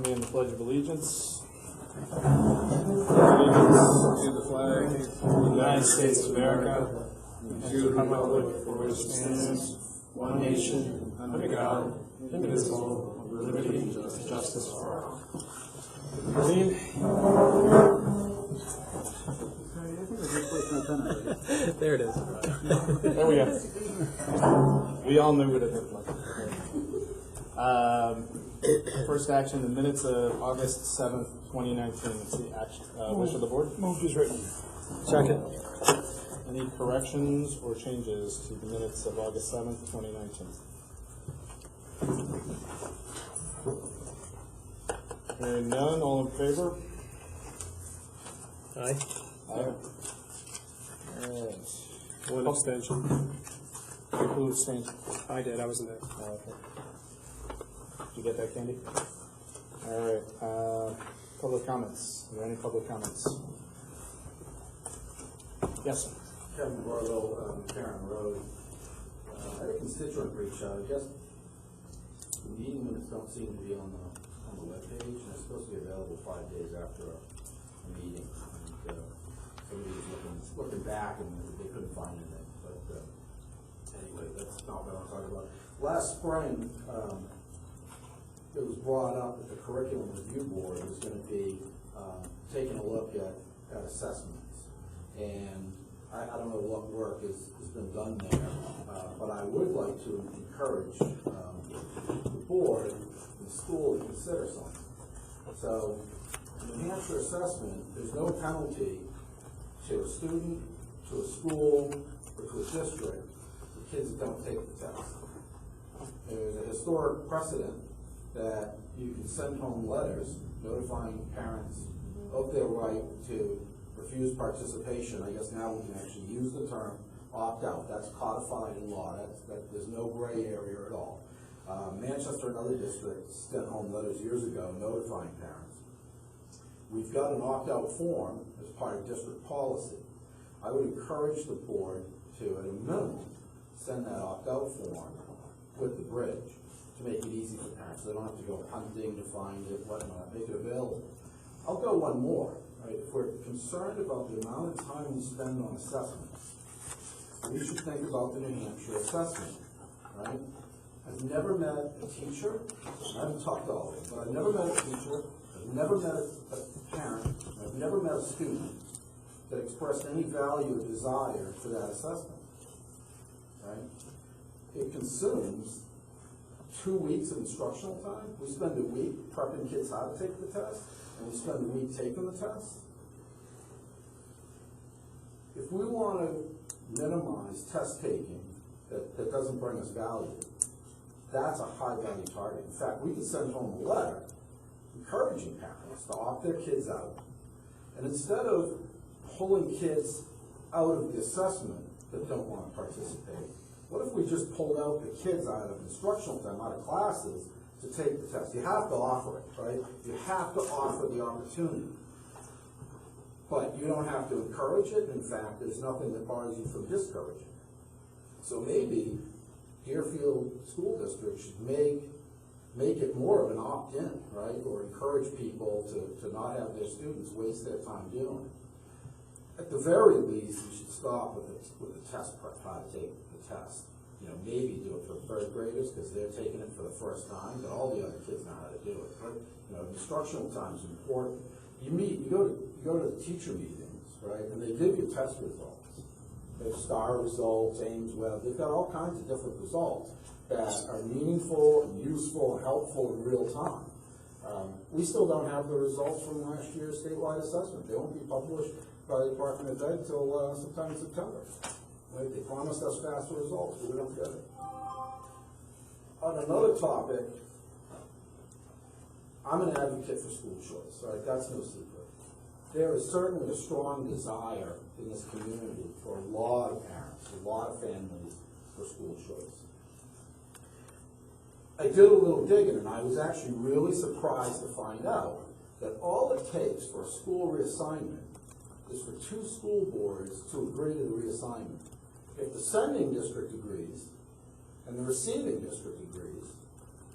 Me in the Pledge of Allegiance. Allegiance to the flag of the United States of America, and to the republic for which it stands, one nation, under God, indivisible, with liberty and justice for all. Dean? There it is. There we go. We all knew what it looked like. First action, the minutes of August 7th, 2019. It's the action, wish of the board. Moved as written. Second. Any corrections or changes to the minutes of August 7th, 2019? Hearing none, all in favor? Aye. Aye. Alright. One abstention. Who abstained? I did. I wasn't there. Oh, okay. Did you get that, Candy? Alright. Public comments. Are there any public comments? Yes, sir. Kevin Barlow, Karen Road. I had a constituent reach out. I guess the meeting minutes don't seem to be on the webpage, and it's supposed to be available 5 days after a meeting. And somebody was looking back, and they couldn't find anything. But anyway, that's not what I'm talking about. Last spring, it was brought up that the curriculum review board was going to be taking a look at assessments, and I don't know what work has been done there, but I would like to encourage the board and the school to consider something. So, in the New Hampshire assessment, there's no penalty to a student, to a school, or to a district for kids that don't take the test. There's a historic precedent that you can send home letters notifying parents of their right to refuse participation. I guess now we can actually use the term opt-out. That's codified in law. There's no gray area at all. Manchester and other districts sent home letters years ago notifying parents. We've got an opt-out form as part of district policy. I would encourage the board to, at a minimum, send that opt-out form with the bridge to make it easy for parents. They don't have to go hunting to find it, whatnot, make it available. I'll go one more. Right? If we're concerned about the amount of time we spend on assessments, we should think about the New Hampshire assessment. Right? I've never met a teacher, I haven't talked to all of them, but I've never met a teacher, I've never met a parent, I've never met a student that expressed any value or desire for that assessment. Right? It consumes 2 weeks of instructional time. We spend a week prepping kids how to take the test, and we spend a week taking the test. If we want to minimize test taking that doesn't bring us value, that's a high value target. In fact, we could send home a letter encouraging parents to opt their kids out. And instead of pulling kids out of the assessment that don't want to participate, what if we just pulled out the kids out of instructional time, out of classes, to take the test? You have to offer it, right? You have to offer the opportunity. But you don't have to encourage it. In fact, there's nothing that bars you from discouraging it. So maybe Deerfield School District should make it more of an opt-in, right? Or encourage people to not have their students waste their time doing it. At the very least, we should stop with the test prep, how to take the test. You know, maybe do it for third graders because they're taking it for the first time, but all the other kids know how to do it. But, you know, instructional time is important. You go to the teacher meetings, right, and they give you test results. They have STAR results, Ames Web. They've got all kinds of different results that are meaningful and useful and helpful in real time. We still don't have the results from last year's statewide assessment. They won't be published by the Department of Ed until sometime in September. Right? They promised us faster results, but we don't get it. On another topic, I'm an advocate for school choice, right? That's no secret. There is certainly a strong desire in this community for a lot of parents, a lot of families for school choice. I did a little digging, and I was actually really surprised to find out that all it takes for a school reassignment is for 2 school boards to agree to the reassignment. If the sending district agrees and the receiving district agrees,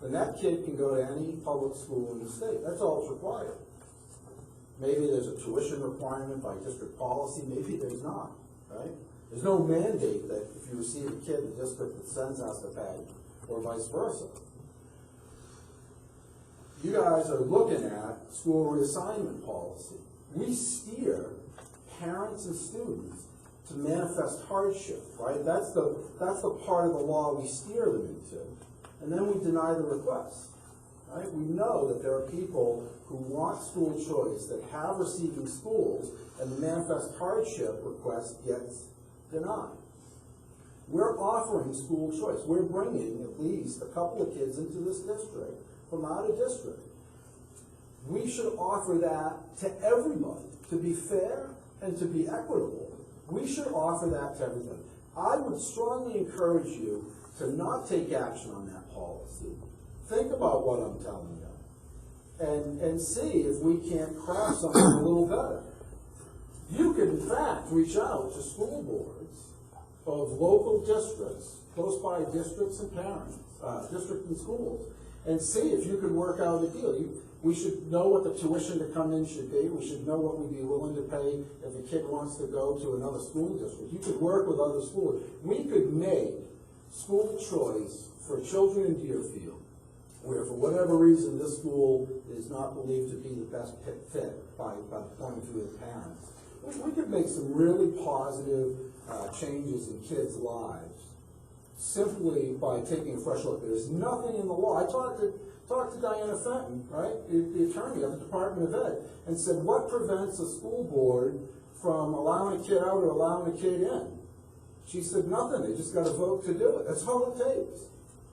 then that kid can go to any public school in the state. That's all that's required. Maybe there's a tuition requirement by district policy, maybe there's not, right? There's no mandate that if you receive a kid in the district that sends us to pay, or vice versa. You guys are looking at school reassignment policy. We steer parents and students to manifest hardship, right? That's the part of the law we steer them into. And then we deny the request, right? We know that there are people who want school choice that have receiving schools, and the manifest hardship request gets denied. We're offering school choice. We're bringing at least a couple of kids into this district from out of district. We should offer that to everybody, to be fair and to be equitable. We should offer that to everybody. I would strongly encourage you to not take action on that policy. Think about what I'm telling you and see if we can't craft something a little better. You could, in fact, reach out to school boards of local districts, close by districts and parents, districts and schools, and see if you could work out a deal. We should know what the tuition to come in should be. We should know what we'd be willing to pay if a kid wants to go to another school district. You could work with other schools. We could make school choice for children in Deerfield, where for whatever reason this school is not believed to be the best fit by the point of view of the parents. We could make some really positive changes in kids' lives simply by taking a fresh look. There's nothing in the law. I talked to Diana Fenton, right, the attorney of the Department of Ed, and said, what prevents a school board from allowing a kid out or allowing a kid in? She said, nothing. They just got to vote to do it. That's all it takes.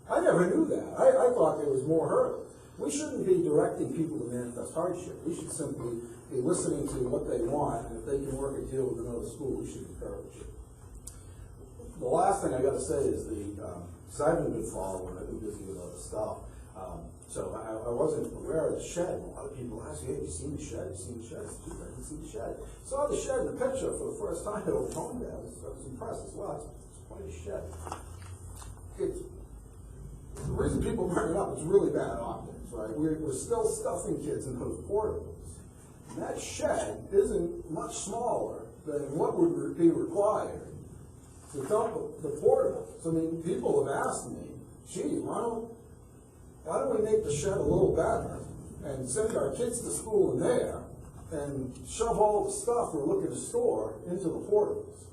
I never knew that. I thought there was more hurdles. We shouldn't be directing people to manifest hardship. We should simply be listening to what they want, and if they can work a deal with another school, we should encourage it. The last thing I got to say is because I haven't been following, I've been busy with other stuff. So I wasn't aware of the shed. A lot of people ask, hey, have you seen the shed? Have you seen the shed? I didn't see the shed. Saw the shed in the picture for the first time at Old Home Day. I was impressed as well. It's quite a shed. The reason people bring it up is really bad optics, right? We're still stuffing kids in those portables. And that shed isn't much smaller than what would be required to dump the portables. I mean, people have asked me, gee, why don't we make the shed a little better and send our kids to school in there and shove all the stuff we're looking to store into the portables?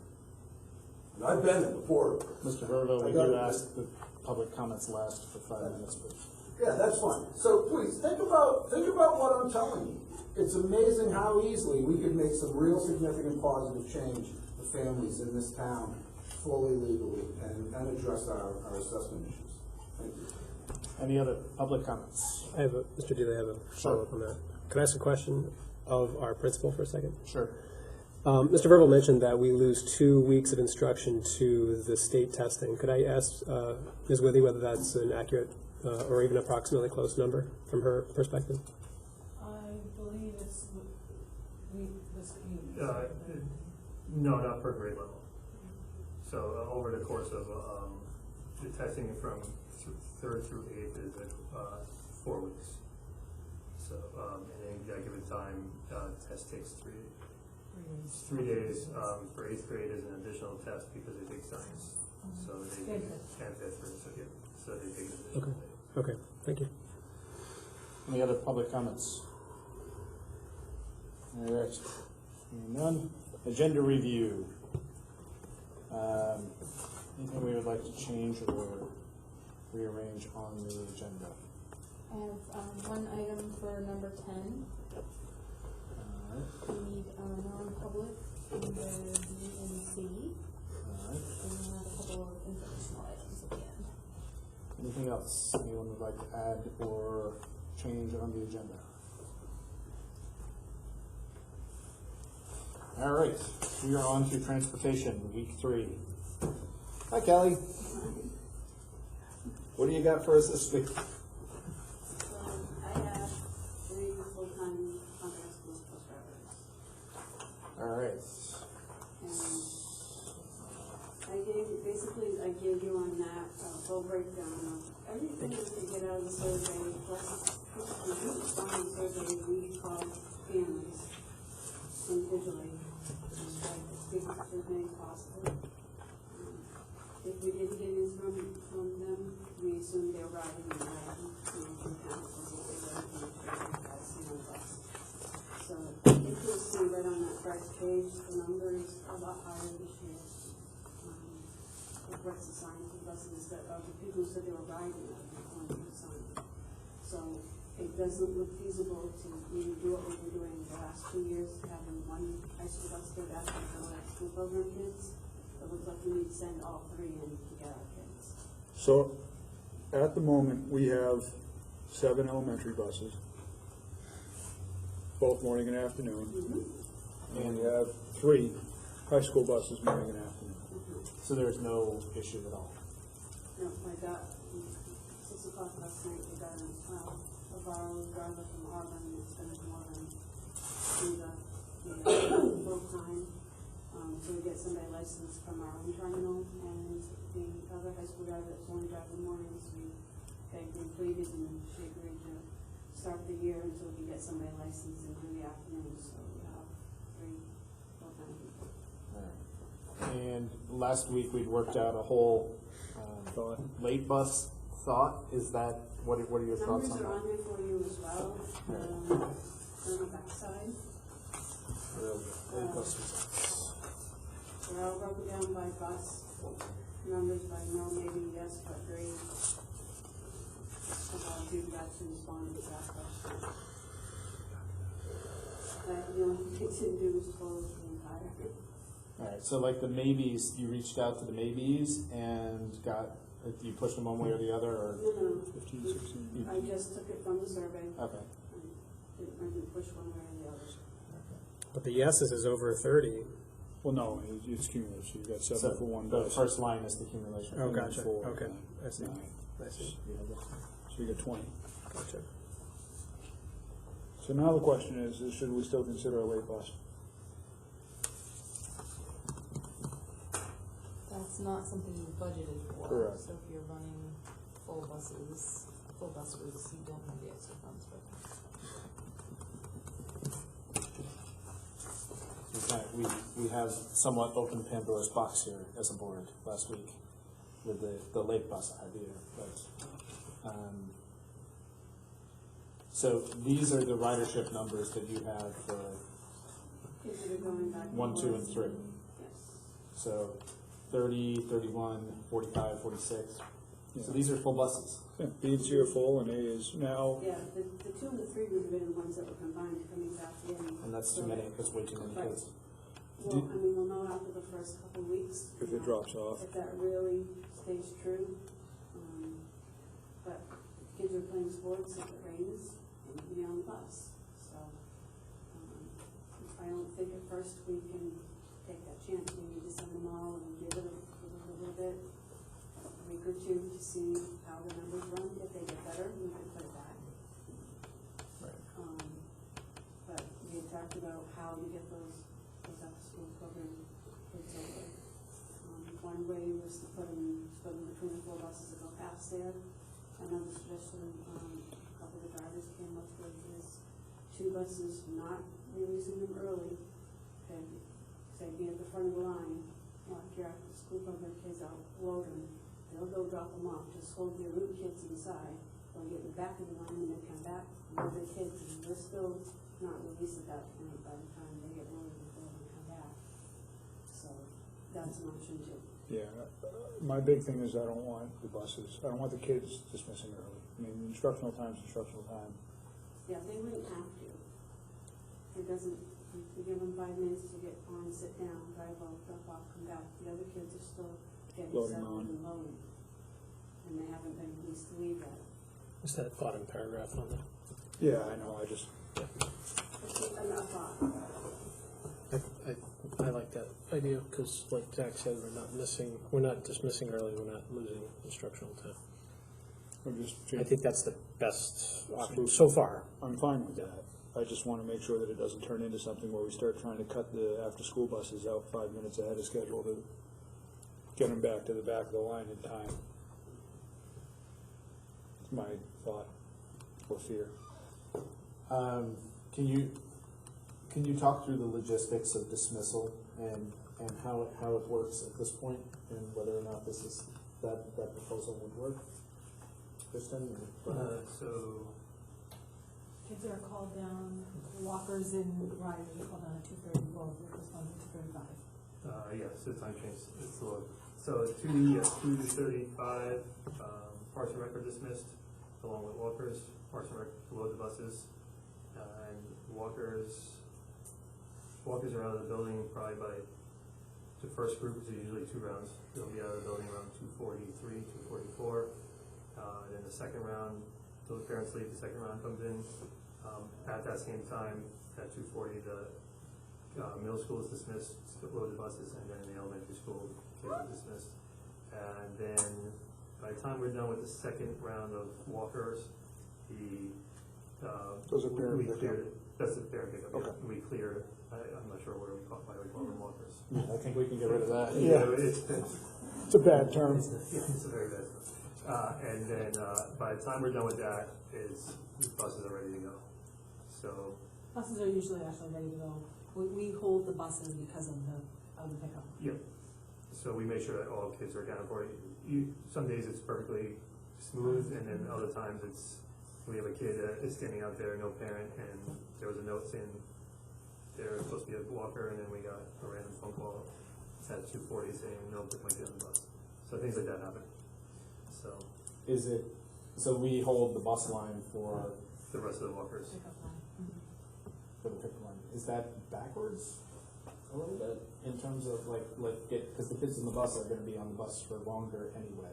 And I've been in the portable. Mr. Verbo, we do ask the public comments last for 5 minutes, but yeah, that's fine. So please think about what I'm telling you. It's amazing how easily we could make some real significant positive change for families in this town fully legally and address our assessment issues. Thank you. any other public comments? I have Mr. Dealey, I have a follow-up on that. Can I ask a question of our principal for a second? Sure. Mr. Verbal mentioned that we lose 2 weeks of instruction to the state testing. Could I ask Ms. Withy whether that's an accurate or even approximately close number from her perspective? I believe it's this week. No, not per grade level. So over the course of the testing from 3rd through 8th is 4 weeks. So in any given time, the test takes 3 days. For 8th grade is an additional test because they take science. So they take 5th grade. So they take an additional day. Okay, thank you. Any other public comments? All right. Seeing none. Agenda review. Anything we would like to change or rearrange on the agenda? I have one item for number 10. We need non-public under B and C. All right. And we have a couple of informational items at the end. Anything else anyone would like to add or change on the agenda? All right, we are on to transportation, week 3. Hi, Kelly. What do you got for us this week? I have 3 full-time contract school bus drivers. All right. And I gave you on that full breakdown of Everything that they get out of the survey, plus, the group on the survey, we call families individually, and try to speak to as many as possible. If we didn't get it from them, we assumed they were riding in the wagon, from councils, if they were in the bus. So, if you'll see right on that first page, the number is a lot higher this year. Of what's assigned to buses that are the people who said they were riding them, going to assign. So, it doesn't look feasible to even do what we've been doing the last 2 years, having one high school bus go back and fill out school program kids. It looks like we need to send all three in to get our kids. So, at the moment, we have 7 elementary buses, both morning and afternoon, and we have 3 high school buses morning and afternoon. So there's no issue at all? No, I got, 6 o'clock last night, we got a borrowed driver from Auburn that's been in Auburn. We got full time, so we get somebody licensed from our own terminal, and the other high school driver that's only driving mornings, they completed and she agreed to start the year until we can get somebody licensed and do the afternoons, so we have 3 full-time people. And last week we'd worked out a whole late bus thought. Is that, what are your thoughts on Numbers are that? on there for you as well, on the backside. They're all broken down by bus, numbers by no, maybe yes, but grade. About who got to respond to that question. The only thing they didn't do was close the entire. Alright, so like the maybes, you reached out to the maybes and you pushed them one way or the other, or? No, 15, 16. I just took it from the survey. Okay. I didn't push one way or the other. But the yeses is over 30. Well, no, it's cumulative, so you've got 7 So for one the bus. first line is the accumulation. Oh, and then gotcha. 4, Okay, I see. 9. I see. So you got 20. Gotcha. So now the question is should we still consider a late bus? That's not something you budgeted for. Correct. So if you're running full buses, you don't have the extra funds for that. We have somewhat opened Pandora's box here as a board last week with the late bus idea. But, so these are the ridership numbers that you have for Kids that are going back. 1, 2, and 3. Yes. So 30, 31, 45, 46. Yeah. So these are full buses. Yeah, B and C are full, and A is now. Yeah, the 2 and the 3 would have been the ones that were combined coming back in. And that's too many, that's way too many Right. kids. Well, I mean, we'll know after the first couple of weeks. If it drops off. If that really stays true. But kids are playing sports if it rains, and be on the bus. So, I don't think at first we can take that chance. We need to send them all and give it a little bit, a week or 2 to see how the numbers run. If they get better, we can put it back. Right. But we had talked about how to get those after-school program kids over. One way was to put them between the 4 buses that go past there. Another suggestion, a couple of the drivers came up with is 2 buses, not releasing them early. Okay, say be at the front of the line, like your after-school program kids out, load them. They'll go drop them off, just hold your route kids inside. They'll get in the back of the line and they come back, load their kids, and they're still not released at that point by the time they get loaded before they come back. So that's an option too. Yeah, my big thing is I don't want the buses, I don't want the kids dismissing early. I mean, instructional time is instructional time. Yeah, they wouldn't have to. It doesn't, you give them 5 minutes to get on, sit down, drive off, drop off, come back. The other kids are still getting Loading settled on. and loading. And they haven't been released to leave yet. What's that bottom paragraph on there? Yeah, I know, I just, Enough thought. I like that idea because, like Zach said, we're not dismissing early, we're not losing instructional time. I'm just, I think that's the best option so far. I'm fine with that. I just want to make sure that it doesn't turn into something where we start trying to cut the after-school buses out 5 minutes ahead of schedule to get them back to the back of the line in time. my thought or fear. Can you talk through the logistics of dismissal and how it works at this point, and whether or not this is, that proposal would work? Kristen? So, Kids are called down, walkers in Riley, called down at 2:30, well, responding at 2:35. yes, it's unchanged, it's low. So 2 to 35, Parks and Rec are dismissed, along with walkers. Parks and Rec to load the buses, and walkers are out of the building probably by, the first group is usually 2 rounds. They'll be out of the building around 2:43, 2:44. Then the second round, those parents leave, the second round comes in. At that same time, at 2:40, the middle school is dismissed, load the buses, and then the elementary school kids are dismissed. And then by the time we're done with the second round of walkers, Those are parent we pickup. cleared, that's the parent pickup, yeah. Okay. We cleared, I'm not sure why we call them walkers. I think we can get rid of that. Yeah. It's a bad term. It's a very bad term. And then, by the time we're done with that, the buses are ready to go. So, Buses are usually actually ready to go. We hold the buses because of the pickup. yeah. So we make sure that all kids are accounted for. Some days it's perfectly smooth, and then other times we have a kid that is standing out there, no parent, and there was a note saying they're supposed to be a walker, and then we got a random phone call at 2:40 saying no, put my kid on the bus. So things like that happen. So So we hold the bus line for the rest of the walkers. Pickup line. the pickup line. Is that backwards a little bit in terms of because the kids in the bus are going to be on the bus for longer anyway?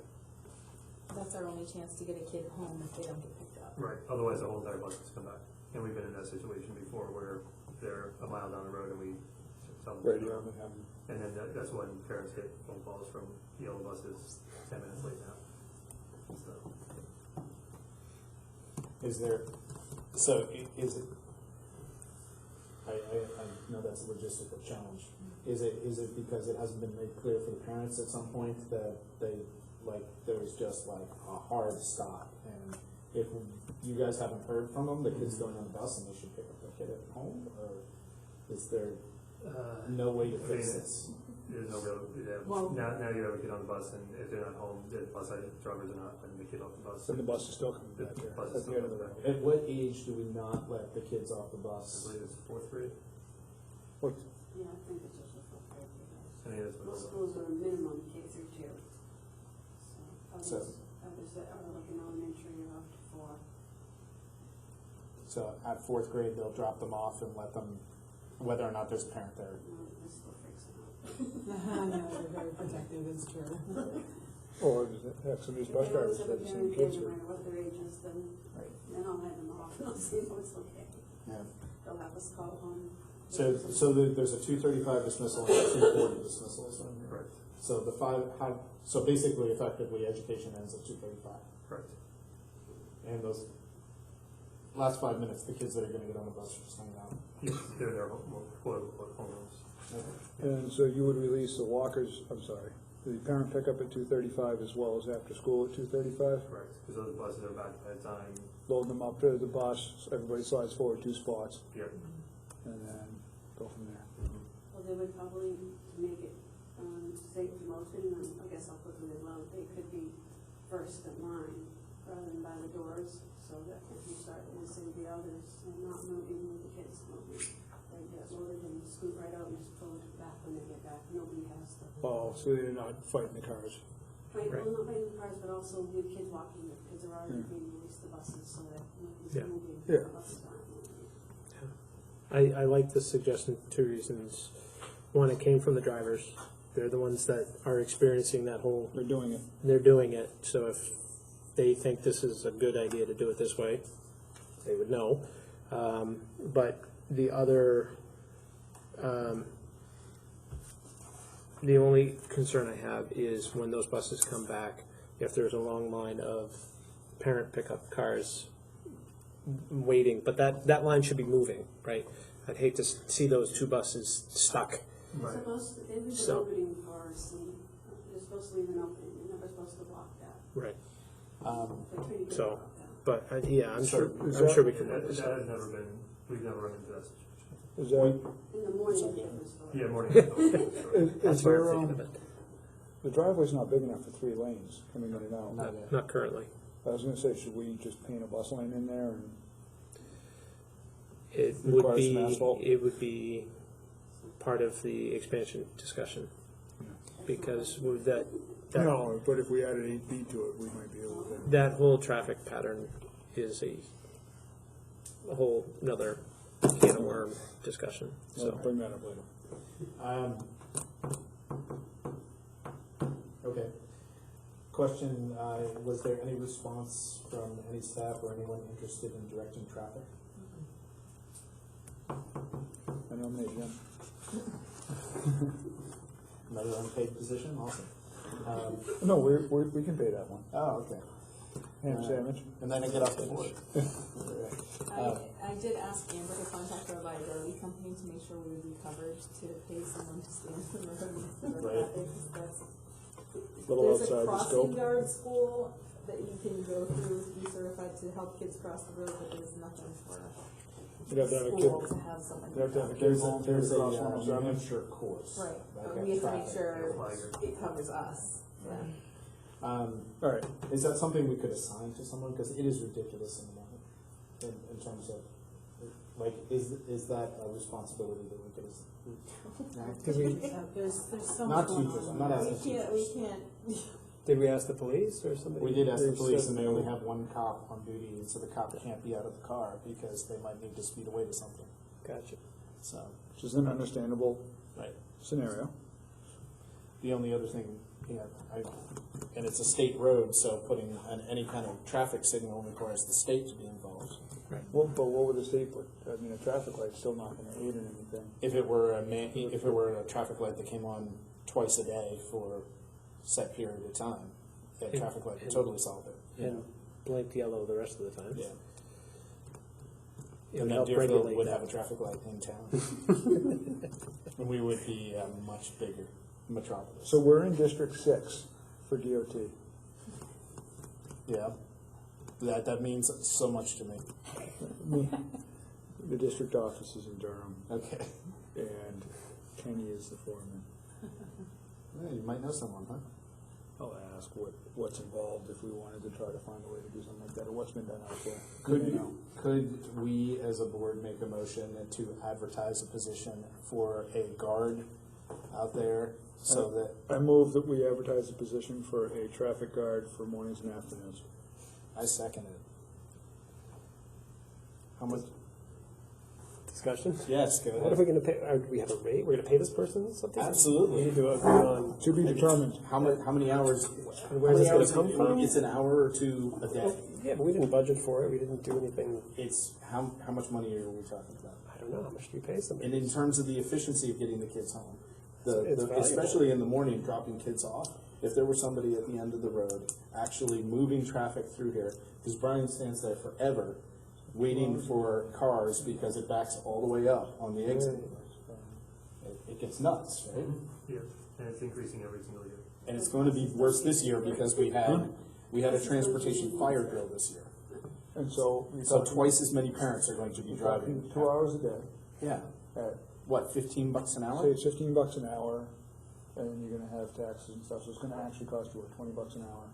That's our only chance to get a kid home if they don't get picked up. Right, otherwise the whole entire bus has come back. And we've been in that situation before where they're a mile down the road and we tell them. Radio and have them. And then that's when parents get phone calls from yellow buses 10 minutes late now. So, Is it? I know that's a logistical challenge. Is it because it hasn't been made clear for the parents at some point that there's just a hard stop, and if you guys haven't heard from them, the kid's going on the bus and they should pick up the kid at home, or is there no way to fix this? there's no real, Well- now you have a kid on the bus and if they're not home, the bus drivers are not letting the kid off the bus. So the bus is still coming The back here. bus is At the end of the still road. coming At what age do we not let the kids off the I bus? believe it's 4th grade. What, Yeah, I think it's just a full grade. I think that's what it Most was. schools are minimum K through 2. So- Others that are like an elementary or up to 4. So at 4th grade, they'll drop them off and let them, whether or not there's a parent there. This still freaks them out. No, they're very protective, it's true. or have some of these bus drivers have the same kids No here. matter what their age is, then I'll let them off and I'll see if it's okay. Yeah. They'll have us call home. So there's a 2:35 dismissal and a 2:40 dismissal. Correct. So so basically, effectively, education ends at 2:35. Correct. And those last 5 minutes, the kids that are going to get on the bus are just hanging out. Yes, they're their quote-unquote home rooms. And so you would release the walkers, the parent pickup at 2:35 as well as after school at 2:35? Correct, because those buses are back by the time, Load them up to the bus, everybody slides forward 2 spots, yeah. and then go from there. Well, they would probably, to make it safe for motion, and I guess I'll put them in low, they could be first in line rather than by the doors, so that if you start to see the others and not moving with the kids moving, they get loaded and scoot right out and just pull it back when they get back. Nobody has to. Oh, so they're not fighting the cars. Right, well, not by the cars, but also with kids walking, the kids are already being released the buses, so that nobody's Yeah. moving. Yeah. The buses aren't moving. I like this suggestion for 2 reasons. One, it came from the drivers. They're the ones that are experiencing that whole, They're doing it. they're doing it. So if they think this is a good idea to do it this way, they would know. But the other, the only concern I have is when those buses come back, if there's a long line of parent pickup cars waiting, but that line should be moving, right? I'd hate to see those 2 buses stuck. Right. Supposed, they leave So- an opening for us, and they're supposed to leave an opening, you're never supposed to block that. Right. They're pretty good So, about that. but, yeah, I'm So, sure, is I'm that- sure we And can work that this has out. never been, we've never run into that situation. Is that, In the morning, it's different story. Yeah, morning. That's is why I'm there, thinking of it. the driveway's not big enough for 3 lanes coming in and out. Not yet. Not currently. I was gonna say, should we just paint a bus lane in there and? It Requires would be, some asphalt? it would be part of the expansion discussion, because with that, No, but if we added 8 feet to it, we might be able to. that whole traffic pattern is a whole another can of worm discussion, We'll so. bring that up later. Okay. Question, was there any response from any staff or anyone interested in directing traffic? I nominate Jim. Another unpaid position, awesome. No, we can pay that one. Oh, okay. Ham sandwich. And then I get off the board. I did ask Amber to contact our liability company to make sure we would be covered to pay someone to stand in the road. Right. Little There's outside a the crossing scope. guard school that you can go through to be certified to help kids cross the road, but there's nothing for You'd have to have a school kid, to have someone. you'd have to have a kid There's a, volunteer there's a across New 107. Hampshire course. Right, that but we have to make traffic. sure it covers us. Yeah. All right, Is that something we could assign to someone? Because it is ridiculous in the moment, in terms of, like, is that a responsibility that we could assign? There's so Not much going teachers, on. I'm not asking We teachers. can't, Did we ask the police or somebody? We did ask the They police, said and they no. only have one cop on duty, and so the cop can't be out of the car because they might need to speed away to something. Gotcha. So, which is an understandable right. scenario. The only other thing, and it's a state road, so putting any kind of traffic signal requires the state to be involved. Well, but what would the state put? I mean, a traffic light's still not gonna aid in anything. If it were a traffic light that came on twice a day for a set period of time, that traffic light would totally solve it. you And know? blinked yellow the rest of the time. Yeah. It And would then help Deerfield regulate would that. have a traffic light in town. And we would be a much bigger metropolis. So we're in District 6 for DOT. Yeah. That means so much to me. The district office is in Durham, Okay. and Kenny is the foreman. Yeah, you might know someone, huh? I'll ask what's involved if we wanted to try to find a way to do something like that, or what's been done out there. Could we, as a board, make a motion to advertise a position for a guard out there so that I move that we advertise a position for a traffic guard for mornings and afternoons. I second it? How much? Discussion? Yes, go What are we ahead. gonna pay, do we have a rate? We're gonna pay this person something? Absolutely. We need to agree on, To be determined. How many hours? and where's this how many gonna hours come from? It's an hour or two a day. Yeah, but we didn't budget for it, we didn't do anything, It's, how much money are we talking about? I don't know, how much do we pay somebody? And in terms of the efficiency of getting the kids home, It's valuable. especially in the morning, dropping kids off, if there were somebody at the end of the road actually moving traffic through here, because Brian stands there forever waiting for cars because it backs all the way up on the exit. It gets nuts, right? Yeah, and it's increasing every single year. And it's going to be worse this year because we had a transportation fire drill this year. And so, you're So talking- twice as many parents are going to be you're driving. talking 2 hours a day. Yeah. At, What, $15 an say hour? it's $15 an hour, and then you're gonna have taxes and stuff, so it's gonna actually cost you, what, $20 an hour,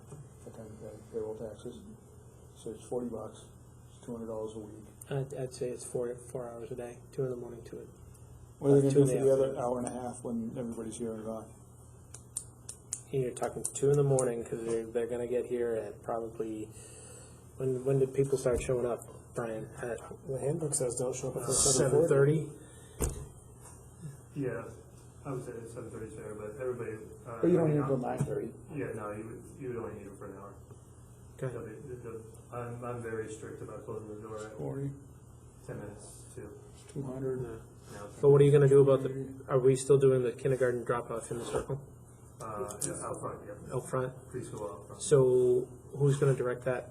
at time to pay payroll taxes. So it's $40, it's $200 a week. I'd say it's 4 hours a day, 2 in the morning, 2 What are they Two gonna do in for the the other hour and a half when everybody's here and gone? You're talking 2 in the morning, because they're gonna get here at probably, when did people start showing up, Brian? At The handbook says don't show up before 7:30? Yeah, I would say 7:30 is fair, but everybody. But you don't need every to go hour- 9:30. Yeah, no, you would only need it for an hour. Okay. So I'm very strict about closing the door at 40, 10 minutes to 200. now. But what are you gonna do about are we still doing the kindergarten drop-off in the circle, Yeah, out front, yeah. out front? Preschool out front. So who's gonna direct that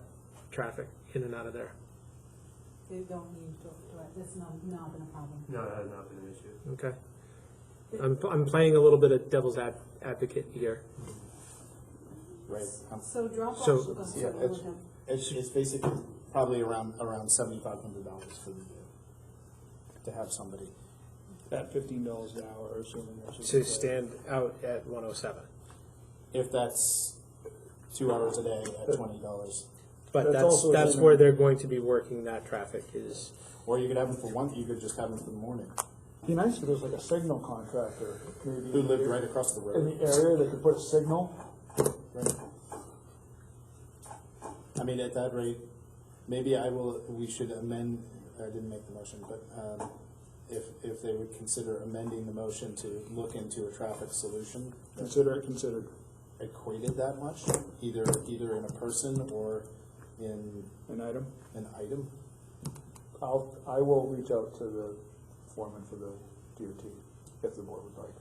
traffic in and out of there? They don't need to, that's not been a problem. No, it has not been an issue. Okay. I'm playing a little bit of devil's advocate here. right? So drop off. So, yeah, it's basically probably around $7,500 for the year to have somebody. At $15 an hour, assuming that's. To stand out at 107. If that's 2 hours a day at $20, But That's that's, also that's assuming- where they're going to be working that traffic is, or you could have them for one. You could just have them for the morning. Be nice if there was like a signal contractor, maybe. Who lived right across the In road? the area, that could put a signal. Right. I mean, at that rate, maybe we should amend, I didn't make the motion, but if they would consider amending the motion to look into a traffic solution that Consider it considered. equated that much, either in a person or in An item. an item. I will reach out to the foreman for the DOT if the board would like.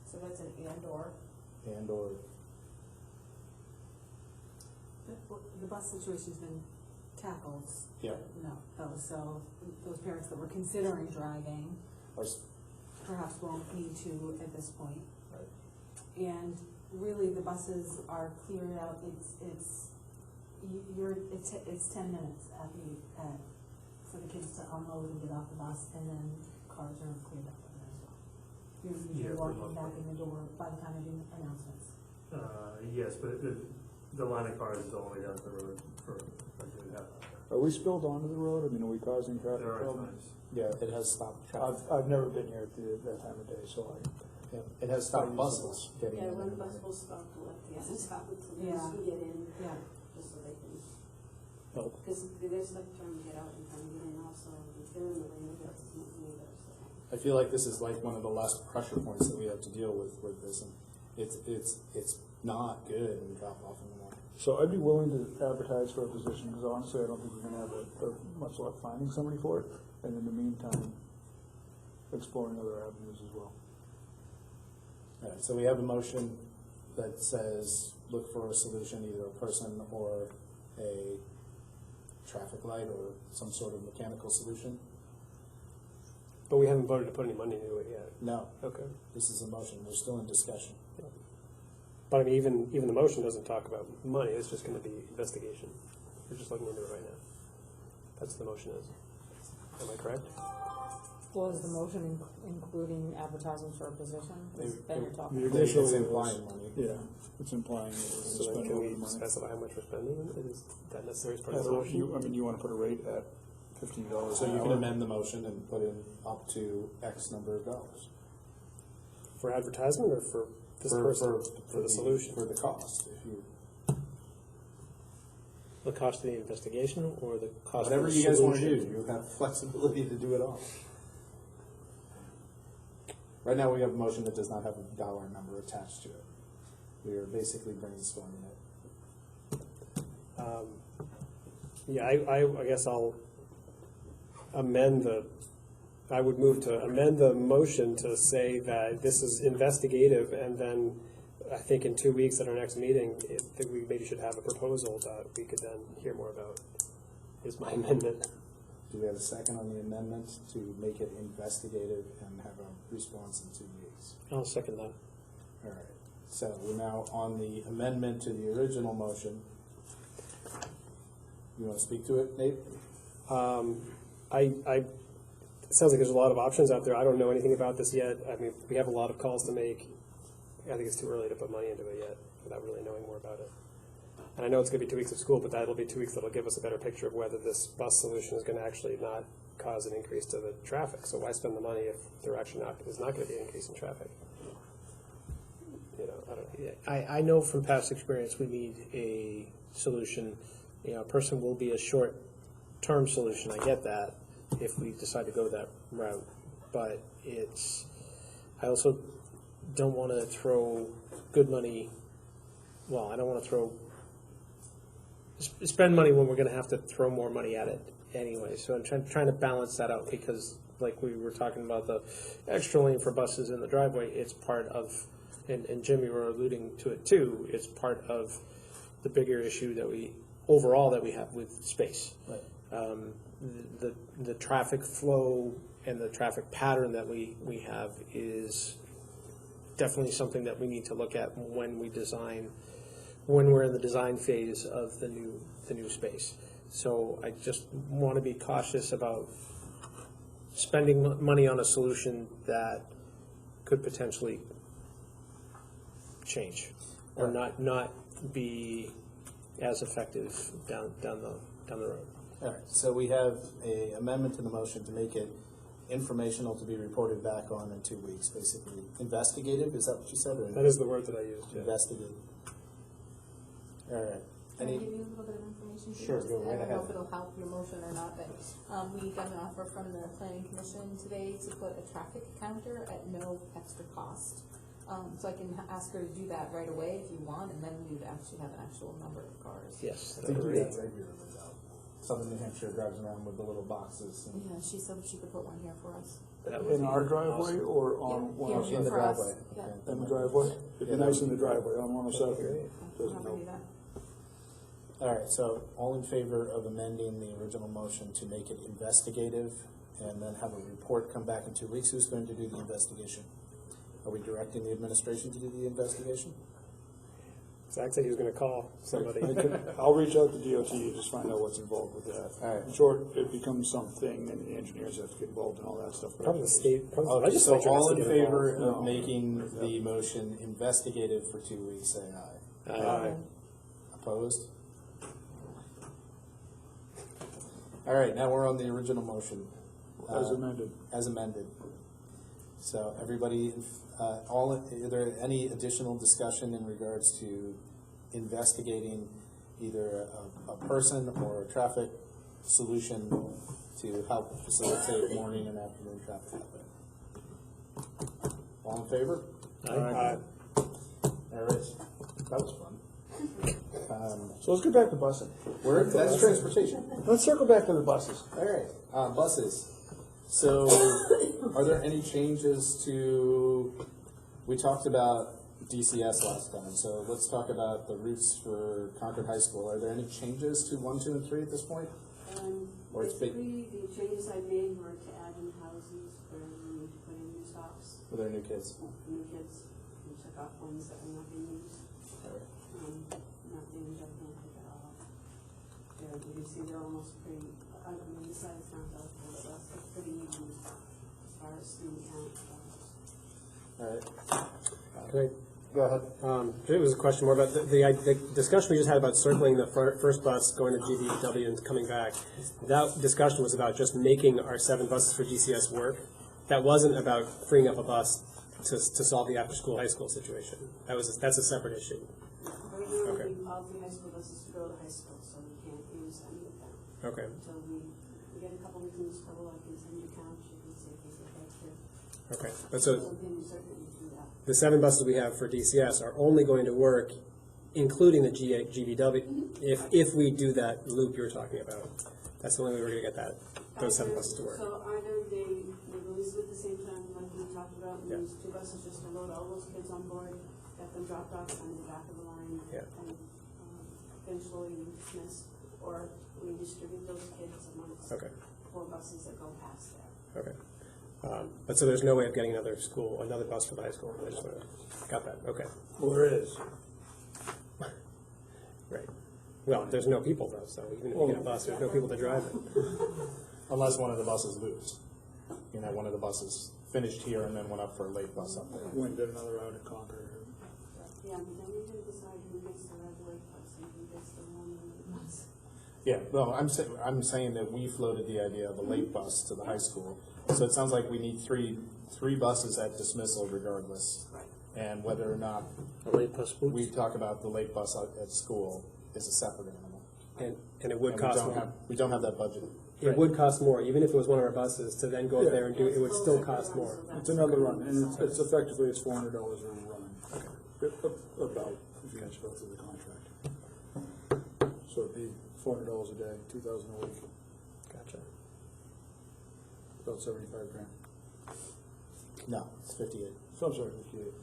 So that's an and/or. And/or, The bus situation's been tackled. yeah, No, so those parents that were considering driving or, perhaps won't need to at this point. right. And really, the buses are cleared out, it's 10 minutes for the kids to unload and get off the bus, and then cars are cleared up from there as well. You're usually Yeah, walking pretty much. back in the door by the time you're doing announcements. Yes, but the line of cars is all the way down to the road for a good half hour. Are we spilled onto the road? I mean, are we causing traffic There are problems? times. Yeah, it has stopped traffic. I've never been here at that time of day, so Yeah, it has stopped buses getting Yeah, in. one bus will stop to let the others out until they Yeah. can get in, Yeah. just so they can. Help. Because there's like trying to get out and trying to get in also, if they're in the lane, that's not either, so. I feel like this is like one of the last pressure points that we have to deal with this, and it's not good when we drop off in the morning. So I'd be willing to advertise for a position, because honestly, I don't think we're gonna have much luck finding somebody for it. And in the meantime, exploring other avenues as well. All right, so we have a motion that says, look for a solution, either a person or a traffic light or some sort of mechanical solution. but we haven't voted to put any money into it yet. No, Okay. this is a motion, we're still in discussion. But I mean, even the motion doesn't talk about money, it's just gonna be investigation. We're just looking into it right now. That's the motion is. Am I correct? Well, is the motion including advertising for a position? Is It- then you're it- talking. The It's initial was- implying money. Yeah, it's implying that we're So then spending can a lot of we money. specify how much we're spending? Is that necessary as part of the So motion? you wanna put a rate at $15 So an you can hour? amend the motion and put in up to X number of dollars. For advertisement or for this person, for the solution? For the cost, if you, The cost of the investigation or the cost of whatever the you guys wanna do, solution? you have flexibility to do it all. Right now, we have a motion that does not have a dollar number attached to it. We are basically brainstorming it. Yeah, I guess I'll amend I would move to amend the motion to say that this is investigative, and then I think in 2 weeks at our next meeting, that we maybe should have a proposal that we could then hear more about, is my amendment. Do we have a second on the amendment to make it investigative and have a response in 2 weeks? I'll second that. All right, so we're now on the amendment to the original motion. You want to speak to it, Nate? It sounds like there's a lot of options out there. I don't know anything about this yet. I mean, we have a lot of calls to make. I think it's too early to put money into it yet without really knowing more about it. And I know it's going to be 2 weeks of school, but that'll be 2 weeks that'll give us a better picture of whether this bus solution is going to actually not cause an increase to the traffic. So why spend the money if there actually is not going to be an increase in traffic? You know, I don't. I know from past experience we need a solution. You know, a person will be a short-term solution. I get that if we decide to go that route, but I also don't want to throw good money. Well, I don't want to spend money when we're going to have to throw more money at it anyway. So I'm trying to balance that out, because like we were talking about the extra lane for buses in the driveway, it's part of, and Jimmy were alluding to it too, it's part of the bigger issue that we have with space. Right. The traffic flow and the traffic pattern that we have is definitely something that we need to look at when we design when we're in the design phase of the new space. So I just want to be cautious about spending money on a solution that could potentially change or not be as effective down the road. All right, so we have a amendment to the motion to make it informational to be reported back on in 2 weeks, basically. Investigative, is that what you said? Or That is the word that I used, yeah. investigative. All right. Can I Any? give you a little bit of information? too? Sure, Just- go right I don't know ahead. if it'll help your motion or not, but we got an offer from the planning commission today to put a traffic counter at no extra cost. So I can ask her to do that right away if you want, and then we would actually have an actual number of cars. Yes. I think we have regularly though. Southern New Hampshire drives around with the little boxes. And Yeah, she said she could put one here for us. In our driveway or on Yeah, 107? in the for us. driveway. Yeah. In the driveway? It'd be nice in the driveway on 107. I'll Doesn't have her help. do that. All right, so all in favor of amending the original motion to make it investigative and then have a report come back in 2 weeks? Who's going to do the investigation? Are we directing the administration to do the investigation? Zach said he was going to call somebody. I'll reach out to DOT and just find out what's involved with that. All right. In short, it becomes something and the engineers have to get involved in all that stuff. Probably the state, probably the Okay, so legislature has all to in get favor involved. of making the motion investigative for 2 weeks, say aye. Aye. Opposed? All right, now we're on the original motion. As amended. As amended. So everybody, are there any additional discussion in regards to investigating either a person or a traffic solution to help facilitate morning and afternoon traffic? All in favor? Aye. All right, that was fun. So let's get back to busing. That's transportation. Let's circle back to the buses. All right, buses. So, are there any changes to? We talked about DCS last time, so let's talk about the routes for Concord High School. Are there any changes to 1, 2, and 3 at this point? Or it's big? Basically, the changes I made were to add in houses where we need to put in new stops For their new kids. for new kids. We took off ones that were not being used. Not being definitely take it all off. There, you can see they're almost pretty, I mean, this side is not that full, but that's pretty even as far as student count goes. All right. Can Go ahead. it was a question more about the discussion we just had about circling the first bus going to GDW and coming back. That discussion was about just making our 7 buses for DCS work. That wasn't about freeing up a bus to solve the after-school high school situation. That's a separate issue. Right now, Okay. we all 3 high school buses to go to high school, so we can't use any of them. Okay. Until we get a couple weekends, couple of continue counts, you can see if we get back to. Okay. But so Something we certainly do that. the 7 buses we have for DCS are only going to work, including the GVW, if we do that loop you're talking about. That's the only way we're going to get those 7 buses to work. So either they release it at the same time, like we talked about, and Yeah. use 2 buses just to load all those kids on board, get them dropped off on the back of the line, Yeah. and eventually we dismiss, or we distribute those kids amongst Okay. 4 buses that go past there. Okay. But so there's no way of getting another bus for the high school. I just got that. Okay. Well, there is. Right. Well, there's no people though, so even if you get a bus, there's no people to drive it. Unless one of the buses lose. You know, one of the buses finished here and then went up for a late bus up there. Went did another route at Concord. Yeah, but then we can decide who gets the red light bus and who gets the one bus. Yeah, well, I'm saying that we floated the idea of a late bus to the high school. So it sounds like we need three buses at dismissal regardless. Right. And whether or not A late bus we talk about the late bus at school is a separate animal. And it would And cost more. we don't have that budget. It would cost more, even if it was one of our buses, to then go up there and do it. It would still cost more. It's another run, and it's effectively it's $400 a run. About, if you guys go through the contract. So it'd be $400 a day, $2,000 a week, Gotcha. about 75 grand. No, it's 58. So I'm sorry, 58.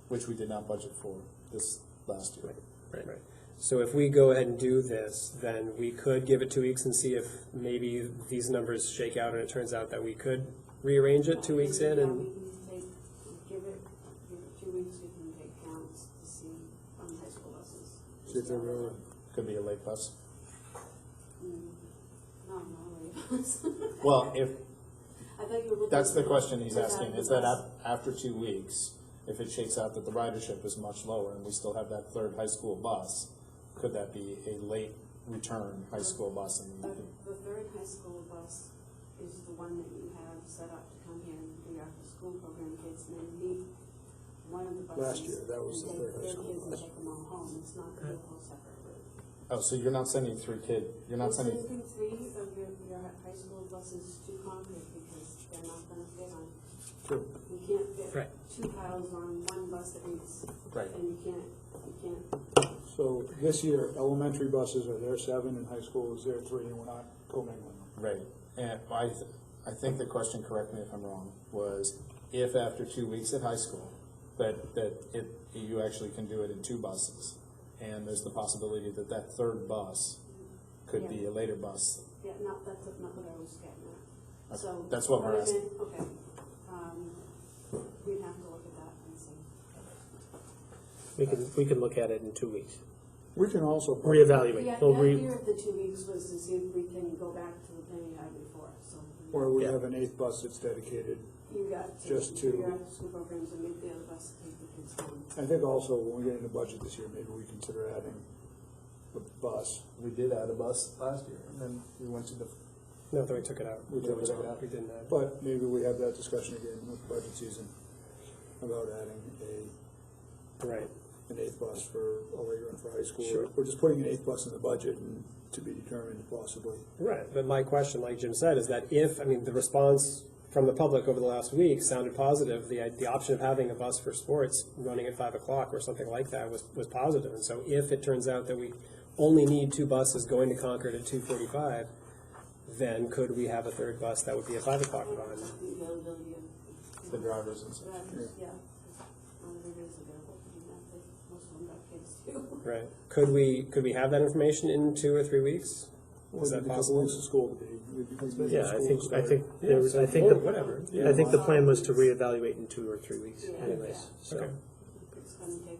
Which we did not budget for this last year. Right. So if we go ahead and do this, then we could give it 2 weeks and see if maybe these numbers shake out and it turns out that we could rearrange it 2 weeks in Yeah, and, we can give it 2 weeks, we can Kids are really, Could be a late bus. No, no, Well, if, I thought you were looking. that's the for- question he's to asking, have is the that bus. after 2 weeks, if it shakes out that the ridership is much lower and we still have that third high school bus, could that be a late return high school bus? And we can- The third high school bus is the one that you have set up to come here and do after school program kids, and then meet one of the buses. Last year, that was the and third take high school their kids bus. and take them all home, it's not a whole separate route. Oh, so you're not sending you're not sending, Sending 3 of your high school buses to Concord because they're not gonna fit on. True. You can't Right. fit 2 piles on one bus that needs, Right. and you can't. So this year, elementary buses are there 7 and high school is there 3, and we're not commingling them. right, and I think the question, correct me if I'm wrong, was if after 2 weeks at high school, that you actually can do it in 2 buses, and there's the possibility that that third bus could be a later bus. Yeah, that's not what I was getting at. Okay, So. that's what we're I asking. mean, okay, we'd have to look at that and see. We can look at it in 2 weeks. We can also. Reevaluate. Yeah, We'll the re- idea of the 2 weeks was to see if we can go back to the thing we had before, so. Or we Yeah. have an 8th bus that's dedicated. You got Just to, to- your after-school programs and make the other bus to take the kids home. I think also when we get into budget this year, maybe we consider adding the bus. We did add a bus last year, and then we went to the, No, then we took it out. We took it out. We didn't add. But maybe we have that discussion again with budget season about adding Right. an 8th bus for a later and for high school. Sure. We're just putting an 8th bus in the budget and to be determined possibly. Right, but my question, like Jim said, is that if, I mean, the response from the public over the last week sounded positive, the option of having a bus for sports running at 5 o'clock or something like that was positive. And so if it turns out that we only need 2 buses going to Concord at 2:45, then could we have a third bus that would be a 5 o'clock run? The availability of. the drivers and stuff. Drivers, yeah. There is available, most of them got kids too. Right. Could we have that information in 2 or 3 weeks? Is that A couple possible? weeks of school to be. Yeah, I think Or whatever. I think the plan was to reevaluate in 2 or 3 weeks Yeah. anyways, so. Okay. It's gonna take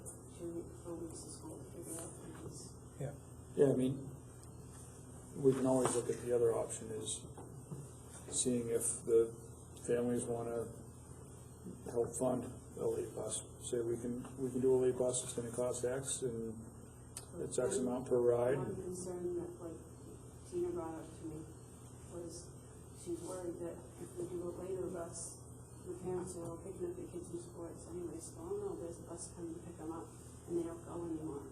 4 weeks of school to figure out things. Yeah, I mean, we can always look at the other option is seeing if the families wanna help fund a late bus. Say we can do a late bus, it's gonna cost X and it's X amount per ride. One concern that like Tina brought up to me was she's worried that if we do a later bus, the parents are all picking up their kids from sports anyway, so oh no, there's a bus coming to pick them up and they don't go anymore.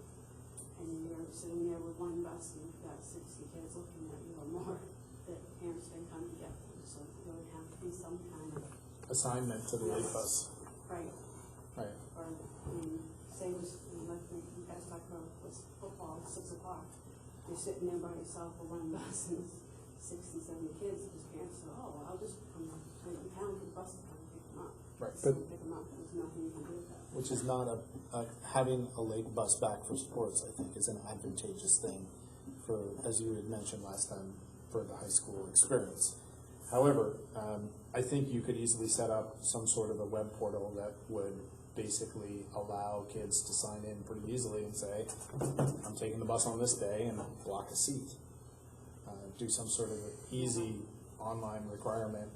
And you're sitting there with one bus and you've got 60 kids looking at you or more that parents can come to get them, so there would have to be some kind of, Assignment to the late bus. right, Right. or, say like you guys talked about was football at 6 o'clock. You're sitting there by yourself with one bus and 60, 70 kids, because parents say, oh, well, I'll just come right in town for the bus to come and pick them up. Right. So pick them up, there's nothing you can do with that. Which is not having a late bus back for sports, I think, is an advantageous thing for, as you had mentioned last time, for the high school experience. However, I think you could easily set up some sort of a web portal that would basically allow kids to sign in pretty easily and say, I'm taking the bus on this day, and block a seat. Do some sort of easy online requirement.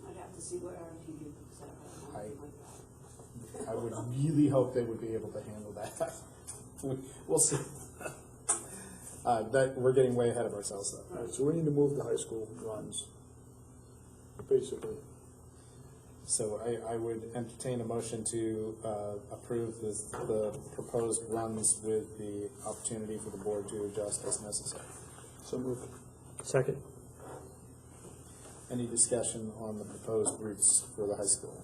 I'd have to see what RTD looks at, or anything like that. I would really hope they would be able to handle that. We'll see. That we're getting way ahead of ourselves, though. All right, so we need to move the high school runs, basically. So I would entertain a motion to approve the proposed runs with the opportunity for the board to adjust as necessary. So moved. Second. Any discussion on the proposed routes for the high school?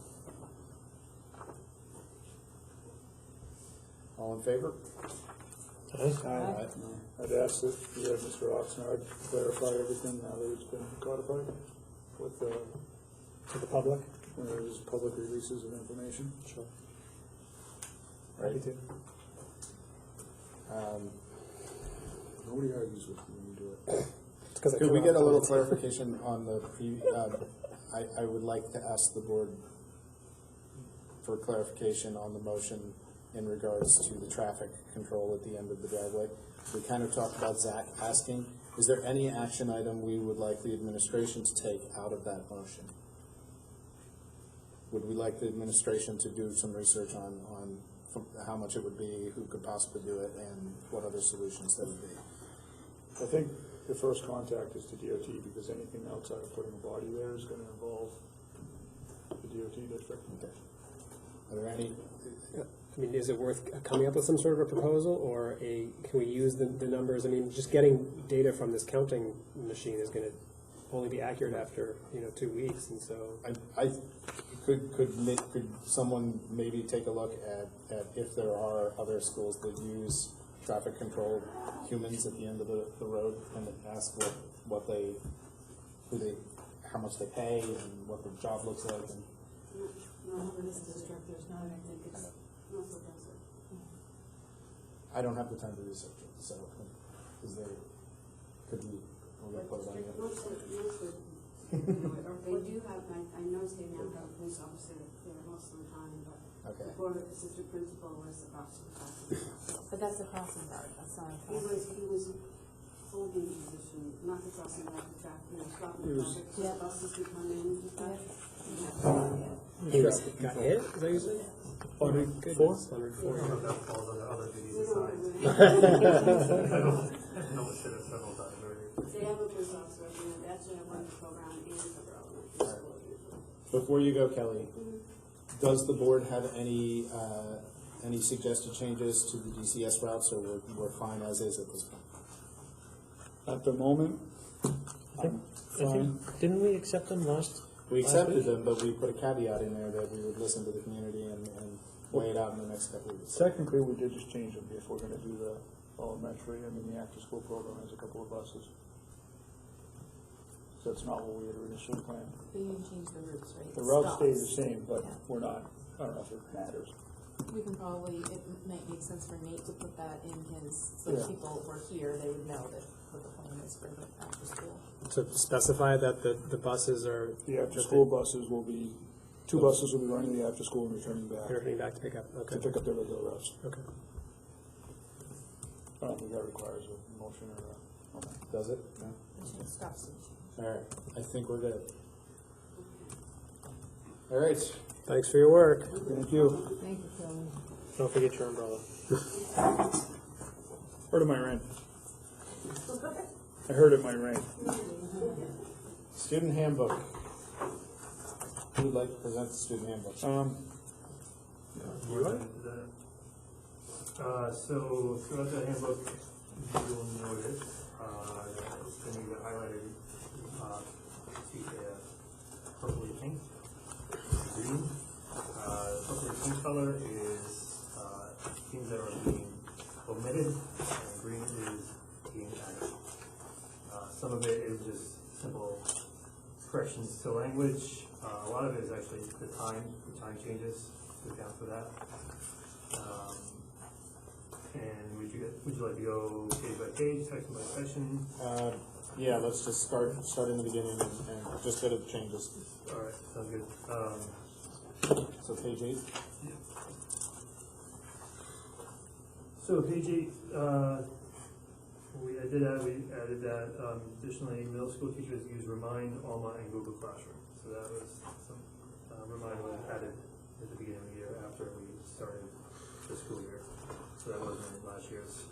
All in favor? Aye. I'd ask that you have Mr. Oxnard clarify everything now that it's been codified with To the public? when there's public releases of information. Sure. Right. Nobody argues with you when you do it. It's 'cause I Could we came get a out little with- clarification on the I would like to ask the board for clarification on the motion in regards to the traffic control at the end of the driveway. We kind of talked about Zach asking, is there any action item we would like the administration to take out of that motion? Would we like the administration to do some research on how much it would be, who could possibly do it, and what other solutions there would be? I think the first contact is to DOT, because anything outside of putting a body there is gonna involve the DOT district. Okay. Are there any? I mean, is it worth coming up with some sort of a proposal, or can we use the numbers? I mean, just getting data from this counting machine is going to only be accurate after 2 weeks, and so. Could someone maybe take a look at if there are other schools that use traffic control humans at the end of the road, and ask how much they pay and what the job looks like? And No, in this district, there's not, I think it's. I don't have the time to research it, so could we put it on here? They do have, I noticed they now have a police officer there most of the time, but Okay. before the assistant principal was the crossing guard. But that's a crossing guard, that's not a He crossing. was holding position, not the crossing guard, the traffic, stopping the traffic, so Yeah. buses could come in and stuff. He got hit? Is that what you said? 104? 104. I don't know if that falls under other duties assigned. I know it should have several times already. They have a police officer, and they actually have one program in the road. Before you go, Kelly, does the board have any suggested changes to the DCS routes, or we're fine as is at this point? At the moment, I think, didn't we accept them last? We accepted them, but we put a caveat in there that we would listen to the community and weigh it out in the next couple of weeks. technically, we did just change them if we're gonna do the elementary. I mean, the after-school program has a couple of buses. So that's not what we had initially planned. But you can change the routes, right? The route Stops. stays the same, but Yeah. we're not, I don't know if it matters. We can probably, it might make sense for Nate to put that in his, so if Yeah. people were here, they would know that what the plan is for the after school. To specify that the buses are The after-school buses will be, two buses will be running the after-school and returning back returning back to pick up. to Okay. pick up their regular routes. Okay. I don't think that requires a motion or a, okay. Does it? No? It stops. All right, I think we're good. All right, Thanks for your work. Thank you. Thank you, Kelly. Don't forget your umbrella. Heard it might rain. I heard it might rain. student handbook. Who would like to present the student handbook? So throughout the handbook, you will notice it's going to be highlighted purple pink, green. Purple pink color is things that are being omitted, and green is being added. Some of it is just simple corrections to language. A lot of it is actually the time changes to account for that. And would you like to go page by page, section by section? Yeah, let's just start in the beginning and just go to the changes. All right, sounds good. So page 8. So page 8, we added that. Additionally, middle school teachers use Remind, Alma, and Google Classroom. So that was some Remind was added at the beginning of the year after we started the school year. So that wasn't in last year's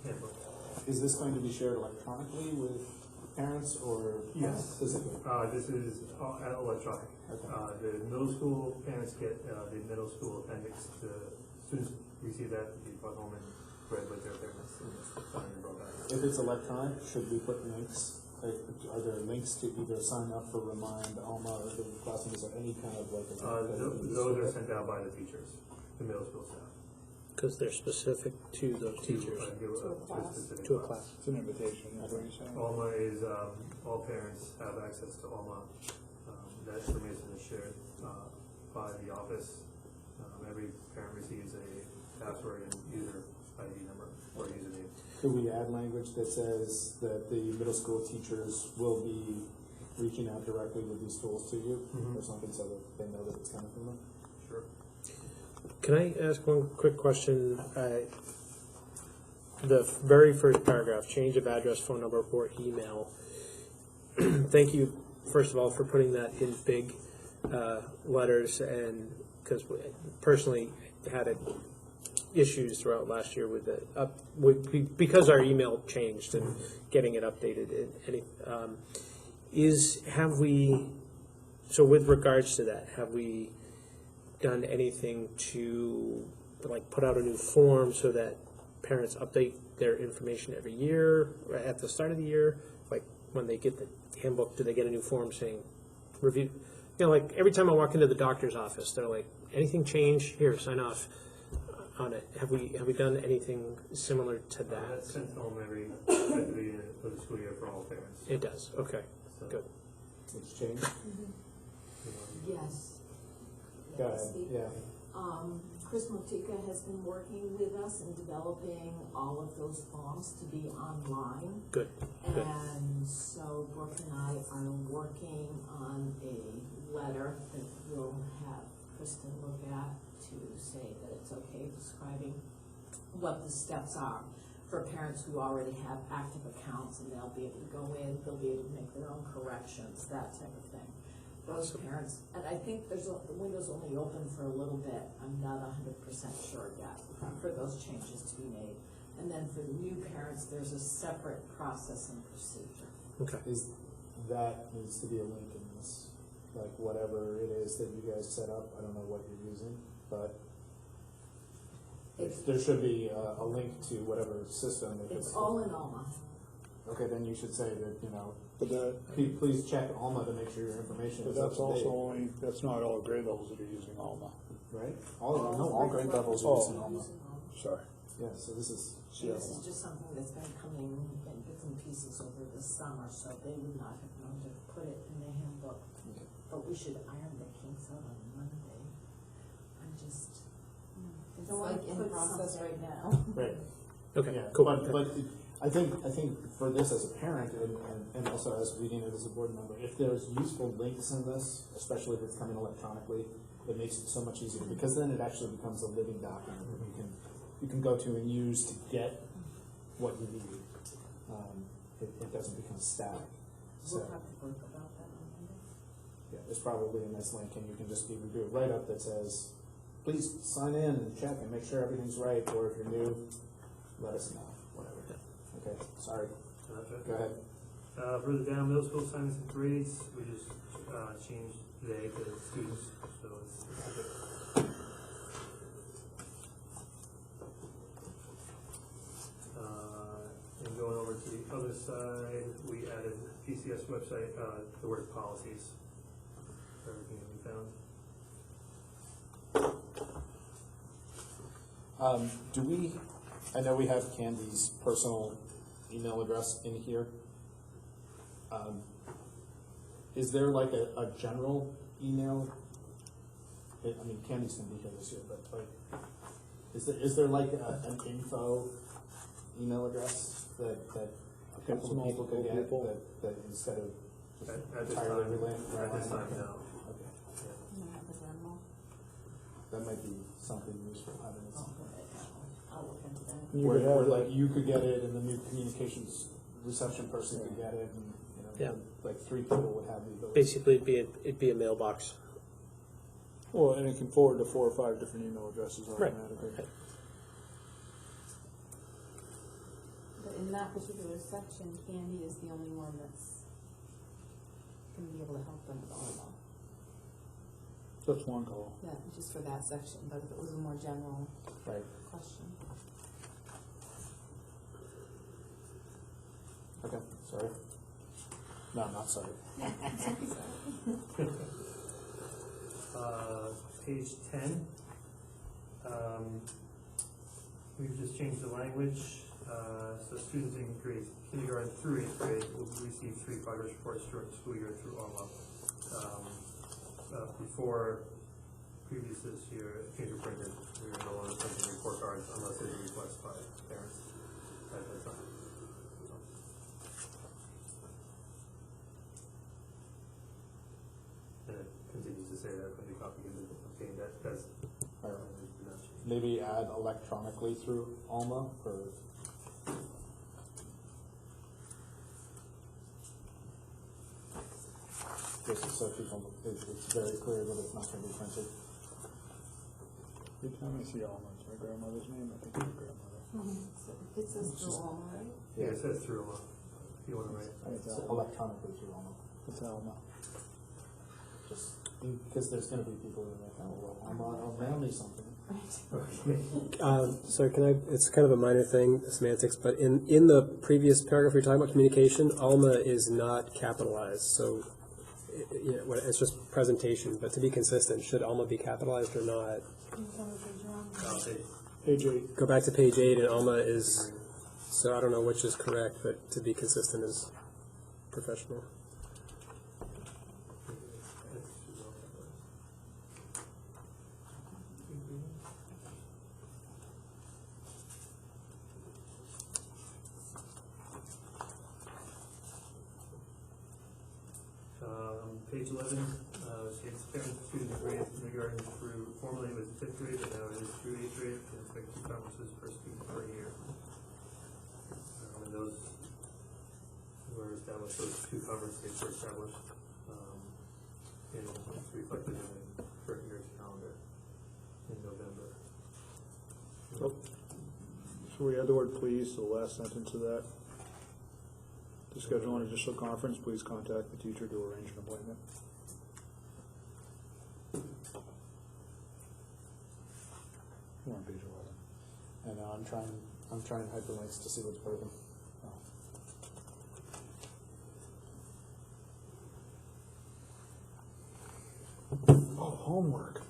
handbook. Is this going to be shared electronically with parents or Yes. physically? This is electronic. Okay. The middle school parents get the middle school appendix. The students receive that to be brought home and read with their parents and signed and brought back. If it's electronic, should we put links? Are there links to either sign up for Remind, Alma, or Google Classroom? Is there any kind of like Those are sent out by the teachers, the middle school staff. Because they're specific to those teachers, to a class. It's an invitation, is what you're saying. Alma is, all parents have access to Alma. That information is shared by the office. Every parent receives a password and user ID number or username. Could we add language that says that the middle school teachers will be reaching out directly with these tools to you or something so that they know that it's coming from them? Sure. Can I ask one quick question? The very first paragraph, change of address, phone number, or email. Thank you, first of all, for putting that in big letters, and because personally had issues throughout last year with it, because our email changed and getting it updated. So with regards to that, have we done anything to like put out a new form so that parents update their information every year at the start of the year? Like when they get the handbook, do they get a new form saying review? You know, like every time I walk into the doctor's office, they're like, anything change? Here, sign off on it. Have we done anything similar to that? That's sent home every at the beginning of the school year for all parents. It does. Okay, So, good. It's changed. Yes. Go ahead. Yeah. Chris Motika has been working with us in developing all of those forms to be online. Good. Good. And so Brooke and I are working on a letter that we'll have Kristen look at to say that it's okay, describing what the steps are for parents who already have active accounts, and they'll be able to go in, they'll be able to make their own corrections, that type of thing. Those parents, and I think the window's only open for a little bit, I'm not 100% sure yet, for those changes to be made. And then for the new parents, there's a separate process and procedure. Okay. Is that needs to be a link in this, like whatever it is that you guys set up? I don't know what you're using, but there should be a link to whatever system. It's all in Alma. Okay, then you should say that, you know, But that, please check Alma to make sure your information but is up that's to date. also only, that's not all grade levels that are using Alma. Right? All grade levels are using Alma. Sorry. Yeah, so this is. And this is just something that's been coming in bits and pieces over the summer, so they would not have known to put it in the handbook. Okay. But we should iron the kinks out on Monday. I'm just, it's Don't wanna like put in process something- right now. Right. Okay. Yeah, Cool. but I think for this as a parent and also as reading it as a board member, if there's useful links in this, especially if it's coming electronically, it makes it so much easier, because then it actually becomes a living document that you can go to and use to get what you need. It doesn't become static. So We'll have to work about that on Monday. yeah, there's probably a nice link, and you can just even do a write-up that says, please sign in and check and make sure everything's right, or if you're new, let us know, whatever. Okay, sorry, go ahead. Further down, middle school assignments and grades, we just changed they to students, so it's okay. And going over to the other side, we added DCS website, the word policies, for everything that we found. Do we, I know we have Candy's personal email address in here. Is there like a general email? I mean, Candy's gonna be here this year, but like, is there like an info email address that a couple of people could get that instead of At this entirely time, relying? at this time, no. Okay, You have the general. that might be something useful having it. I'll look into that. You Where, could have where like, like you could get it and the new communications reception person could get it, and you know, Yeah. like 3 people would have the ability. Basically, it'd be a mailbox. well, and it can forward to 4 or 5 different email addresses Right. automatically. Right. But in that particular section, Candy is the only one that's gonna be able to help them with all of them. Just one call. Yeah, just for that section, but if it was a more general Right. question. Okay. Sorry. No, I'm not sorry. Page 10, we've just changed the language, so students in grades kindergarten through 8th grade will receive 3 progress reports during the school year through ARMA. Before, previous this year, change of printer, we were no longer printing report cards unless there's a request by parents at that time. And it continues to say that when the copy can be obtained, that's. Maybe add electronically through Alma for. Just so people, it's very clear that it's not going to be printed. Every time I see Alma, it's my grandmother's name, I think it's my grandmother. It says through Alma, right? Yeah, it says through Alma, if you want to write. It's It's Alma. electronically through Alma. It's Alma. Just because there's going to be people who are like, oh, well, Alma, I'll mail me something. So can I, it's kind of a minor thing, semantics, but in the previous paragraph we were talking about communication, Alma is not capitalized, so it's just presentation, but to be consistent, should Alma be capitalized or not? Can you tell me what page you're on? Page 8. Go back to page 8 and Alma is, so I don't know which is correct, but to be consistent is professional. Page 11, it's parents student grade kindergarten through, formerly it was 5th grade, but now it is through 8th grade, and it's like 2 conferences per student per year. And those were established, those 2 conference dates were established, and it's reflected in the current year's calendar in November. Oh. So we add the word please to the last sentence of that. To schedule an additional conference, please contact the teacher to arrange an appointment. We're on page 11. And I'm trying hyperlinks to see what's broken. Oh, homework.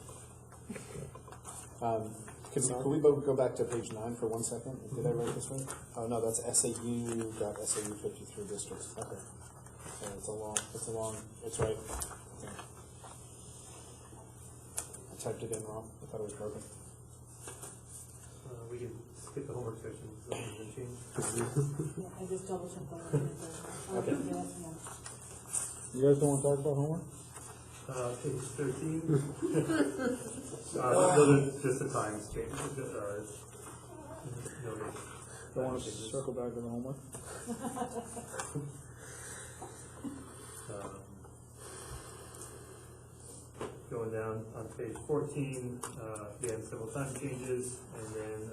Can we go back to page 9 for 1 second? Did I write this right? Oh no, that's SAU.SAU 53 districts. Okay. So it's right. Yeah. I typed it in wrong. I thought it was broken. We can skip the homework section, so we can change. Yeah, I just double checked on Okay. You guys don't want to talk about homework? Page 13. Those are just the times change. Don't want to circle back to the homework? Going down on page 14, again, several time changes, and then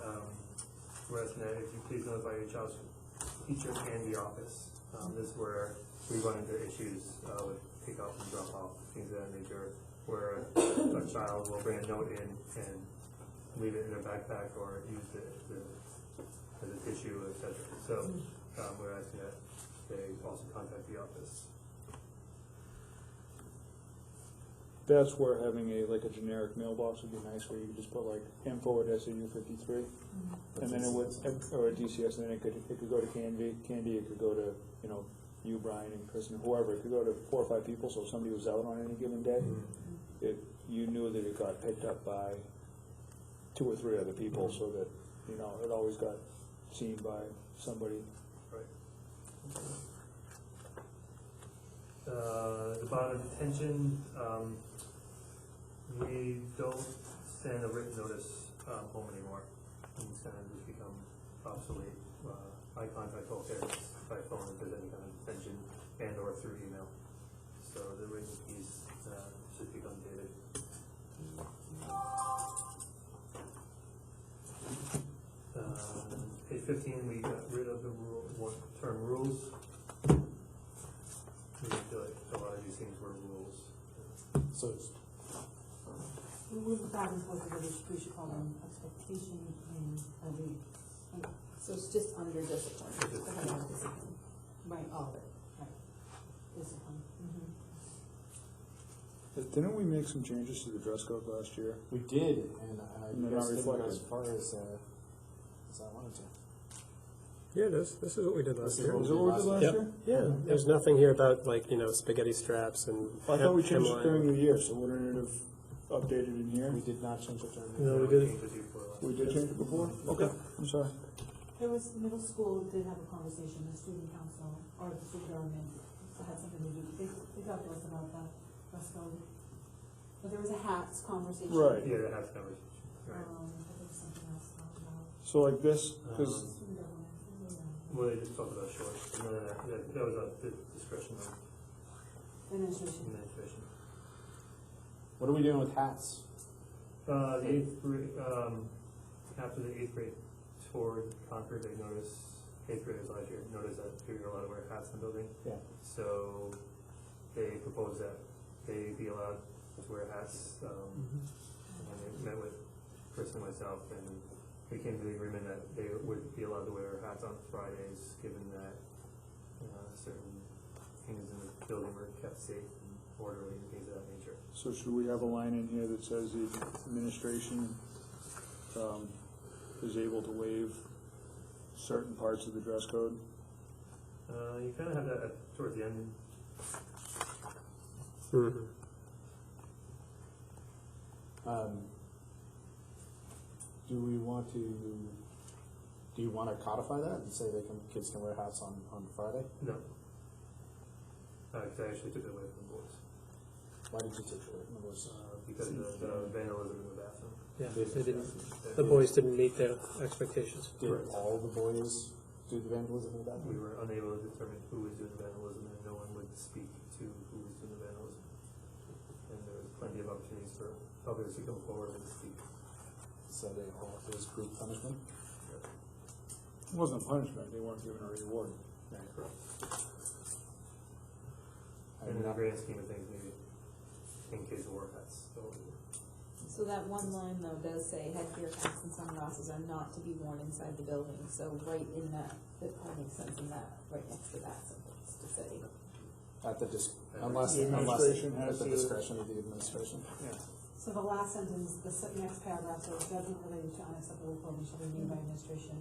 we're asking that if you please notify your child's teacher and the office. This is where we run into issues with pick up and drop off, things of that nature, where a child will bring a note in and leave it in their backpack or use it as a tissue, etc. So we're asking that they also contact the office. That's where having a generic mailbox would be nice, where you could just put info@SAU 53, and then it would, or DCS, and then it could go to Candy, it could go to you, Brian, and Kristen, whoever. It could go to 4 or 5 people. So if somebody was out on any given day, you knew that it got picked up by 2 or 3 other people, so that it always got seen by somebody. Right. The bottom of detention, we don't send a written notice home anymore. It's kind of just become obsolete. I contact all parents by phone if there's any kind of detention and or through email. So the written piece should become dated. Page 15, we got rid of the term rules. We feel like a lot of these things were rules. So it's We were back and forth whether we should call them expectation and every. So it's just under discipline. Discipline. Right. All of it. Right. Discipline. Didn't we make some changes to the dress code last year? We did, and you they're guys not didn't go reflected. as far as I wanted to. Yeah, this is what we did last year. Is it what we did last Yep. year? Yeah, there's nothing here about spaghetti straps and. I thought we changed it hemline. during the year, so wouldn't it have updated in here? We did not change it during the No, year. we did. Change it before last. We did change it before? Okay, I'm sorry. There was, middle school did have a conversation, the student council, or the student government, had something to do, they talked to us about that, dress code. But there was a hats conversation. Right. Yeah, that has conversation, right. There was something else about. So like this, because Well, they just talked about shorts, no, that was at the discretion of Administration. administration. What are we doing with hats? The eighth grade, after the eighth grade tour Concord, they noticed, eighth graders last year, noticed that they were allowed to wear hats in the building. Yeah. So they proposed that they be allowed to wear hats, and they met with Chris and myself, and we came to the agreement that they would be allowed to wear hats on Fridays, given that certain things in the building were kept safe and orderly and things of that nature. so should we have a line in here that says the administration is able to waive certain parts of the dress code? You kind of have that towards the end. Mhm. Do you want to codify that and say kids can wear hats on Friday? No. Because I actually took it away from the boys. Why did you take it away from the boys? Because of the vandalism in the bathroom. Yeah, they didn't, the boys didn't meet their expectations. Did all the boys do the vandalism in the bathroom? We were unable to determine who was doing the vandalism, and no one would speak to who was doing the vandalism. And there was plenty of opportunities for others to come forward and speak. So it was group punishment? It wasn't a punishment, they weren't given a reward. Correct. And in the grand scheme of things, maybe 10 kids wore hats. So that one line though does say headgear, hats, and sunglasses are not to be worn inside the building, so right in that makes sense in that, right next to that sentence to say. At the unless The administration at has the to- discretion of the administration. Yeah. So the last sentence, the next paragraph says judgment related to unacceptable clothing shall be made by administration,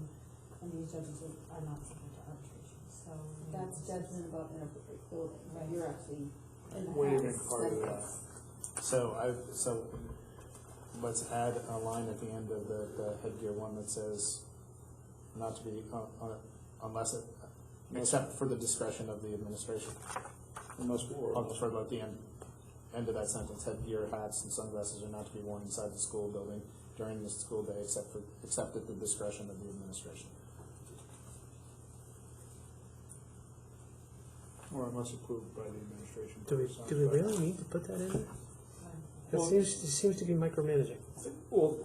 and these judgments are not subject to arbitration, so. That's judgment about inappropriate clothing, right? You're actually in the Waiving hats part of that. sentence. So let's add a line at the end of the headgear one that says not to be except for the discretion of the administration. Unless, For about the end of that sentence, headgear, hats, and sunglasses are not to be worn inside the school building during the school day except at the discretion of the administration. or unless approved by the administration. Do we really need to put that in there? It seems to be micromanaging. Well,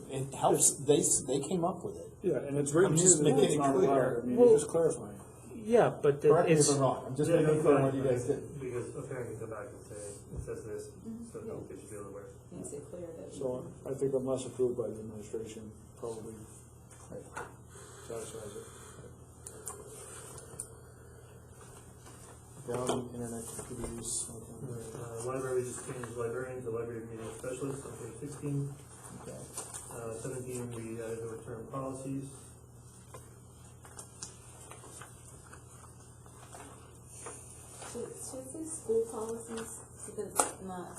it helps. They came up with it. Yeah, and it's written I'm here just that making it's it not clear. allowed. I mean, Well- you're just clarifying. Yeah, but Correct me if it's, I'm wrong. I'm just making it clear what you guys did. Because a parent can come back and say, it says this, so no kids should be able to wear it. Makes it clear that. So I think unless approved by the administration, probably satisfies it. Down internet computer use. Library just changed librarian to library meeting specialist on page 16. Okay. 17, we added the return policies. Should it say school policies, because it's not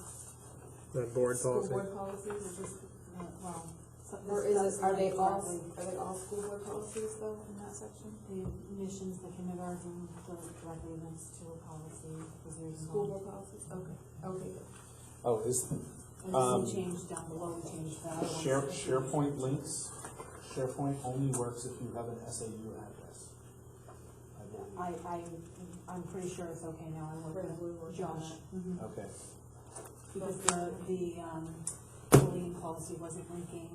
the board school policy. board policies, is this, Well, so or this is does it, are they say all, directly are they all school board policies though, in that section? the admissions, the kindergarten, the directly links to a policy, because there's School no. board policies, okay, okay, good. Oh, is And this we changed down below, we changed that. SharePoint links? SharePoint only works if you have an SAU address. I believe. I'm pretty sure it's okay now, I work We're with working on Josh. that. Mhm. Okay. Because the bullying policy wasn't linking,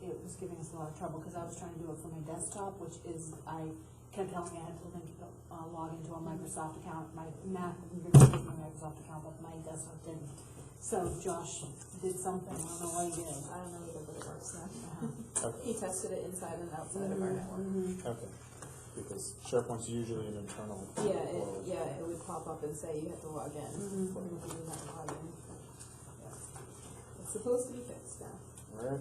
it was giving us a lot of trouble, because I was trying to do it from my desktop, which is, I kept telling me I had to link, log into a Microsoft account, my Mac computer gave me a Microsoft account, but my desktop didn't. So Josh did something, I don't know what he did. I don't know either, but it works now. Okay. He tested it inside and outside of our network. Okay. Because SharePoint's usually an internal. Yeah, portal. it would pop up and say you have to log in, Mhm. or you do not log in. It's supposed to be fixed now. Alright.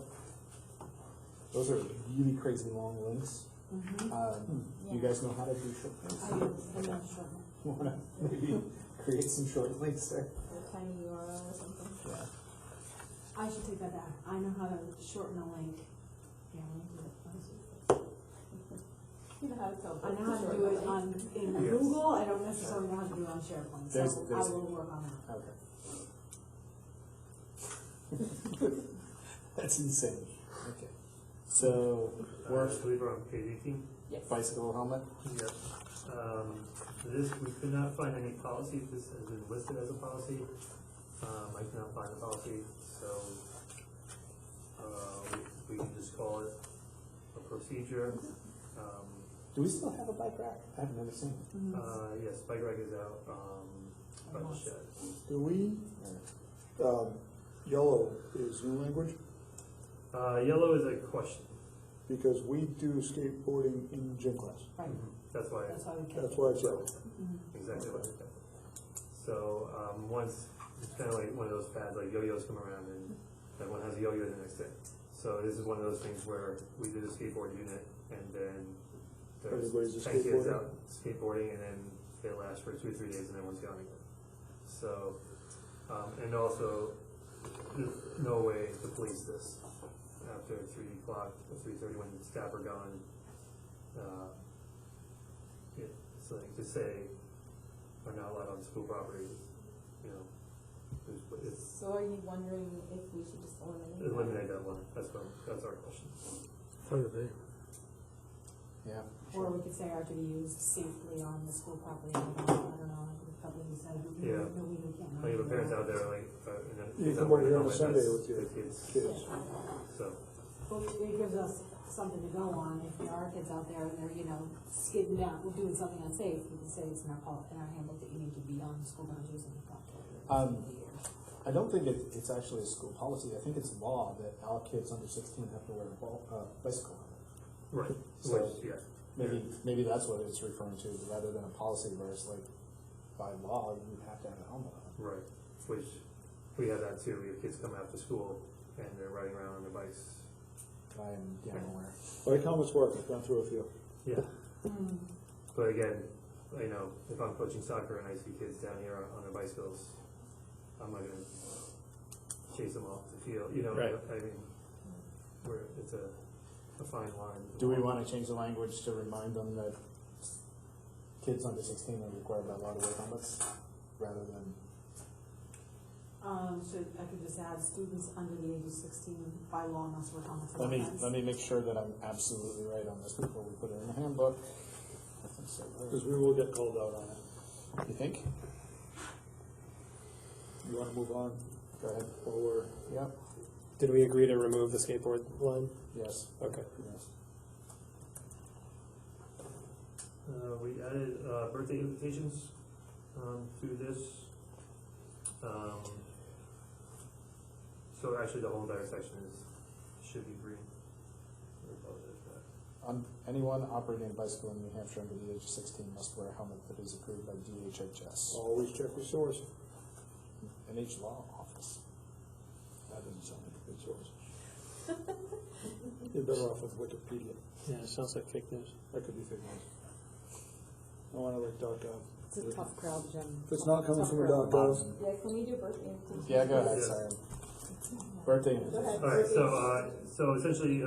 Those are really crazy long links. You guys know how to do short links? I do, I'm not sure. Wanna maybe create some short links there? Or a tiny URL or something. Yeah. I should take that back, I know how to shorten a link. Yeah, let me do it. You know how to tell. I know how to do it in Google, I don't necessarily know how to do it on SharePoint, so There's- I will work on that. Okay. That's insane. Okay. So, I believe we're on page 18. bicycle helmet? Yep. This, we could not find any policy, this has been listed as a policy. I cannot find a policy, so, we can just call it a procedure. Do we still have a bike rack? I haven't never seen it. Yes, bike rack is out, by the shed. Do we, yellow is new language, Yellow is a question, because we do skateboarding in gym class. Right, that's why, that's why we kept. That's why it's yellow. exactly what it said. So, once, it's kind of like one of those fads, like yo-yos come around and everyone has a yo-yo the next day. So this is one of those things where we did a skateboard unit and then there's Everybody's a 10 kids skateboarder? out skateboarding and then they last for 2 or 3 days and everyone's gone again. So, and also, there's no way to police this after 3 o'clock or 3:30 when staff are gone. It's like to say, are not allowed on school property, you know, it's So are you wondering if we should just eliminate that? eliminate that one. That's our question. Yeah. Or we could say are to be used safely on the school property. I don't know, a couple of you said, Yeah. no, we can't. Like if a parent's out there, like, You come over here on a Sunday with your kids. kids. So, Well, it gives us something to go on, if there are kids out there and they're, skidding down, we're doing something unsafe, we can say it's in our handbook that you need to be on school boundaries and the property. I don't think it's actually a school policy. I think it's law that all kids under 16 have to wear a bicycle helmet. right, So, which, yeah. Maybe that's what it's referring to, rather than a policy where it's like, by law, you have to have a helmet on. Right, which, we have that too, we have kids come after school and they're riding around on their bikes. I am damn aware. Bike helmets work, I've gone through a few. Yeah. But again, if I'm coaching soccer and I see kids down here on their bicycles, I'm not gonna chase them off the field, Right. I mean, it's a fine line. Do we want to change the language to remind them that kids under 16 are required by law to wear helmets, rather than? So I could just add students under the age of 16 by law must wear helmets. at all times. Let me make sure that I'm absolutely right on this before we put it in the handbook. Because we will get called out on it. You think? You wanna move on? Go ahead. Or, Yep. Did we agree to remove the skateboard line? Yes. Okay. Yes. We added birthday invitations to this. So actually, the whole entire section should be green. I apologize for that. Anyone operating a bicycle in New Hampshire under the age of 16 must wear a helmet that is approved by DHHS, always check your source. NH Law Office. That doesn't sound like a good source. You're better off with Wikipedia. Yeah, it sounds like fake news. That could be fake news. I wanna like .gov. It's a tough crowd, Jim. If it's not coming Tough from a crowd. .gov, Yeah, can we do birthday invitations? Yeah, go ahead, Yes. sorry. Birthday invitation. All right, so essentially,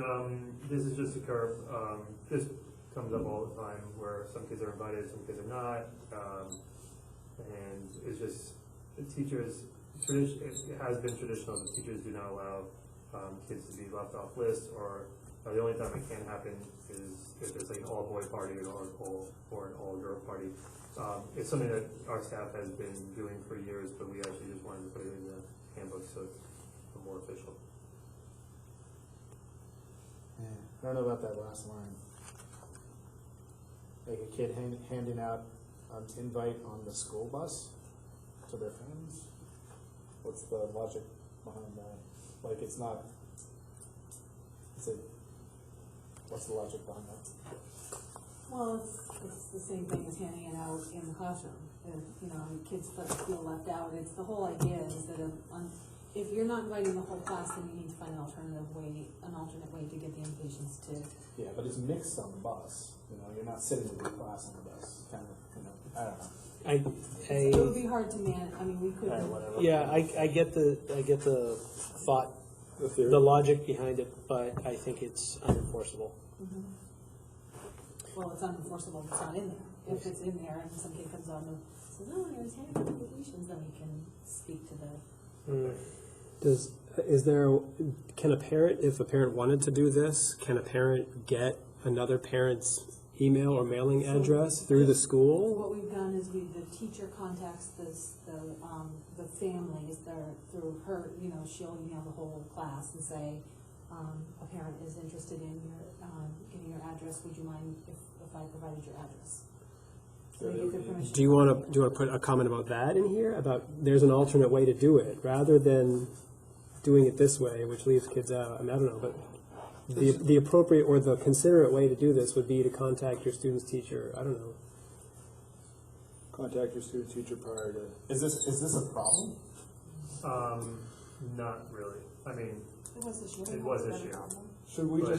this is just a curve. This comes up all the time where some kids are invited, some kids are not, and it's just the teachers. It has been traditional that teachers do not allow kids to be left off lists, or the only time it can happen is if it's like an all-boy party or an all-girl party. It's something that our staff has been doing for years, but we actually just wanted to put it in the handbook so it's more official. Yeah, I don't know about that last line. Like a kid handing out an invite on the school bus to their friends? What's the logic behind that? Like, it's not, what's the logic behind that? Well, it's the same thing as handing it out in the classroom. If, kids feel left out, it's the whole idea is that if you're not inviting the whole class, then you need to find an alternate way to get the invitations to. Yeah, but it's mixed on the bus. You're not sitting with your class on the bus. Kind of, I don't know. It would be hard to manage. I mean, we could. All right, whatever. Yeah, I get the thought, the theory. the logic behind it, but I think it's unenforceable. Well, it's unenforceable if it's not in there. If it's in there and some kid comes on and says, "Oh, I was handing out invitations," then we can speak to the. can a parent, if a parent wanted to do this, can a parent get another parent's email or mailing address through the school? What we've done is the teacher contacts the families, through her, she'll email the whole class and say, a parent is interested in your, getting your address, would you mind if I provided your address? So they get their permission. Do you want to put a comment about that in here, about there's an alternate way to do it, rather than doing it this way, which leaves kids out? I mean, I don't know, but the appropriate or the considerate way to do this would be to contact your student's teacher. I don't know. Contact your student teacher prior to. Is this a problem? Not really. I mean, It was this year. it was this year. Should we But-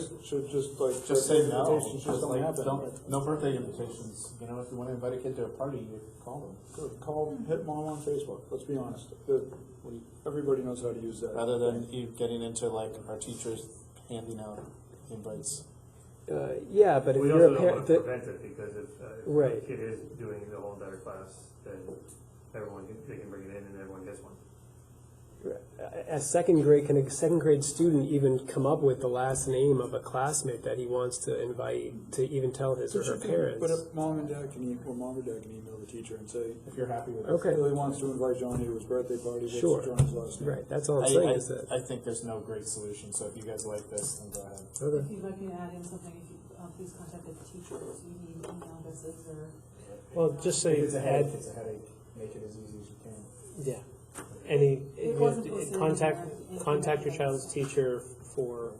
Just say no. Invitations just don't happen. No birthday invitations. If you want to invite a kid to a party, you call them. Good. Call, hit mom on Facebook. Let's be honest. Everybody knows how to use that. Rather than you getting into like our teachers handing out invites. Yeah, but if We you're also a don't parent, want to prevent it, because if Right. the kid is doing the whole entire class, then they can bring it in and everyone gets one. a second grade, can a second grade student even come up with the last name of a classmate that he wants to invite to even tell his or her parents? But if mom or dad can email the teacher and say, If you're happy with it. Okay. really wants to invite Johnny to his birthday party, Sure. what's Johnny's last name? Right, that's all I'm saying is that. I think there's no great solution, so if you guys like this, then go ahead. Okay. If you'd like me to add in something, if you, please contact the teachers, you need email addresses or. Well, just say If it's a headache, it's a headache. Make it as easy as you can. yeah. It wasn't posted in Contact the- your child's teacher for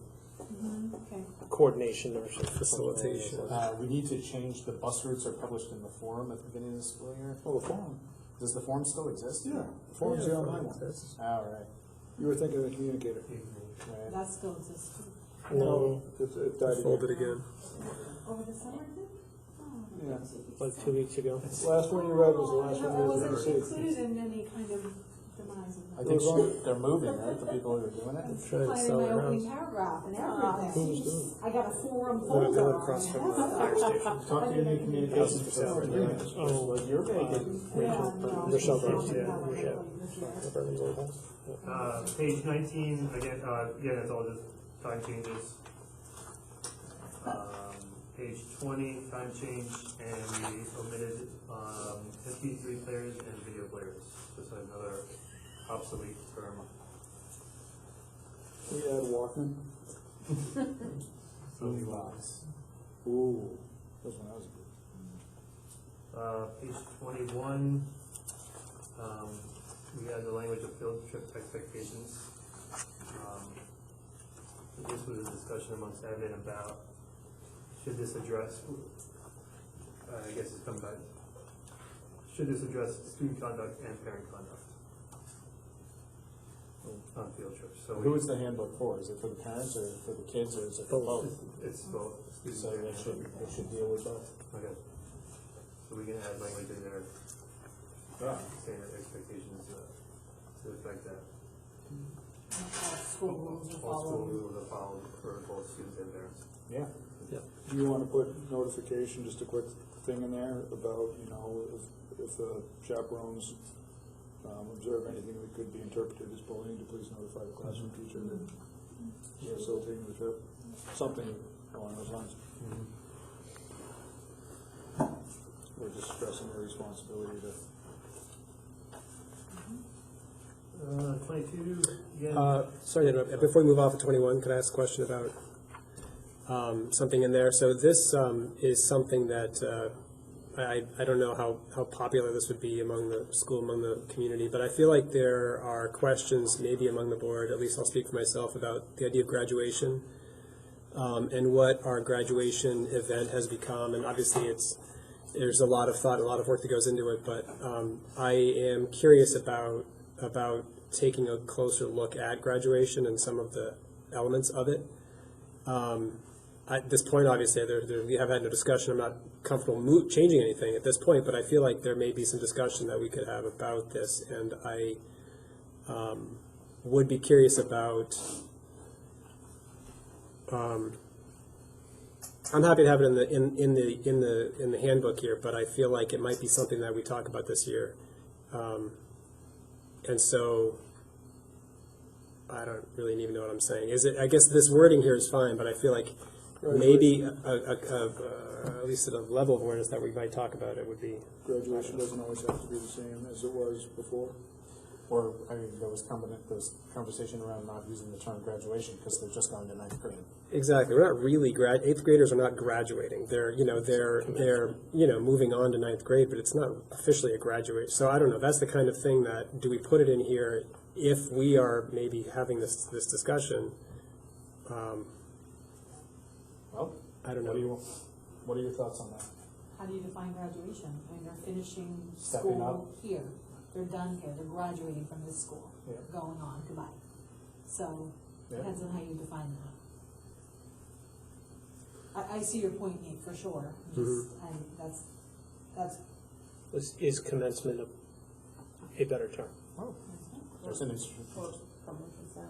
Okay. coordination or something. Facilitation. We need to change the bus routes are published in the forum at the beginning of the school year. Oh, the forum. Does the forum still exist? Yeah, the forum's the online one. All right. You were thinking of the communicator. Right. That still exists. No, It died Fold again. it again. Over the summer, too? Yeah. like 2 weeks ago. Last one you read was the last That one you wasn't ever see. included in any kind of demise of I that. think they're moving, right? The people who are doing it. Trying to Put it in sell my their opening house. paragraph and everything. I got a forum They're folder. across from the fire station. Talk to your new communications facility. Oh, You're good. Rochelle Burns, yeah. Burns old house. Page 19, again, it's all just time changes. Page 20, time change, and we omitted MP3 players and video players. Just another obsolete term. We add Walkman. Sony box. Ooh, that's when I was a kid. Page 21, we had the language of field trip expectations. This was a discussion amongst admin about should this address, I guess it's come back, should this address student conduct and parent conduct on field trips? So Who is the handbook for? Is it for the parents or for the kids, or is it for both? It's both. students So and they should deal with both. Okay. So we can add language in there, saying that expectations to affect that. All school rules are All school followed. rules are followed for both students and parents. Yeah. Do you want to put notification, just a quick thing in there about, if the chaperones observe anything that could be interpreted as bullying, to please notify the classroom teacher that you're facilitating the trip? Something along those lines. Or just stressing their responsibility to. 22, again. Sorry to interrupt. Before we move off of 21, could I ask a question about something in there? So this is something that I don't know how popular this would be among the school, among the community, but I feel like there are questions maybe among the board, at least I'll speak for myself, about the idea of graduation and what our graduation event has become. And obviously there's a lot of thought, a lot of work that goes into it, but I am curious about taking a closer look at graduation and some of the elements of it. At this point, obviously, we have had no discussion. I'm not comfortable changing anything at this point, but I feel like there may be some discussion that we could have about this, and I would be curious about. I'm happy to have it in the handbook here, but I feel like it might be something that we talk about this year, and so I don't really even know what I'm saying. Is it? I guess this wording here is fine, but I feel like maybe at least at a level of awareness that we might talk about it would be. Graduation doesn't always have to be the same as it was before. Or, I mean, there was conversation around not using the term graduation because they're just going to ninth grade. Exactly. We're not really eighth graders are not graduating. They're moving on to ninth grade, but it's not officially a graduate. So I don't know. That's the kind of thing that, do we put it in here if we are maybe having this discussion? Well, I don't know. What are your thoughts on that? How do you define graduation? I mean, they're finishing Stepping school here, they're done here, they're graduating from this school, Yeah. going on, goodbye. So, Yeah. depends on how you define that. I see your point, Nate, for sure, just, that's, Is commencement a better term? Oh, there's an interesting. Or public exam.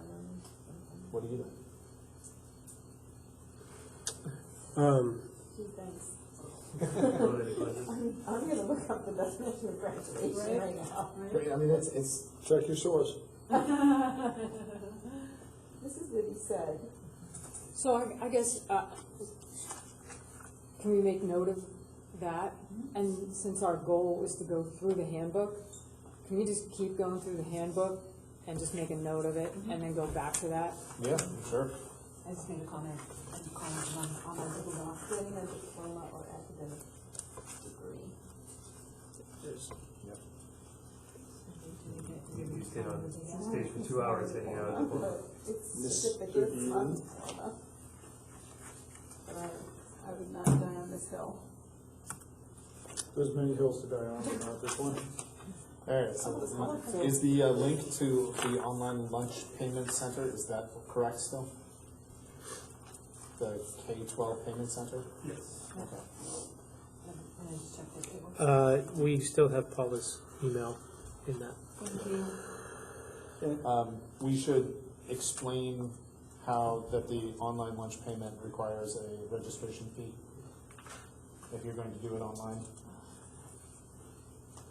What do you think? Two things. Right. I'm gonna look up the definition of graduation right now. Great, I mean, it's Check your source. This is what he said. So I guess, can we make note of that? And since our goal is to go through the handbook, can we just keep going through the handbook and just make a note of it and then go back to that? yeah, sure. I just made a comment on my Google Doc. Getting a diploma or academic degree. Yep. You stayed on stage for 2 hours hanging out at the book. It's certificates on diploma. But I would not die on this hill. There's many hills to die on, but not this one. All right, so is the link to the online lunch payment center, is that correct still? The K-12 payment center? Yes. Okay. And I just checked the table. We still have Paula's email in that. Thank you. We should explain how that the online lunch payment requires a registration fee if you're going to do it online.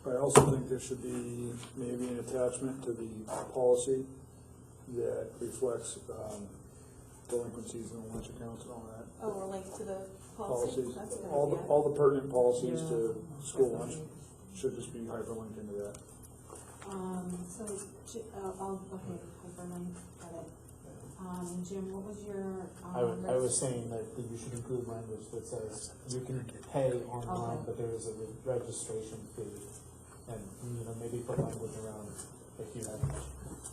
I also think there should be maybe an attachment to the policy that reflects delinquencies in the lunch accounts and all that. Oh, a link to the policy? Policies, That's a good all the, idea. all the pertinent policies Yeah. to school lunch should just be hyperlinked into that. So, okay, hyperlink, got it. Jim, what was your, I was saying that you should include language that says you can pay online, Okay. but there is a registration fee. And, maybe put language around if you have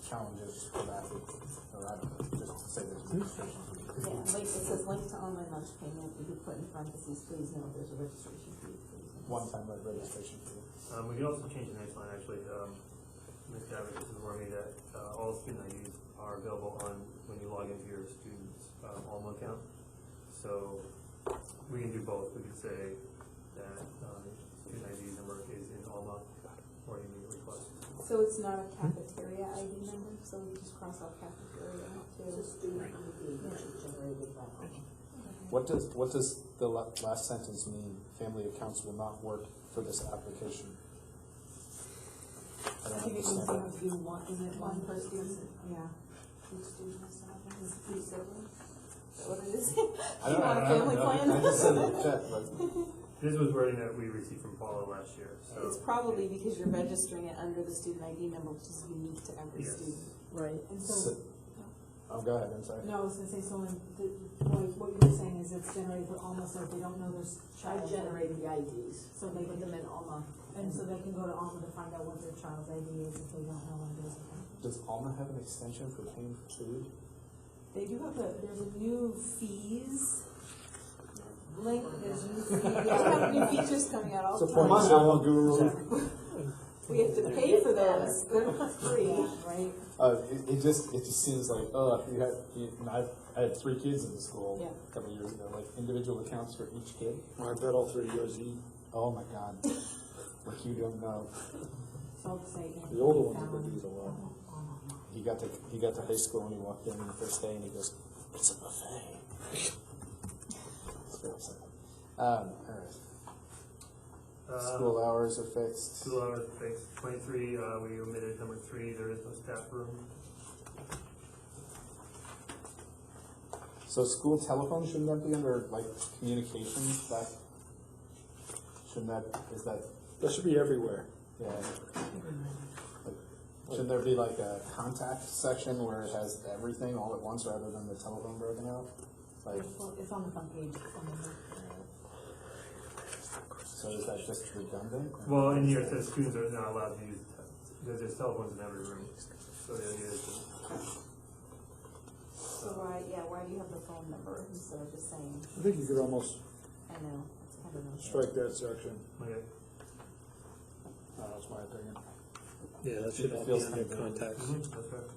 challenges for that, or I don't know, just say there's a registration fee. Yeah, like, it says link to online lunch payment, you could put in parentheses, please note there's a registration fee, please note. One-time registration fee. We can also change the next line, actually. Ms. Gavitt has informed me that all student IDs are available when you log into your student's Alma account. So we can do both. We could say that student ID number is in Alma, or you need request. So it's not a cafeteria ID number, so we just cross out cafeteria out too. It's a student ID which is generated by Alma. What does the last sentence mean? Family accounts will not work for this application. I I don't think it understand that. means if you want, is it one per student? Yeah. Each student has to have one, is it 2 siblings? Is that what it is? I don't You want a know. family plan? I just said it, check, but This was wording that we received from Paula last year. So It's probably because you're registering it under the student ID number, which is unique to every Yes. student. Right. And so, oh, go ahead, I'm sorry. no, I was gonna say, so what you were saying is it's generated for Alma, so if they don't know their I child. generated the IDs, So they put can, them in Alma. and so they can go to Alma to find out what their child's ID is if they don't know what it is. Does Alma have an extension for paying for food? They do have there's a new fees link, there's new fees. We have new features coming out all the Support time. the Alma guru. We have to pay for those, they're not free. Right? It just seems like, I had 3 kids in the school Yeah. a couple of years ago, like individual accounts for each kid. I bet all 3 years eat. Oh my God. Like you don't know. So I'll say. The older ones would use a lot. He got to high school and he walked in the first day and he goes, "It's a buffet." It's very upsetting. All right. School hours are fixed. School hours are fixed. 23, we omitted number 3. There is no staff room. So school telephone, shouldn't that be under like communications, that, shouldn't that, is that, That should be everywhere. yeah. Like, shouldn't there be like a contact section where it has everything all at once rather than the telephone broken out? Like, It's on the front page. so is that just redundant? Well, in here it says students are not allowed to use, there's telephones in every room, so the idea is So why do you have the phone number instead of just saying, I think you could almost I know, it's kind of. strike that section. okay. That's my opinion. Yeah, that should all be Feels under kind of- contacts. That's right.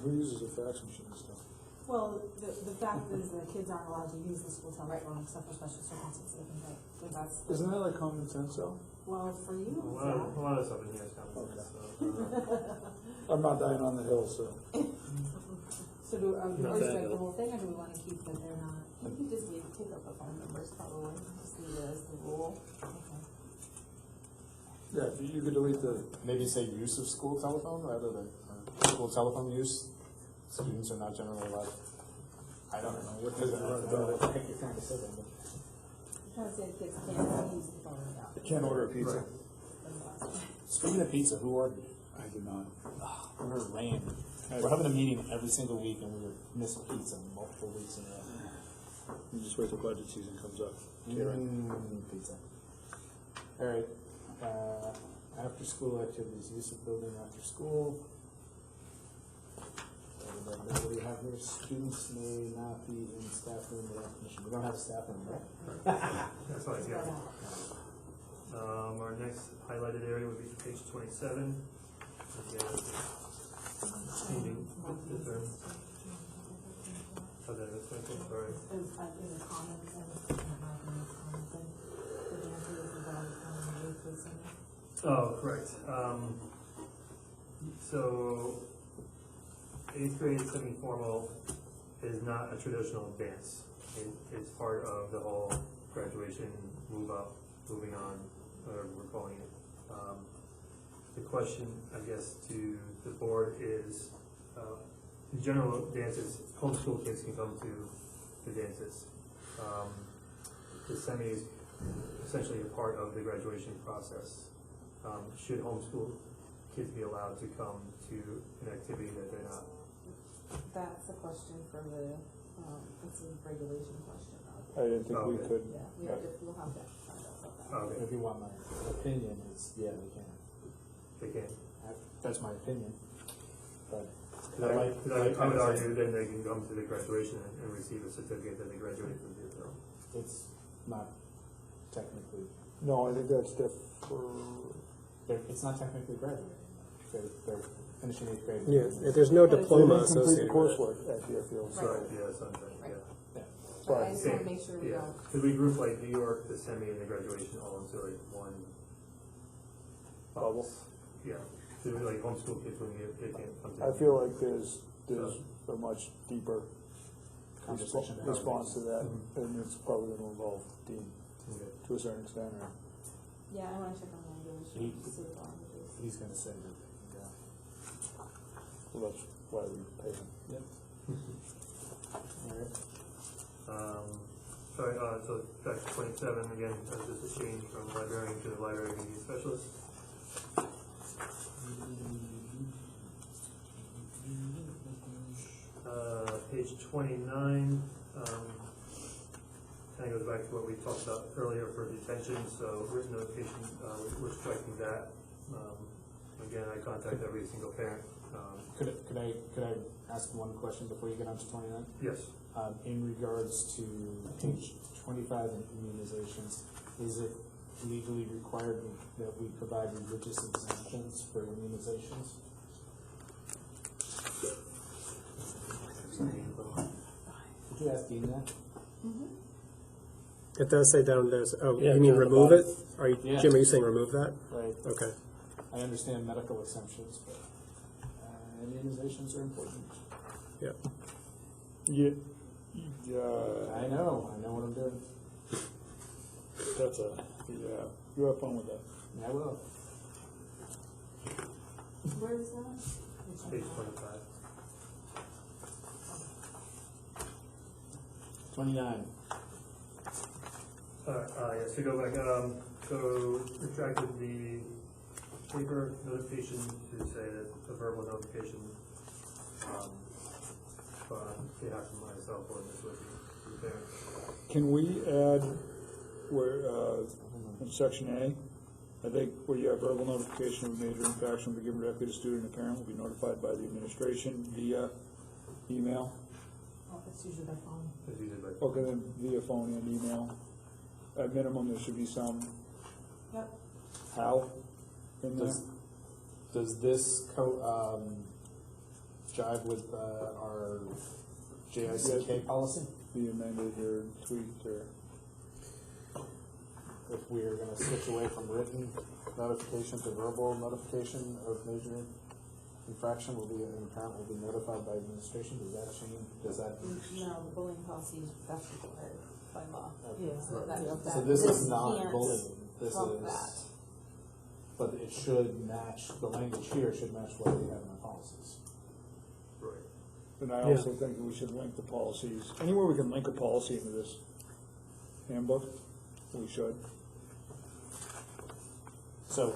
Who uses a fax machine and stuff? Well, the fact is that kids aren't allowed to use the school telephone except for special circumstances, I think that, that's. Isn't that like common sense though? Well, for you, A lot of stuff in here is kind of, Okay. so, I'm not dying on the hill, so. so do, are we Not strike bad. the whole thing, or do we wanna keep that they're not? You could just take up the phone numbers probably, just leave it as the rule. Yeah, if you could delete the, Maybe say use of school telephone rather than school telephone use. Students are not generally allowed. I don't know. What does that What the heck you're trying to say there, but I'm trying to say kids can't use the phone without. you can't order a pizza. speaking of pizza, who ordered? I do not. We were ran. We're having a meeting every single week and we were missing pizza multiple weeks in a row. You just wait till budget season comes up. Pizza. All right. After school activities, use of building after school. What do you have here? Students may not be in staff room without permission. We don't have a staff room, right? that's what I get. Our next highlighted area would be page 27. Again, changing the term. Oh, that's right, I'm sorry. In the comments, and the answer is about Oh, correct. So, 8th grade semi-formal is not a traditional dance. It's part of the whole graduation, move up, moving on, whatever we're calling it. The question, I guess, to the board is, in general, dances, homeschool kids can come to the dances. The semi is essentially a part of the graduation process. Should homeschool kids be allowed to come to an activity that they're not? That's a question for the, it's a regulation question. I didn't think we Okay. could. Yeah, we'll have to find out about that. Okay, If you want my opinion, it's, yeah, they can. they can. That's my opinion. But I would argue then they can come to the graduation and receive a certificate that they graduated from the drill. it's not technically, No, I think that's it's not technically graduating. They're finishing 8th grade. Yeah, there's no diploma complete the associated with it. coursework at Deerfield, so. Right, yeah, something, yeah. But I just wanna make sure we Yeah, don't, because we group like New York, the semi, and the graduation all into like one Bubble. Yeah, so like homeschool kids when they can't come to. I feel like there's a much deeper Conversation. response to that, and it's probably gonna involve Dean Okay. to a certain extent, or. yeah, I wanna check on language, see the languages. He's gonna say that, yeah. Well, that's why we pay him. Yep. All right. Sorry, so back to 27 again, just a change from librarian to library media specialist. Page 29, kind of goes back to what we talked about earlier for detention, so written notification, we're striking that. Again, I contact every single parent. Could I ask one question before you get on to 29? Yes. In regards to page 25 in immunizations, is it legally required that we provide religious exemptions for immunizations? Could you ask Dean that? It does say down there's, oh, Yeah, you mean down the remove it? bottom. Are you, Yeah. Jim, are you saying remove that? Right. Okay. I understand medical exemptions, but immunizations are important. Yeah. Yeah. I know what I'm doing. That's yeah, you have fun with that. I will. Where is that? Page 25. 29. Yes, to go back, so retracted the paper notification to say that the verbal notification, on behalf of myself or Ms. Whitney, the parent. Can we add where, in section A, I think where you have verbal notification of major infraction will be given directly to student and parent will be notified by the administration via email. Oh, it's usually by phone. It's usually by. Okay, then via phone and email. At minimum, there should be some Yep. how in there. Does this jive with our JICK policy? Be amended or tweaked or, If we're gonna switch away from written notification to verbal notification of major infraction, and the parent will be notified by administration, does that change, does that? No, the bullying policy, that's required by law. Yeah. So So this is not can't bullying, this trump is, that. but it should match, the language here should match what we have in our policies. Right. and I also think that we should link the policies, anywhere we can link a policy into this handbook, we should. So,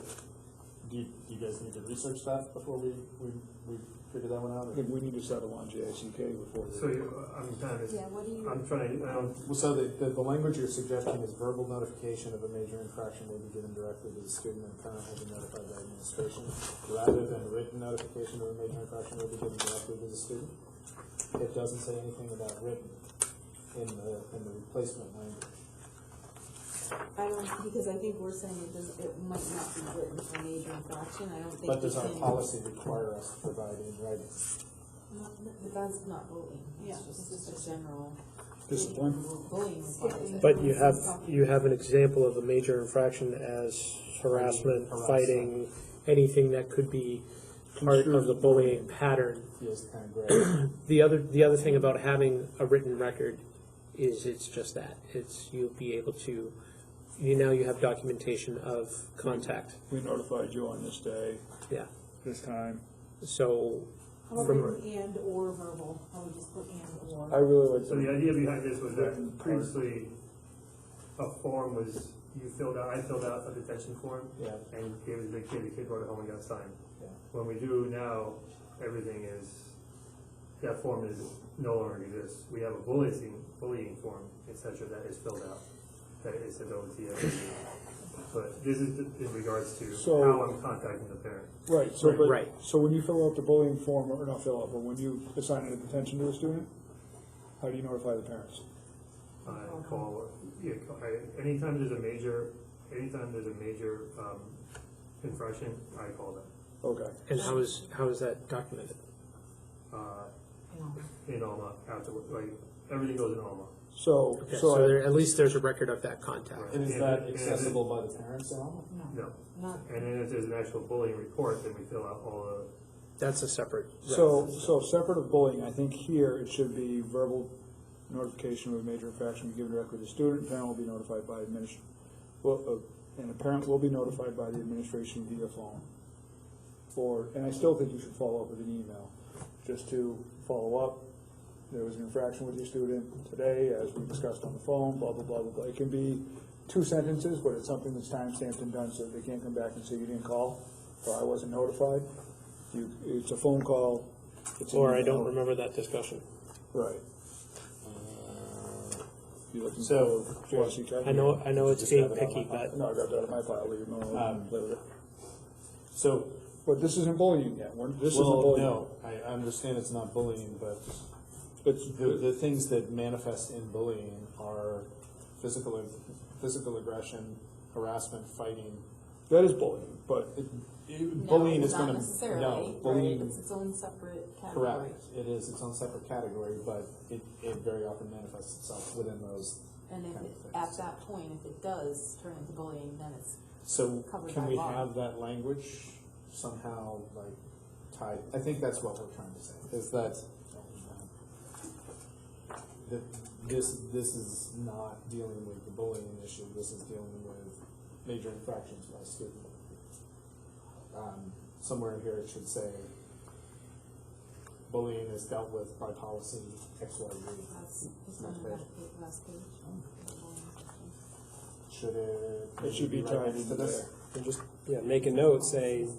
do you guys need to research that before we figure that one out? I think we need to settle on JICK before. So I'm kind of, Yeah, what do you? I'm trying to, Well, so the language you're suggesting is verbal notification of a major infraction may be given directly to the student and parent will be notified by administration, rather than written notification of a major infraction will be given directly to the student. It doesn't say anything about written in the replacement language. I don't, because I think we're saying it might not be written for major infraction, I don't think. But does we our can- policy require us to provide in writing? But that's not bullying, Yeah, it's just a general. Discipline. Bullying requires it. But you have an example of a major infraction as harassment, fighting, anything that could be part of the bullying pattern. Feels kind of gray. The other thing about having a written record is it's just that. You'll be able to, now you have documentation of contact. We notified you on this day, Yeah. this time. So How about from, written and or verbal? How we just put and or? I really like so the the, idea behind this was that previously a form was, I filled out a detention form Yeah, and gave it to the kid brought it home and got signed. yeah. When we do now, everything is, that form is no longer exists. We have a bullying form, et cetera, that is filled out, that it says OTA. But this is in regards to So- how I'm contacting the parent. right, so, but, Right. so when you fill out the bullying form, or not fill out, but when you assign a detention to a student, how do you notify the parents? I call, anytime there's a major infraction, I call them. Okay, and how is that documented? In Alma, like, everything goes in Alma. so, Okay, so, so at least there's a record of that contact. And is that accessible by the parents at all? No. Not, And then if there's an actual bullying report, then we fill out all the, That's a separate. so separate of bullying, I think here it should be verbal notification of a major infraction given directly to the student, parent will be notified by and a parent will be notified by the administration via phone. And I still think you should follow up with an email, just to follow up. There was an infraction with your student today, as we discussed on the phone, blah, blah, blah, blah, blah. It can be 2 sentences, but it's something that's time-stamped and done, so they can't come back and say you didn't call, or I wasn't notified. It's a phone call. It's an Or I email. don't remember that discussion. Right. You looking So, for JICK? I know it's Just being have it on picky, my- but No, I got that in my pile, leave it alone. Play with it. So, But this isn't bullying yet, this isn't well, bullying. no, I understand it's not bullying, but It's, the things that manifest in bullying are physical aggression, harassment, fighting. that is bullying, but Bullying is not gonna, necessarily, no, right? bullying, It's its own separate category. correct, it is its own separate category, but it very often manifests itself within those. And if kind it, of things. at that point, if it does turn into bullying, then it's So covered can by we law. have that language somehow like tied? I think that's what we're trying to say, is that this is not dealing with the bullying issue, this is dealing with major infractions by student. Somewhere in here it should say, bullying is dealt with by policy X, Y, Z. It's on the last page. Should it? It should be right tied next into to this? there. And just, yeah, make a note saying,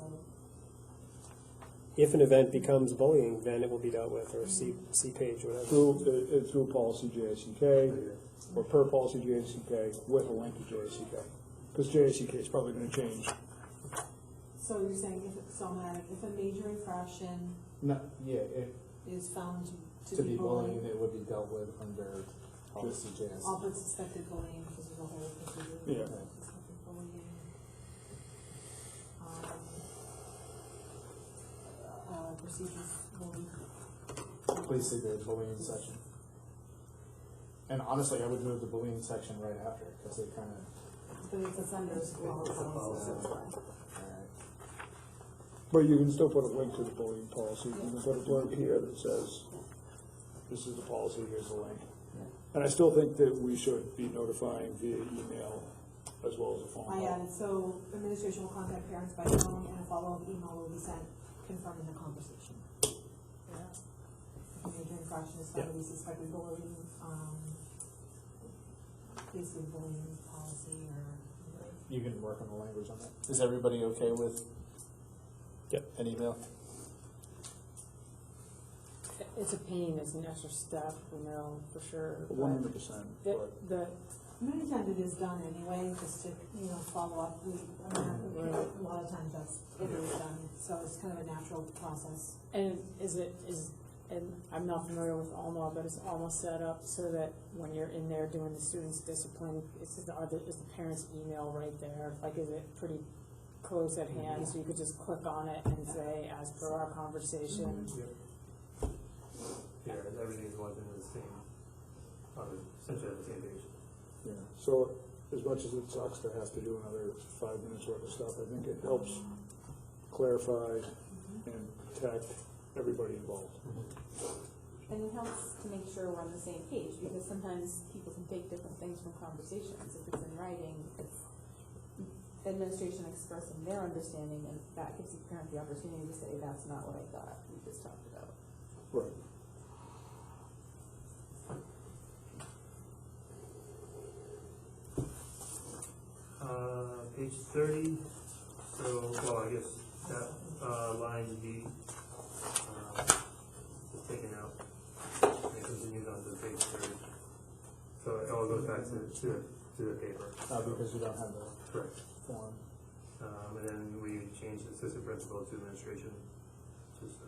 if an event becomes bullying, then it will be dealt with, or see page, whatever. Through policy JSCK, or per policy JSCK, with a link to JSCK. Because JSCK is probably gonna change. So you're saying if it's automatic, if a major infraction No, yeah, it, is found to be bullying, it would be dealt with under policy all JS. but suspected bullying, because there's a whole procedure. Yeah. Suspected bullying. Procedures will be. Please see the bullying section. And honestly, I would move the bullying section right after, because it kind of, But it's under school policy, so it's fine. But you can still put a link to the bullying policy. You can put a blurb here that says, this is the policy, here's the link. And I still think that we should be notifying via email as well as a phone I call. added, so administration will contact parents by phone and a follow-up email will be sent confirming the conversation. If a major infraction is found to be suspected bullying, basically bullying policy or. you can work on the language on that. Is everybody okay with an email? It's a pain, it's an extra step, you know, for sure. 100%. The, Many times it is done anyway, just to, follow up. A lot of times it is done, so it's kind of a natural process. and and I'm not familiar with Alma, but it's almost set up so that when you're in there doing the student's discipline, is the parent's email right there? Like, is it pretty close at hand, so you could just click on it and say, as per our conversation? Yeah, everything's logged into the same, essentially on the same page. Yeah. So as much as it sucks to have to do another 5 minutes worth of stuff, I think it helps clarify and protect everybody involved. And it helps to make sure we're on the same page, because sometimes people can take different things from conversations. If it's in writing, it's administration expressing their understanding, and that gives the parent the opportunity to say, that's not what I thought we just talked about. Right. Page 30, so, well, I guess that, line B, is taken out, and it continues on to page 30. So it all goes back to the paper. Because you don't have the Correct. form. And then we changed assistant principal to administration, just,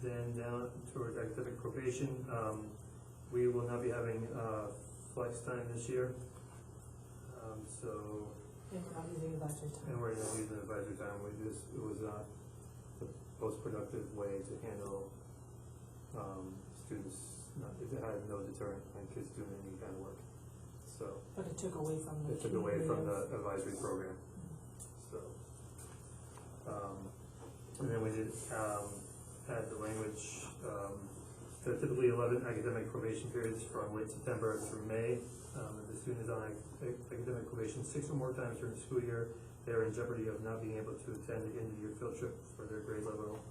then down towards academic probation, we will not be having, flex time this year. So, And we're not using advisory time. and we're not using advisory time, it was not the most productive way to handle, students, it had no deterrent on kids doing any kind of work, so. But it took away from the. It took away from the advisory program, so. And then we did, add the language, there are typically 11 academic probation periods from late September through May. If the student is on academic probation 6 or more times during the school year, they are in jeopardy of not being able to attend the end-of-year field trip for their grade level,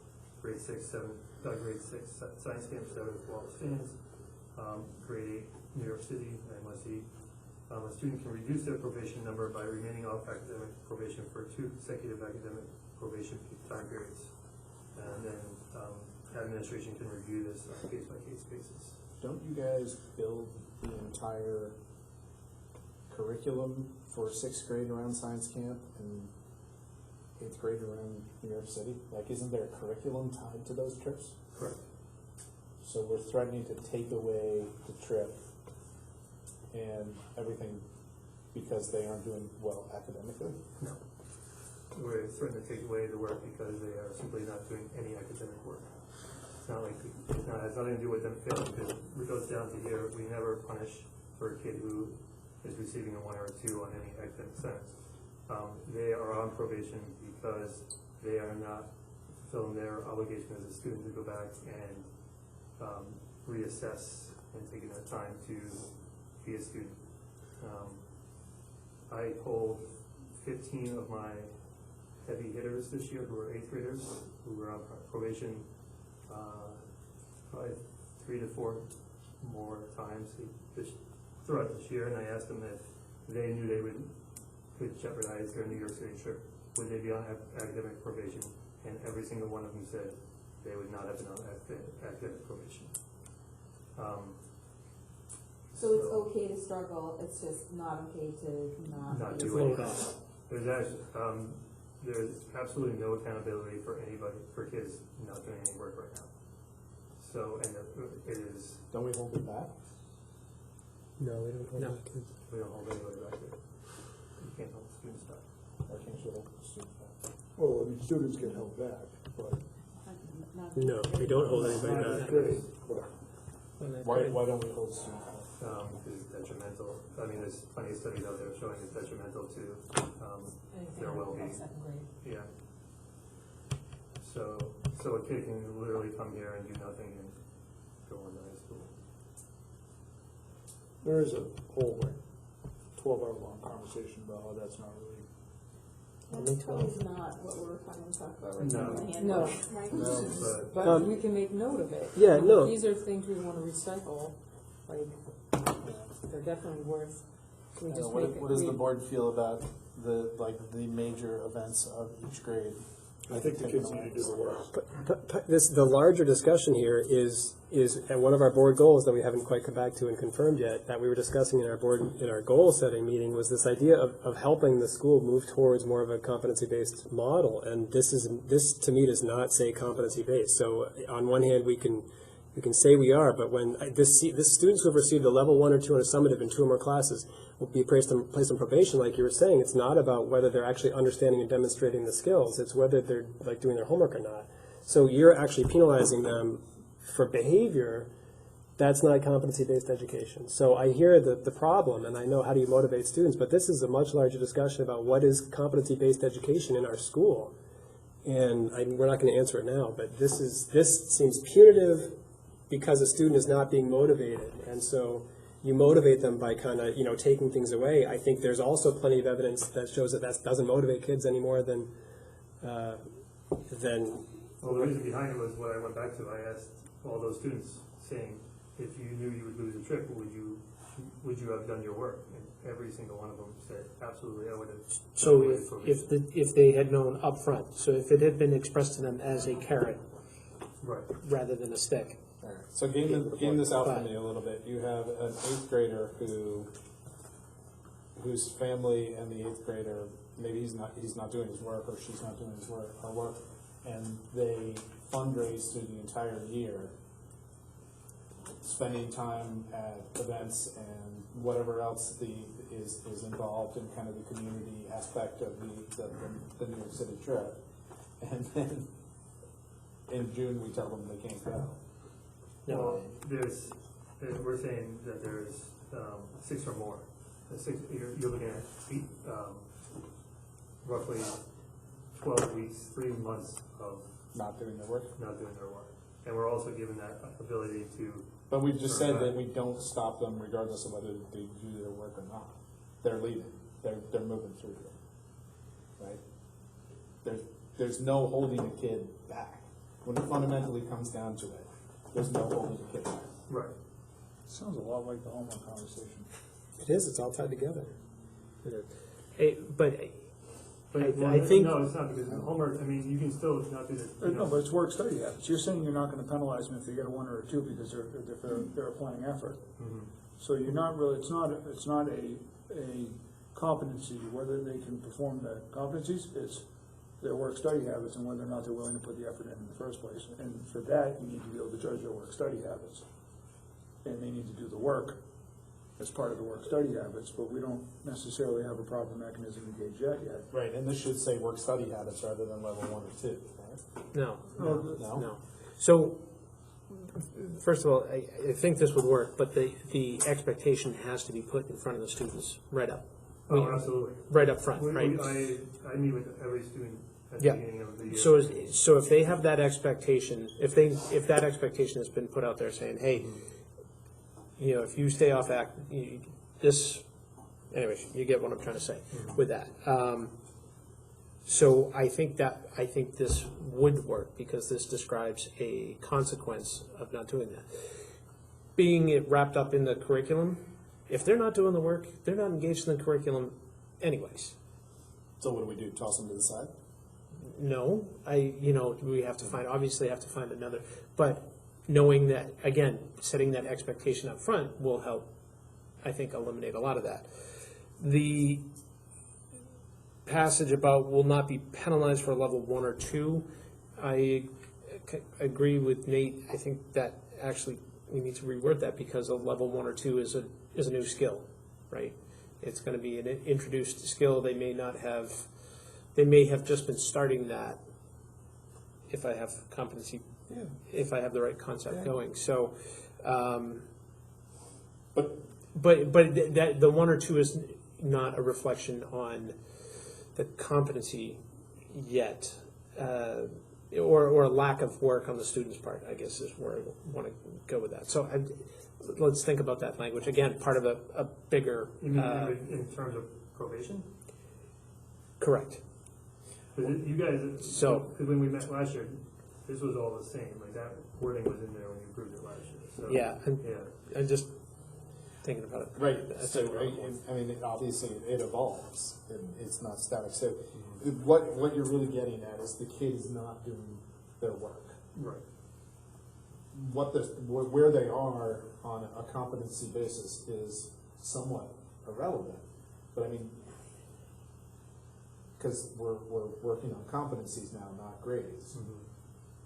grade 6 science camp 7 Wallace Stands, grade 8 New York City, NYC. A student can reduce their probation number by remaining off academic probation for 2 consecutive academic probation time periods. And then administration can review this on a case-by-case basis. Don't you guys build the entire curriculum for 6th grade around science camp and 8th grade around New York City? Like, isn't there a curriculum tied to those trips? Correct. So we're threatening to take away the trip and everything because they aren't doing well academically? No. We're threatening to take away the work because they are simply not doing any academic work. It's not like, it has nothing to do with them failing, because it goes down to here, we never punish for a kid who is receiving a 1 or a 2 on any academic sentence. They are on probation because they are not fulfilling their obligation as a student to go back and reassess and taking the time to be a student. I hold 15 of my heavy hitters this year who are 8th graders who were on probation probably 3 to 4 more times throughout this year, and I asked them if they knew they could jeopardize their New York City trip. Would they be on academic probation? And every single one of them said they would not have been on academic probation. So it's okay to struggle, it's just not okay to not do anything. There's actually, there's absolutely no accountability for anybody, for kids not doing any work right now. So, and it is. Don't we hold it back? No, we don't hold back kids. We don't hold anybody back there. You can't hold students back. Or can't you hold the students back? Well, I mean, students get held back, but. No, we don't hold anybody back. Great, but Why don't we hold students back? Because it's detrimental. I mean, there's plenty of studies out there showing it's detrimental to their well-being. Yeah. So a kid can literally come here and do nothing and go on to high school. there is a whole 12-hour long conversation about how that's not really. That's probably not what we're trying to talk about right now. No. Right? But we can make note of it. Yeah, no. These are things we want to recycle, like, they're definitely worth, we just make it. What does the board feel about the major events of each grade? I think the kids need to do the work. But the larger discussion here is and one of our board goals that we haven't quite come back to and confirmed yet, that we were discussing in our goal setting meeting, was this idea of helping the school move towards more of a competency based model. And this to me does not say competency based. So on one hand we can say we are, but when this students who have received a level 1 or 2 on a summative in 2 or more classes will be placed on probation, like you were saying. It's not about whether they're actually understanding and demonstrating the skills. It's whether they're like doing their homework or not. So you're actually penalizing them for behavior. That's not competency-based education. So I hear the problem, and I know how do you motivate students, but this is a much larger discussion about what is competency-based education in our school. And we're not going to answer it now, but this seems punitive because a student is not being motivated. And so you motivate them by kind of, taking things away. I think there's also plenty of evidence that shows that doesn't motivate kids any more than. Well, the reason behind it was what I went back to. I asked all those students, saying, if you knew you would lose a trip, would you have done your work? And every single one of them said, absolutely, I would have. So if they had known up front, so if it had been expressed to them as a carrot, right, rather than a stick. All right. So game this out for me a little bit. You have an 8th grader whose family and the 8th grader, maybe he's not doing his work, or she's not doing his work, and they fundraise through the entire year, spending time at events and whatever else is involved in kind of the community aspect of the New York City trip, and then in June we tell them they can't go. Well, we're saying that there's 6 or more. You're looking at roughly 12 weeks, 3 months of not doing their work. And we're also given that ability to. But we've just said that we don't stop them regardless of whether they do their work or not. They're leaving. They're moving through here, right? There's no holding a kid back. When it fundamentally comes down to it, there's no holding a kid back. Right. Sounds a lot like the homework conversation. It is. It's all tied together. But I think no, it's not, because homework. I mean, you can still not do this. No, but it's work study habits. You're saying you're not going to penalize them if they get a 1 or a 2 because they're applying effort. Mm-hmm. So you're not really. It's not a competency whether they can perform the competencies. It's their work study habits and whether or not they're willing to put the effort in the first place. And for that, you need to be able to judge their work study habits, and they need to do the work as part of the work study habits, but we don't necessarily have a proper mechanism to gauge that yet. Right, and this should say work study habits rather than level 1 or 2, right? No. So, first of all, I think this would work, but the expectation has to be put in front of the students right up. Oh, absolutely. Right up front, right? I meet with every student at Yeah. the beginning of the year. So if they have that expectation, if that expectation has been put out there saying, hey, if you stay off this anyway, you get what I'm trying to say with that. So I think this would work because this describes a consequence of not doing that. Being it wrapped up in the curriculum, if they're not doing the work, they're not engaged in the curriculum anyways. So what do we do, toss them to the side? No, we have to find another, but knowing that, again, setting that expectation up front will help, I think, eliminate a lot of that. The passage about will not be penalized for level 1 or 2, I agree with Nate. I think that actually we need to reword that because a level 1 or 2 is a new skill, right? It's going to be an introduced skill. They may have just been starting that if I have competency, if I have the right concept going. So, but the 1 or 2 is not a reflection on the competency yet, or a lack of work on the student's part, I guess is where I want to go with that. So let's think about that language. Again, part of a bigger... You mean in terms of probation? Correct. Because you guys, because when we met last year, this was all the same. Like that wording was in there when you approved it last year. So, I'm just thinking about it. Right. So I mean, obviously it evolves. It's not static. So what you're really getting at is the kid is not doing their work. Right. Where they are on a competency basis is somewhat irrelevant. But I mean, because we're working on competencies now, not grades. Mm-hmm.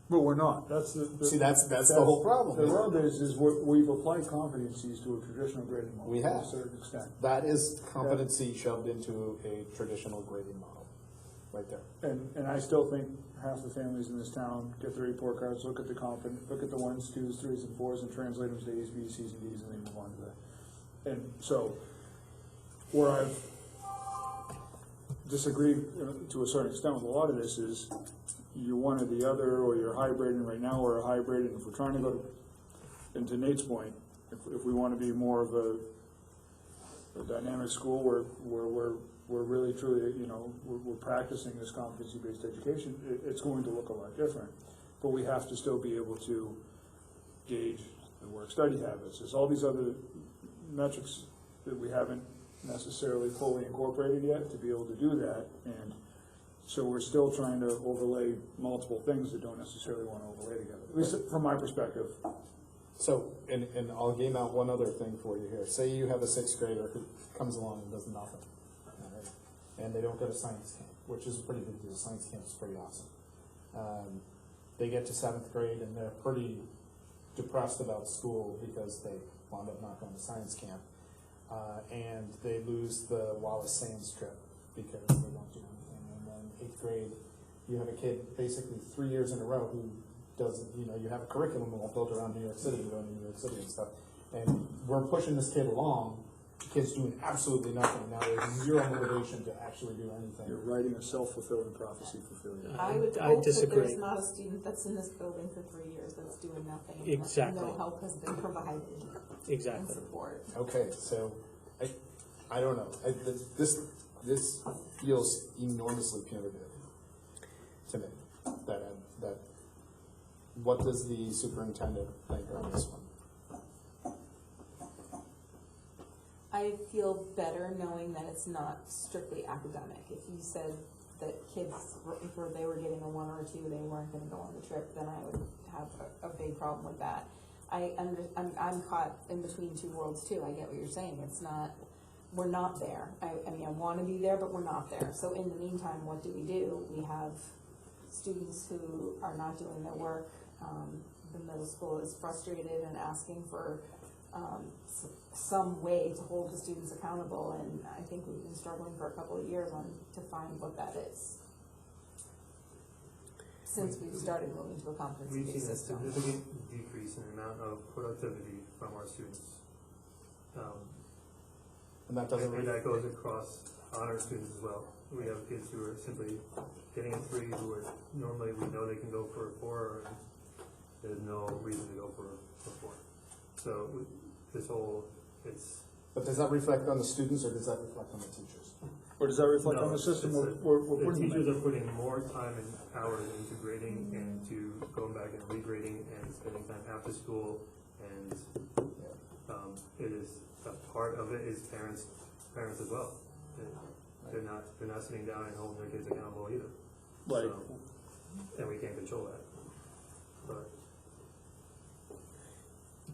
Well, we're not. That's the whole problem. The rub is we've applied competencies to a traditional grading model. We have. To a certain extent. That is competency shoved into a traditional grading model, right there. And I still think half the families in this town get the report cards, look at the look at the 1s, 2s, 3s, and 4s, and translate them to A's, B's, C's, and D's, and they move on to that. And so, where I've disagreed to a certain extent with a lot of this is you're one or the other, or you're hybriding. Right now we're a hybrid, and if we're trying to go into Nate's point, if we want to be more of a dynamic school where we're really truly, we're practicing this competency-based education, it's going to look a lot different. But we have to still be able to gauge the work-study habits. There's all these other metrics that we haven't necessarily fully incorporated yet to be able to do that, and so we're still trying to overlay multiple things that don't necessarily want to overlay together, at least from my perspective. So, and I'll game out one other thing for you here. Say you have a 6th grader who comes along and does nothing, right? And they don't go to science camp, which is a pretty big deal. Science camp is pretty awesome. They get to 7th grade and they're pretty depressed about school because they wound up not going to science camp. And they lose the Wallace Sands trip because they don't do anything. And then 8th grade, you have a kid basically 3 years in a row who doesn't, you have a curriculum all built around New York City and going to New York City and stuff. And we're pushing this kid along. The kid's doing absolutely nothing. Now there's zero motivation to actually do anything. You're writing a self-fulfilling prophecy for failure. I would hope that there's not a student that's in this building for 3 years that's doing nothing. Exactly. And no help has been provided. Exactly. And support. Okay, so I don't know. This feels enormously punitive to me. That what does the superintendent think on this one? I feel better knowing that it's not strictly academic. If you said that kids, if they were getting a 1 or a 2, they weren't going to go on the trip, then I would have a big problem with that. I'm caught in between two worlds too. I get what you're saying. It's not, we're not there. I mean, I want to be there, but we're not there. So in the meantime, what do? We have students who are not doing their work. The middle school is frustrated and asking for some way to hold the students accountable, and I think we've been struggling for a couple of years to find what that is since we've started moving to a competency-based system. We've seen a significant decrease in the amount of productivity from our students. And that doesn't and that goes across honor students as well. We have kids who are simply getting a 3 who are normally we know they can go for a 4, and there's no reason to go for a 4. So this whole, it's But does that reflect on the students or does that reflect on the teachers? Or does that reflect No, on the system it's we're the putting teachers them are putting more time and hours into grading and to going back and regrading and spending time after school, and it is a part of it is parents as well. They're not sitting down and holding their kids accountable either. Right. So, and we can't control that.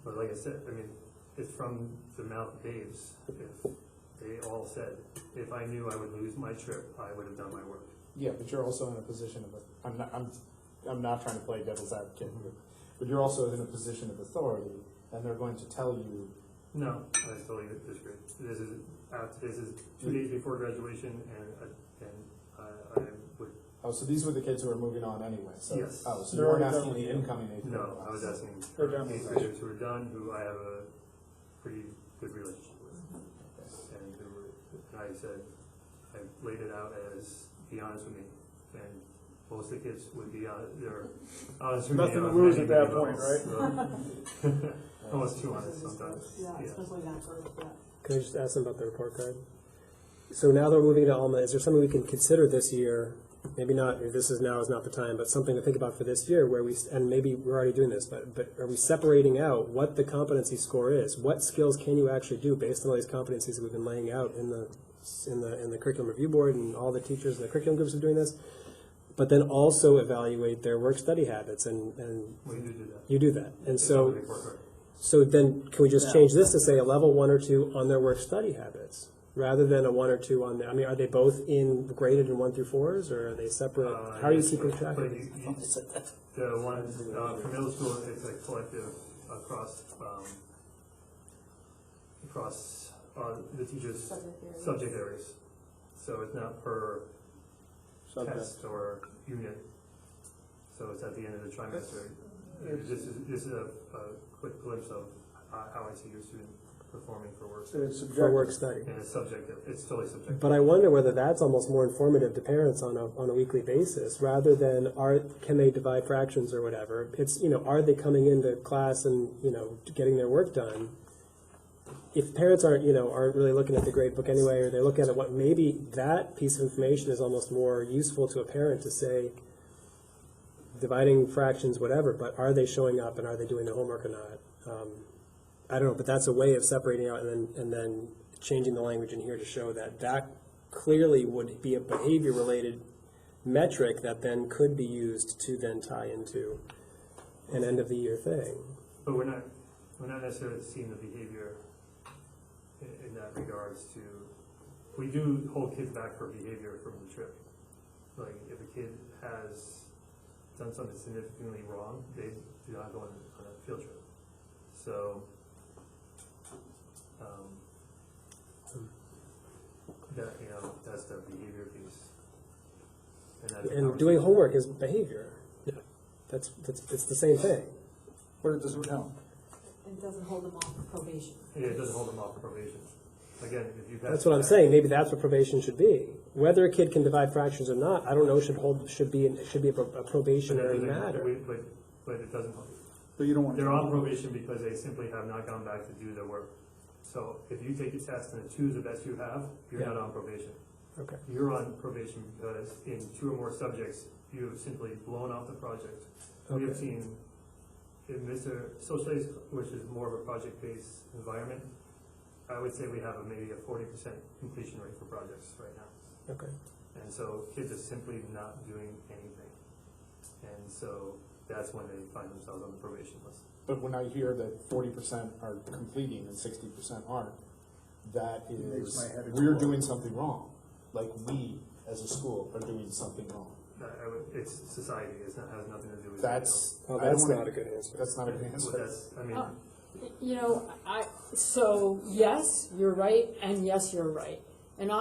But like I said, I mean, it's from the mouth of babes. If they all said, if I knew I would lose my trip, I would have done my work. Yeah, but you're also in a position of, I'm not trying to play devil's advocate here, but you're also in a position of authority, and they're going to tell you. No, I totally disagree. This is 2 days before graduation, and I would. Oh, so these were the kids who are moving on anyway. So, Yes. Oh, so you weren't asking the incoming 8th grade No, class. I was asking They're done. 8th graders who are done, who I have a pretty good relationship with, and I said, I laid it out as, be honest with me, and most of the kids would be honest. They're honest with me. Nothing to on lose many, at that many point, levels, so. Almost too honest sometimes. Yeah, especially that group, yeah. Can I just ask them about the report card? So now they're moving to Alma. Is there something we can consider this year? Maybe not. If this is now is not the time, but something to think about for this year, where and maybe we're already doing this, but are we separating out what the competency score is? What skills can you actually do based on all these competencies that we've been laying out in the curriculum review board, and all the teachers and the curriculum groups are doing this? But then also evaluate their work study habits, and We do that. you do that, and It's on so. the report card. So then, can we just change this to say a level 1 or 2 on their work study habits, rather than a 1 or 2 on the, I mean, are they both graded in 1 through 4s, or are they separate? How are you Yes, keeping track but of these? the one for middle school, it's a collective across the teachers' subject areas. So it's not per test or unit. So it's at the end of the trimester. This is a quick glimpse of how I see your student performing for work. It's For work study. And it's subjective. It's totally subjective. But I wonder whether that's almost more informative to parents on a weekly basis, rather than can they divide fractions or whatever. It's, are they coming into class and, getting their work done? If parents aren't really looking at the grade book anyway, or they're looking at what, maybe that piece of information is almost more useful to a parent to say, dividing fractions, whatever, but are they showing up and are they doing their homework or not? I don't know, but that's a way of separating out and then changing the language in here to show that clearly would be a behavior-related metric that then could be used to then tie into an end-of-the-year thing. But we're not necessarily seeing the behavior in that regards to. We do hold kids back for behavior from the trip. Like if a kid has done something significantly wrong, they do not go on a field trip. So that's the behavior piece. And doing homework is behavior. Yeah, it's the same thing. But it doesn't count. It doesn't hold them off of probation. Yeah, it doesn't hold them off of probation. Again, if you That's what I'm saying. Maybe that's what probation should be. Whether a kid can divide fractions or not, I don't know. Should be a probationary matter. But it doesn't. But you don't want. They're on probation because they simply have not gone back to do their work. So if you take a test and a 2 is the best you have, you're not on probation. Okay. You're on probation because in 2 or more subjects, you have simply blown off the project. We have seen in Mr. Social Studies, which is more of a project-based environment, I would say we have maybe a 40% completion rate for projects right now. Okay. And so kids are simply not doing anything. And so that's when they find themselves on the probation list. But when I hear that 40% are completing and 60% aren't, that Makes is, my head we're explode. doing something wrong. Like we, as a school, are doing something wrong. It's society. It has nothing to do with That's Well, I don't that's wanna- not a good answer. That's not a good answer. So yes, you're right, and yes, you're right. And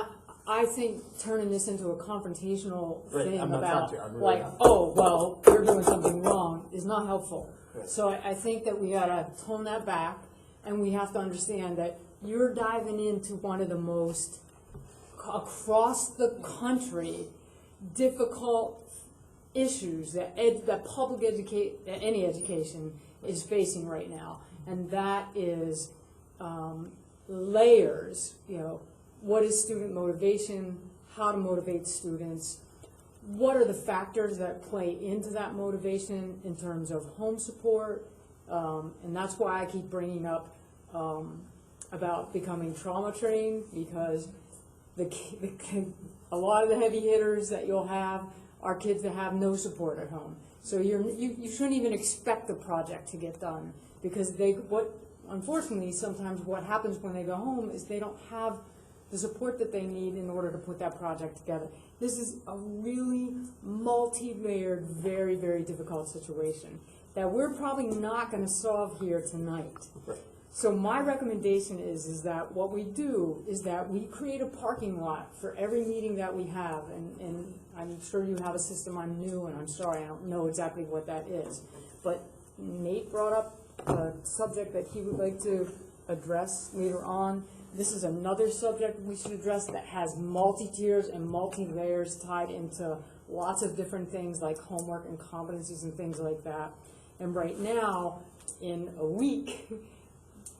I think turning this into a confrontational Right, thing I'm not about, trying to, I'm really like, not. oh, well, you're doing something wrong is not helpful. Right. So I think that we gotta tone that back, and we have to understand that you're diving into one of the most, across the country, difficult issues that any education is facing right now, and that is layers, what is student motivation, how to motivate students, what are the factors that play into that motivation in terms of home support, and that's why I keep bringing up about becoming trauma trained, because a lot of the heavy hitters that you'll have are kids that have no support at home. So you shouldn't even expect the project to get done, because unfortunately sometimes what happens when they go home is they don't have the support that they need in order to put that project together. This is a really multi-layered, very, very difficult situation that we're probably not going to solve here tonight. Right. So my recommendation is that what we do is that we create a parking lot for every meeting that we have, and I'm sure you have a system. I'm new, and I'm sorry, I don't know exactly what that is. But Nate brought up a subject that he would like to address later on. This is another subject we should address that has multi-tiers and multi-layers tied into lots of different things like homework and competencies and things like that. And right now, in a week,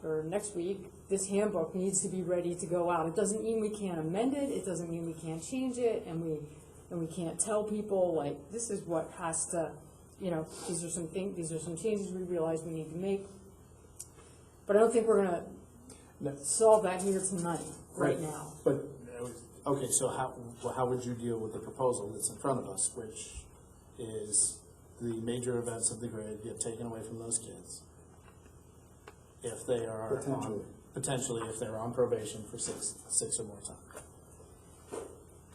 or next week, this handbook needs to be ready to go out. It doesn't mean we can't amend it, it doesn't mean we can't change it, and we can't tell people, like, this is what has to, these are some changes we realize we need to make. But I don't think we're gonna solve that here tonight, right now. But, okay, so how would you deal with the proposal that's in front of us, which is the major events of the grade get taken away from those kids if they are potentially if they're on probation for six or more time?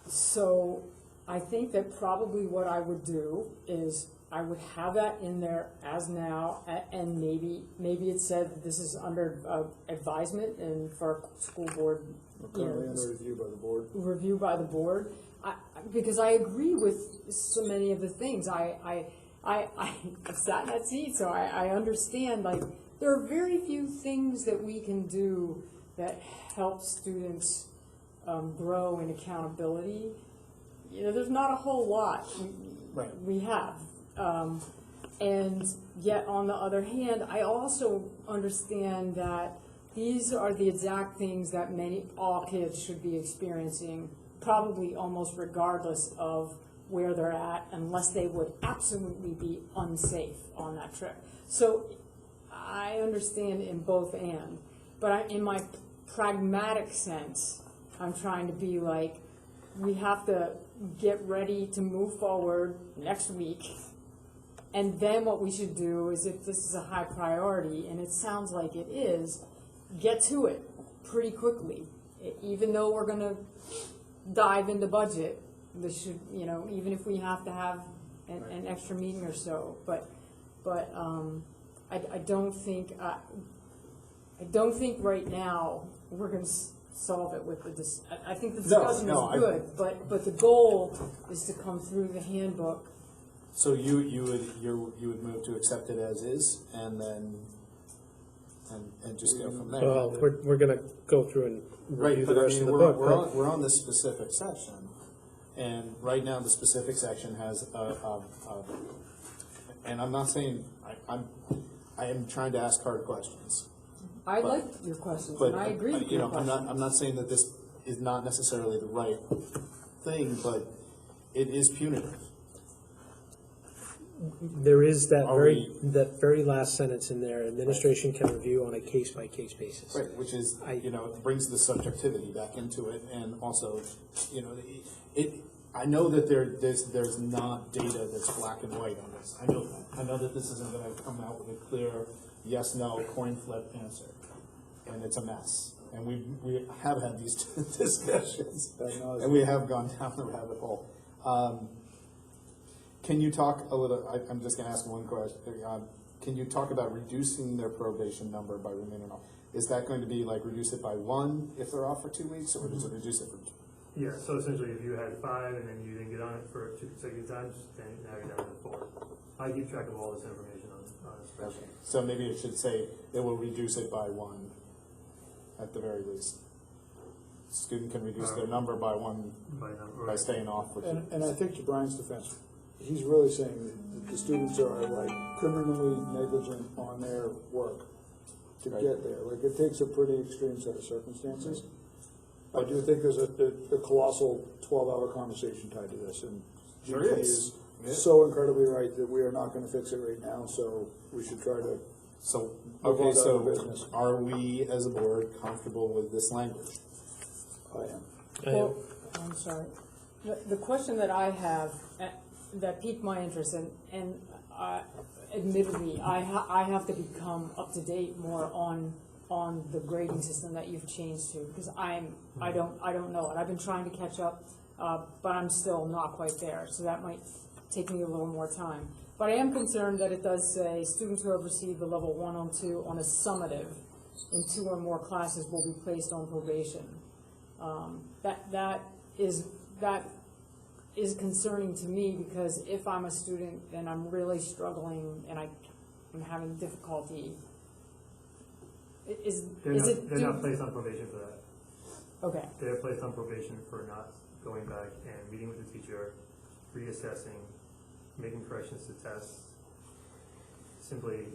So I think that probably what I would do is I would have that in there as now, and maybe it said that this is under advisement and for school board. Currently under review by the board. Review by the board, because I agree with so many of the things. I've sat in that seat, so I understand. Like, there are very few things that we can do that help students grow in accountability. There's not a whole lot we have. And yet, on the other hand, I also understand that these are the exact things that all kids should be experiencing, probably almost regardless of where they're at, unless they would absolutely be unsafe on that trip. So I understand in both and, but in my pragmatic sense, I'm trying to be like, we have to get ready to move forward next week. And then what we should do is, if this is a high priority, and it sounds like it is, get to it pretty quickly. Even though we're going to dive into budget, this should, even if we have to have an extra meeting or so. But I don't think right now we're going to solve it with the. I think the discussion is good, but the goal is to come through the handbook. So you would move to accept it as is, and then and just go from there. Well, we're going to go through and review the rest of the book. We're on this specific section, and right now the specific section has and I'm not saying I am trying to ask hard questions. I like your questions, and I agree with your questions. I'm not saying that this is not necessarily the right thing, but it is punitive. There is that very last sentence in there. Administration can review on a case-by-case basis. Right, which is, it brings the subjectivity back into it, and also, I know that there's not data that's black and white on this. I know that. I know that this isn't going to come out with a clear yes, no, coin flip answer, and it's a mess. And we have had these discussions, and we have gone down the rabbit hole. Can you talk a little, I'm just going to ask one question. Can you talk about reducing their probation number by remaining off? Is that going to be like reduce it by 1 if they're off for 2 weeks, or does it reduce it for 2? Yeah, so essentially if you had 5 and then you didn't get on it for 2 consecutive times, then now you're down to 4. I keep track of all this information on a spreadsheet. Okay. So maybe it should say it will reduce it by 1 at the very least. Student can reduce their number by 1 by staying off for 2 weeks. And I think to Brian's defense, he's really saying that the students are like criminally negligent on their work. to get there. Like, it takes a pretty extreme set of circumstances. I do think there's a colossal 12-hour conversation tied to this, and There Gigi is. so incredibly right that we are not gonna fix it right now, so we should try to. So, Move okay, on to other so business. are we as a board comfortable with this language? I am. Well, I'm sorry. The question that I have, that piqued my interest, and admittedly, I have to become up to date more on the grading system that you've changed to, because I don't know it. I've been trying to catch up, but I'm still not quite there, so that might take me a little more time. But I am concerned that it does say students who have received the level 1 and 2 on a summative in 2 or more classes will be placed on probation. That is concerning to me, because if I'm a student and I'm really struggling and I'm having difficulty, They're not placed on probation for that. Okay. They're placed on probation for not going back and meeting with the teacher, reassessing, making corrections to tests, simply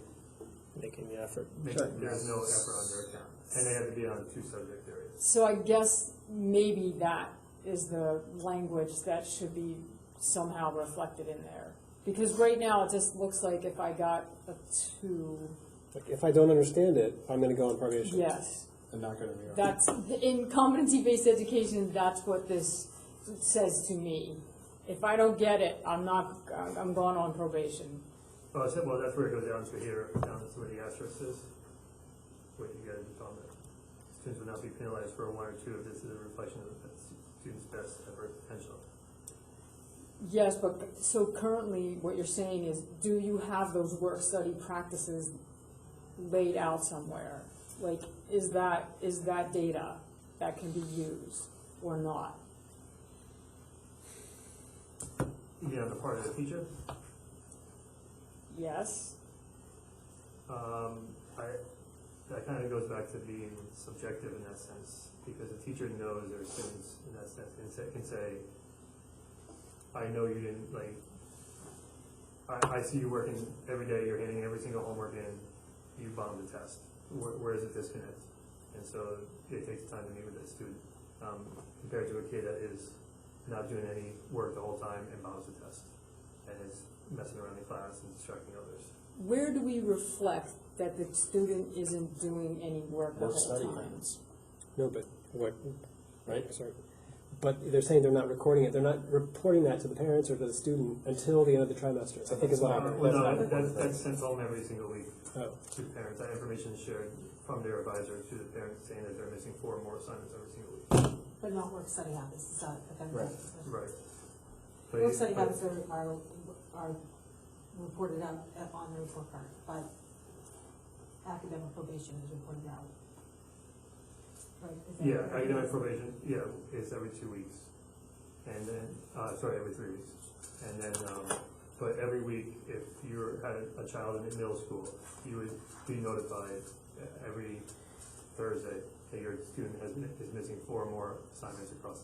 Making the effort. there's no effort on their account. And they have to be on 2 subject areas. So I guess maybe that is the language that should be somehow reflected in there. Because right now it just looks like if I got a 2, If I don't understand it, I'm gonna go on probation. yes. I'm not gonna be. That's, in competency-based education, that's what this says to me. If I don't get it, I'm going on probation. Well, that's where it goes down to here, down to where the asterisk is. What you guys are talking about. Students will not be penalized for 1 or 2 if this is a reflection of the student's best effort potential. Yes, but so currently what you're saying is, do you have those work-study practices laid out somewhere? Like, is that data that can be used or not? You mean on the part of the teacher? Yes. That kind of goes back to being subjective in that sense, because the teacher knows their students in that sense, and can say, I know you didn't, like, I see you working every day, you're handing every single homework in, you bombed the test. Where is it disconnect? And so it takes time to meet with that student, compared to a kid that is not doing any work the whole time and bombs the test, and is messing around in class and distracting others. Where do we reflect that the student isn't doing any work the whole study time? plans. No, but what, Right? sorry. But they're saying they're not recording it, they're not reporting that to the parents or to the student until the end of the trimester, I think is what happened. That's sent home every single week Oh. to the parents. That information is shared from their advisor to the parents, saying that they're missing 4 more assignments every single week. But not work study habits, it's not academic. Right. Work study habits are reported out on the report card, but academic probation is reported out. Right? Is that Yeah, correct? academic probation, is every 2 weeks. And then, every 3 weeks. And then, but every week, if you had a child in middle school, you would be notified every Thursday that your student is missing 4 more assignments across.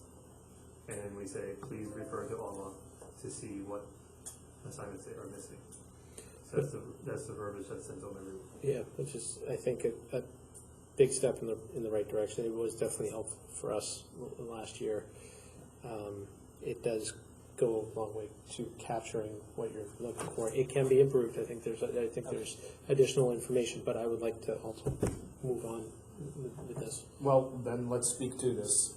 And then we say, please refer to Alma to see what assignments they are missing. So that's the verbiage that's sent home every week. Yeah, which is, I think, a big step in the right direction. It was definitely helpful for us last year. It does go a long way to capturing what you're looking for. It can be improved. I think there's additional information, but I would like to also move on with this. Well, then let's speak to this.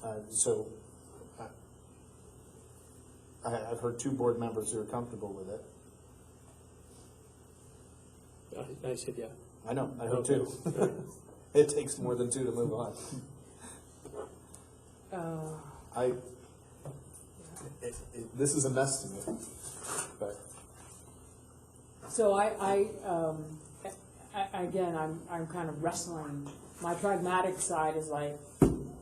I've heard 2 board members who are comfortable with it. I said, yeah. I know, I heard 2. It takes more than 2 to move on. This is a mess to me, but. So again, I'm kind of wrestling. My pragmatic side is like,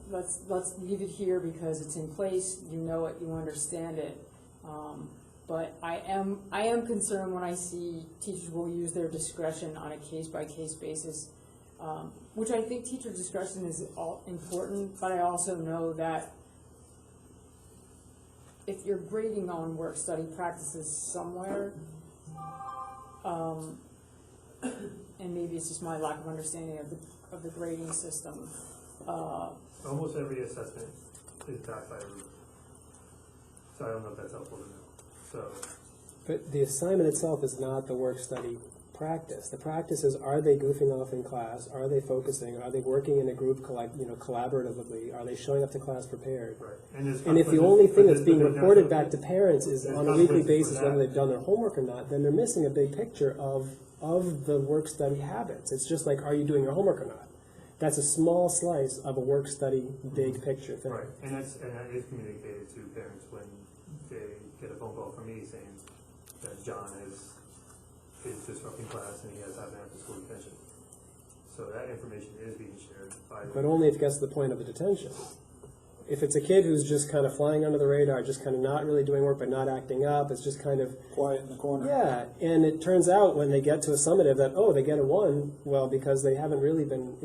let's leave it here because it's in place, you know it, you understand it. But I am concerned when I see teachers will use their discretion on a case-by-case basis, which I think teacher discretion is all important, but I also know that if you're grading on work-study practices somewhere, and maybe it's just my lack of understanding of the grading system, Almost every assessment is backed by a rubric. So I don't know if that's helpful to know. So, But the assignment itself is not the work study practice. The practice is, are they goofing off in class? Are they focusing? Are they working in a group collaboratively? Are they showing up to class prepared? right. And if the only thing that's being reported back to parents is on a weekly basis whether they've done their homework or not, then they're missing a big picture of the work study habits. It's just like, are you doing your homework or not? That's a small slice of a work study big picture thing. Right, and that is communicated to parents when they get a phone call from me saying that John is disrupting class and he has to have an after-school detention. So that information is being shared by the... But only if it gets to the point of a detention. If it's a kid who's just kind of flying under the radar, just kind of not really doing work but not acting up, it's just kind of... Quiet in the corner. Yeah, and it turns out when they get to a summative that, oh, they get a 1, well, because they haven't really been,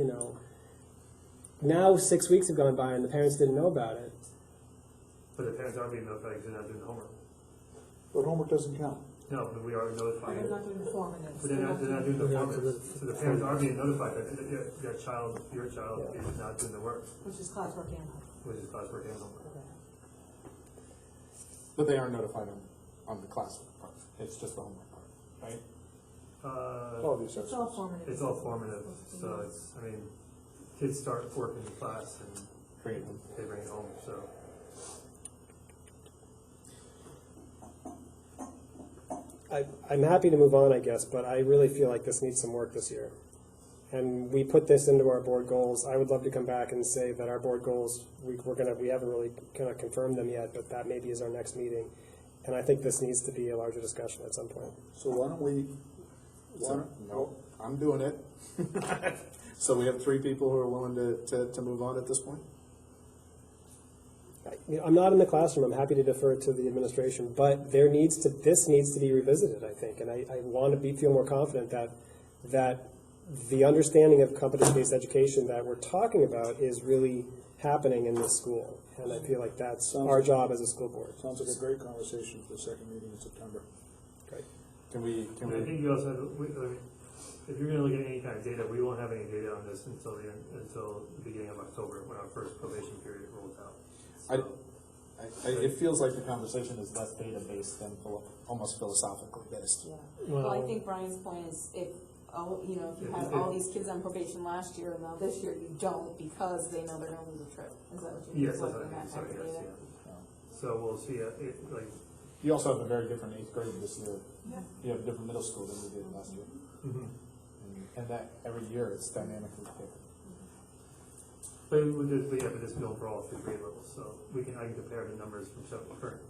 now 6 weeks have gone by and the parents didn't know about it. But the parents are being notified because they're not doing the homework. But homework doesn't count. No, but we are notifying. They're not doing the formative. But they're not doing the formative. So the parents are being notified that your child is not doing the work, Which is classwork and homework. which is classwork and homework. But they aren't notified on the classwork part, it's just the homework part, right? All these It's all formative. It's all formative, so it's, kids start work in class and they bring it home, so. I'm happy to move on, I guess, but I really feel like this needs some work this year. And we put this into our board goals. I would love to come back and say that our board goals, we haven't really kind of confirmed them yet, but that maybe is our next meeting. And I think this needs to be a larger discussion at some point. So why don't we, No, I'm doing it. So we have 3 people who are willing to move on at this point? I'm not in the classroom. I'm happy to defer to the administration, but this needs to be revisited, I think. And I want to feel more confident that the understanding of competence-based education that we're talking about is really happening in this school. And I feel like that's our job as a school board. sounds like a great conversation for the second meeting in September. Great. Can we? I think you also have, if you're gonna look at any kind of data, we won't have any data on this until the beginning of October, when our first probation period rolls out. It feels like the conversation is less data-based than almost philosophically based. Yeah. Well, I think Brian's point is if you had all these kids on probation last year and now this year you don't because they know they're gonna lose a trip. Is that what you mean? Yes, that's what I mean, That sorry, type of yes, data? yeah. So we'll see, You also have a very different 8th grade this year. Yeah. You have a different middle school than we did last year. And that every year it's dynamically different. but this bill for all 3 grade levels, so I can compare the numbers from current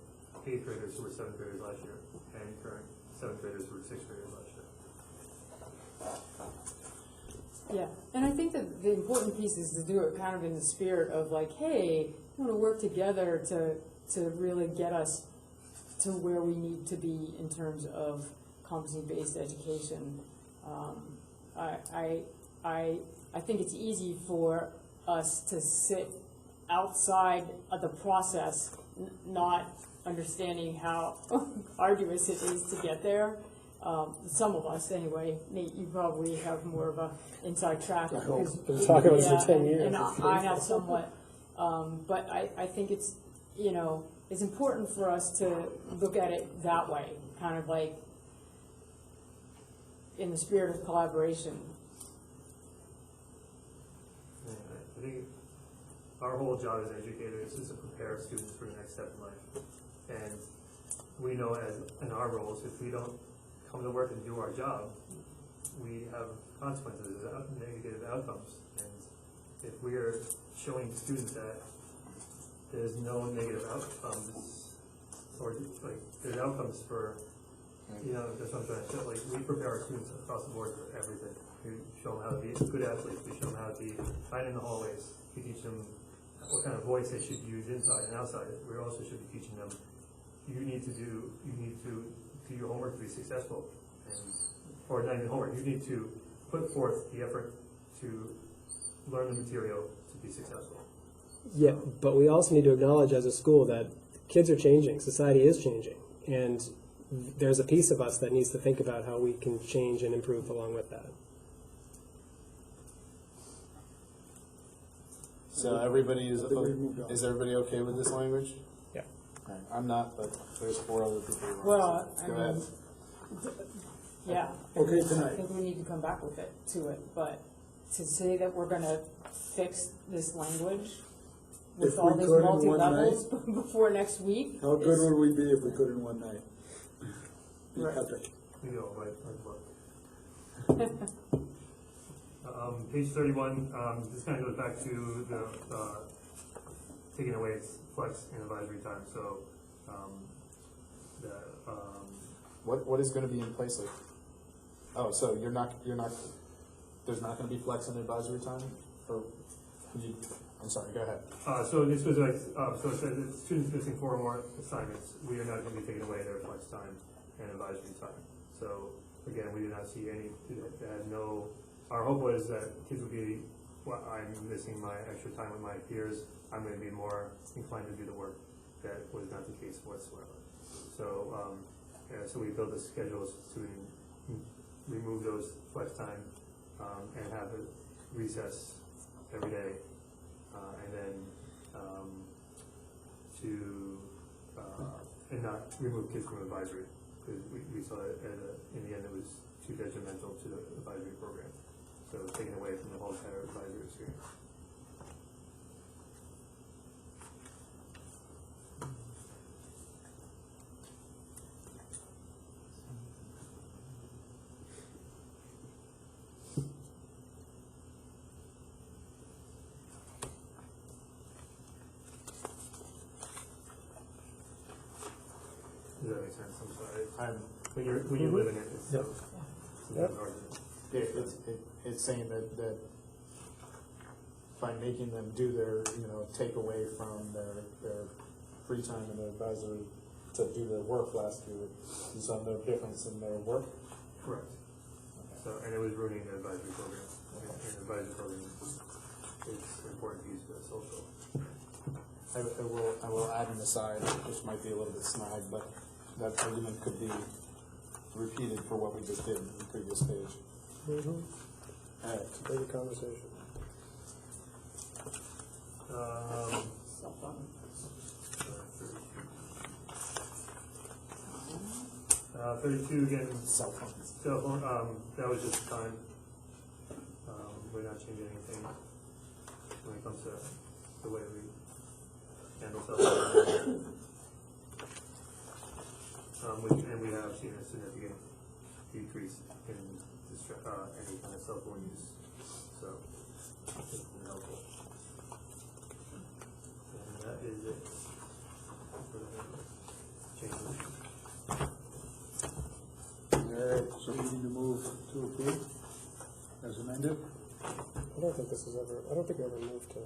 8th graders who were 7th graders last year and current 7th graders who were 6th graders last year. Yeah, and I think that the important piece is to do it kind of in the spirit of like, hey, we want to work together to really get us to where we need to be in terms of competency-based education. I think it's easy for us to sit outside of the process, not understanding how arduous it is to get there. Some of us, anyway. Nate, you probably have more of a inside track. I've been talking about this for 10 years. And I have somewhat. But I think it's, it's important for us to look at it that way, kind of like in the spirit of collaboration. I think our whole job as educators is to prepare students for the next step in life. And we know in our roles, if we don't come to work and do our job, we have consequences, negative outcomes. And if we are showing students that there's no negative outcomes, or there's outcomes for, that's what I'm trying to show. We prepare our students across the board for everything. We show them how to be good athletes. We show them how to be fine in the hallways. We teach them what kind of voice they should use inside and outside. We also should be teaching them you need to do your homework to be successful, or not even homework. You need to put forth the effort to learn the material to be successful. Yeah, but we also need to acknowledge as a school that kids are changing, society is changing, and there's a piece of us that needs to think about how we can change and improve along with that. So everybody is, I think we've moved on. is everybody okay with this language? Yeah. Okay, I'm not, but there's 4 other people who are. Well, I Go ahead. mean, yeah. Okay, I tonight. think we need to come back with it, to it, but to say that we're gonna fix this language with If all we these could in one multi-levels before next week. How good is- would we be if we could in one night? Be Right. epic. You know, page 31, this kind of goes back to the, taking away flex and advisory time, so, What is gonna be in place of? Oh, so you're not, there's not gonna be flex and advisory time? Or, I'm sorry, go ahead. so this was like, so it says that students missing 4 or more assignments, we are not gonna be taking away their flex time and advisory time. So, again, we did not see any, had no, our hope was that kids would be, well, I'm missing my extra time with my peers, I'm gonna be more inclined to do the work. That was not the case whatsoever. So, so we built the schedules to remove those flex time, and have a recess every day, and then, and not remove kids from advisory, because we saw it in the end it was too detrimental to the advisory program. So taken away from the whole entire advisory experience. Does that make sense? I'm sorry. When you live in it, it's so, it's hard to. It's saying that by making them do their, take away from their free time and their advisory to do their work last year, is on no difference in their work? Correct. So, and it was ruining the advisory program. And the advisory program is an important piece of the social. I will add an aside, which might be a little bit snide, but that argument could be repeated for what we just did in the previous page. All right. It's a big conversation. Self-funded. 32 again, Cell phones. cell phone, that was just time. We're not changing anything when it comes to the way we handle cell phones. And we have seen a significant decrease in any kind of cell phone use, so it's been helpful. And that is it for the changes. All right, so we need to move to approve as amended. I don't think we ever moved to,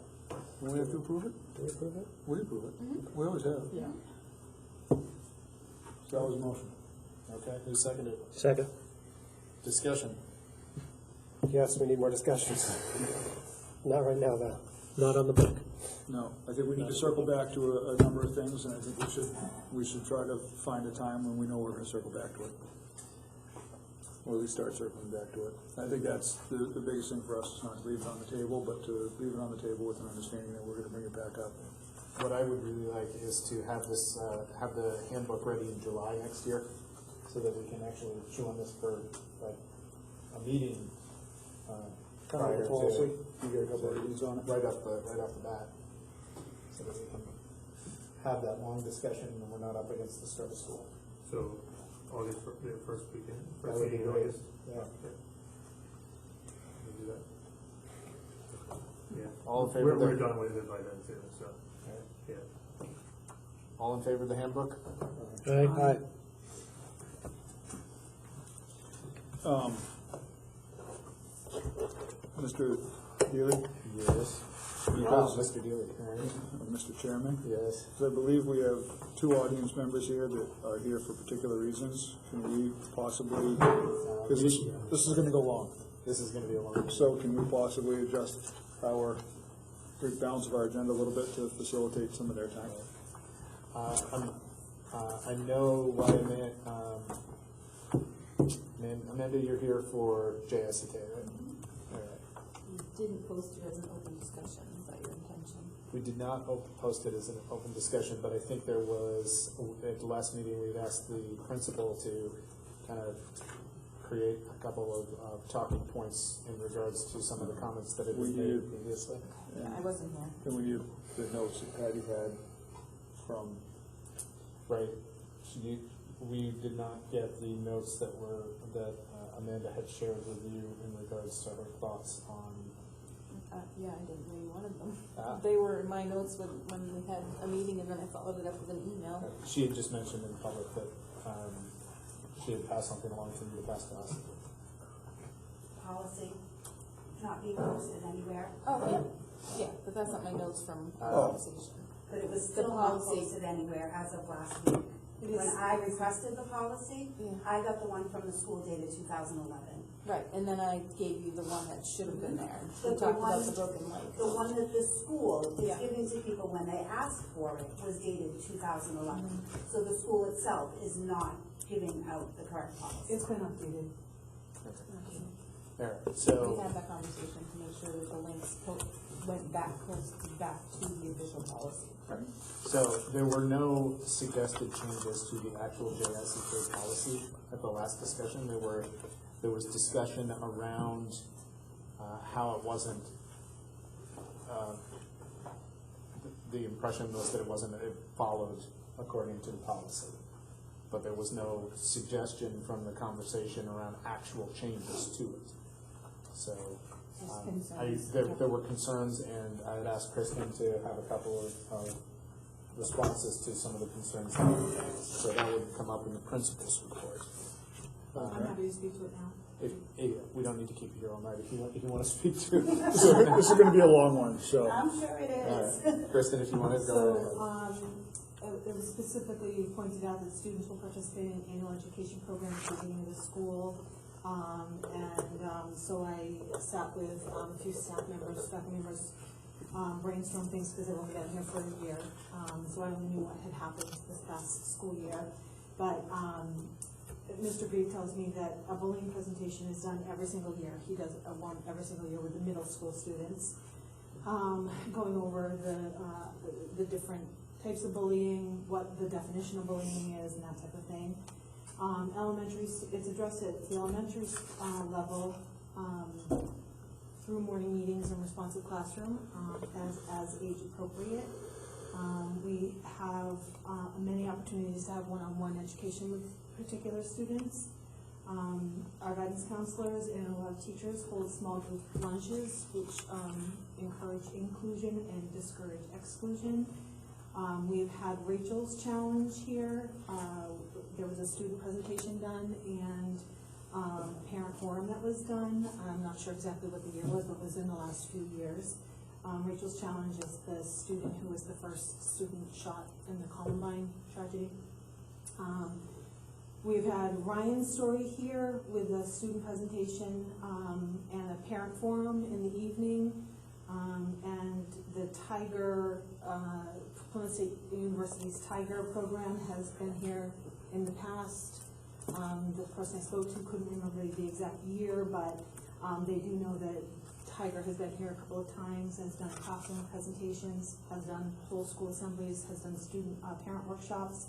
Do we have to approve it? do we approve it? We approve it. We always have. Yeah. So that was a motion. Okay, who seconded it? Second. Discussion. Yes, we need more discussion. Not right now, though. Not on the book. No, I think we need to circle back to a number of things, and I think we should try to find a time when we know we're gonna circle back to it. Or at least start circling back to it. I think that's the biggest thing for us, is not to leave it on the table, but to leave it on the table with an understanding that we're gonna bring it back up. What I would really like is to have this, have the handbook ready in July next year, so that we can actually chew on this for like a meeting, Kind of prior like a policy, to, you get a couple of reads on it. right off the bat, so that we can have that long discussion and we're not up against the start of school. So, August, the first weekend, That first would be meeting in great. August? Yeah. Okay. We'll do that. Yeah. All in favor We're, of the- we're done with it by then too, so, Okay. yeah. All in favor of the handbook? Aye. Mr. Dealey? Yes. Wow, Mr. Dealey. Mr. Chairman? Yes. So I believe we have 2 audience members here that are here for particular reasons. Can we possibly, because this is gonna go long, This is gonna be a long. so can we possibly adjust our balance of our agenda a little bit to facilitate some of their time? I know why Amanda, you're here for JSCK, right? All right. You didn't post it as an open discussion, is that your intention? we did not post it as an open discussion, but I think there was, at the last meeting, we'd asked the principal to kind of create a couple of talking points in regards to some of the comments that had been made previously. I wasn't here. And we need the notes that Patty had from, Right. We did not get the notes that Amanda had shared with you in regards to her thoughts on. Yeah, I didn't know you wanted them. Ah. They were in my notes when we had a meeting, and then I followed it up with an email. She had just mentioned in public that she had passed something along to you to pass to us. Policy not being posted anywhere, Oh, yeah, but that's not my notes from the Oh. conversation. but it was The still not policy. posted anywhere as of last week. It When is- I requested the policy, Yeah. I got the one from the school dated 2011. Right, and then I gave you the one that should have been there. We But the talked about one- the broken link. The one that the school is Yeah. giving to people when they ask for it was dated 2011. Mm-hmm. So the school itself is not giving out the correct policy. It's been updated. All right, We so had that conversation to make sure that the links went back to the official policy. so there were no suggested changes to the actual JICK policy at the last discussion. There was discussion around how it wasn't. The impression was that it followed according to the policy, but there was no suggestion from the conversation around actual changes to it. So there were concerns, and I had asked Kristen to have a couple of responses to some of the concerns. So that would come up in the principal's report. I'm happy to speak to it now. We don't need to keep you here all night. If you want to speak to it. this is gonna be a long one, so. I'm sure it is. Kristen, if you want to go ahead. So, it was specifically pointed out that students will participate in annual education programs at the beginning of the school. So I sat with a few staff members, brainstorm things because I've only been here for a year. So I only knew what had happened this past school year. But Mr. Grieve tells me that a bullying presentation is done every single year. He does one every single year with the middle school students, going over the different types of bullying, what the definition of bullying is, and that type of thing. Elementary, it's addressed at the elementary level through morning meetings and responsive classroom as age appropriate. We have many opportunities to have one-on-one education with particular students. Our guidance counselors and a lot of teachers hold small group lunches, which encourage inclusion and discourage exclusion. We've had Rachel's challenge here. There was a student presentation done and a parent forum that was done. I'm not sure exactly what the year was, but it was in the last few years. Rachel's challenge is the student who was the first student shot in the Columbine tragedy. We've had Ryan's story here with a student presentation and a parent forum in the evening. And the Tiger, Plymouth State University's Tiger program has been here in the past. The person I spoke to couldn't remember the exact year, but they do know that Tiger has been here a couple of times, has done classroom presentations, has done whole school assemblies, has done student parent workshops.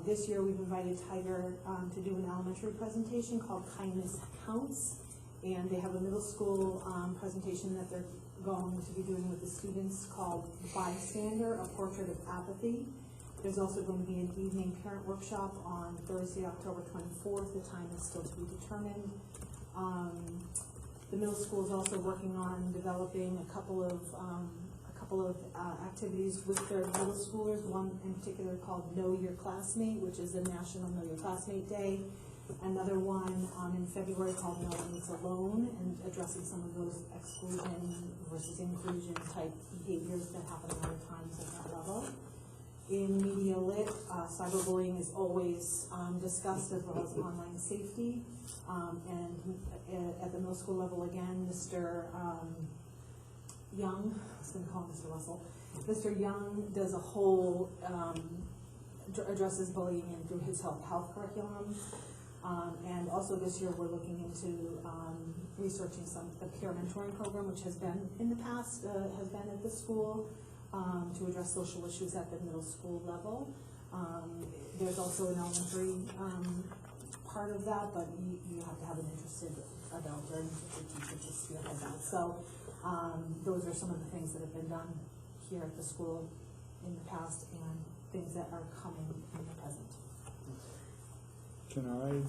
This year we've invited Tiger to do an elementary presentation called Kindness Counts, and they have a middle school presentation that they're going to be doing with the students called Bystander, a Portrait of Apathy. There's also going to be an evening parent workshop on Thursday, October 24th. The time is still to be determined. The middle school is also working on developing a couple of activities with their middle schoolers. One in particular called Know Your Classmate, which is a National Know Your Classmate Day. Another one in February called No One Is Alone, and addressing some of those exclusion versus inclusion type behaviors that happen a lot of times at that level. In Media Lit, cyberbullying is always discussed, as well as online safety. And at the middle school level again, Mr. Young, I was going to call him Mr. Russell. Mr. Young does a whole, addresses bullying and through his health curriculum. And also this year we're looking into researching the peer mentoring program, which has been in the past, has been at the school. to address social issues at the middle school level. There's also an elementary, part of that, but you have to have an interested adult or an interested teacher to spearhead that. So, those are some of the things that have been done here at the school in the past and things that are coming in the present. Can I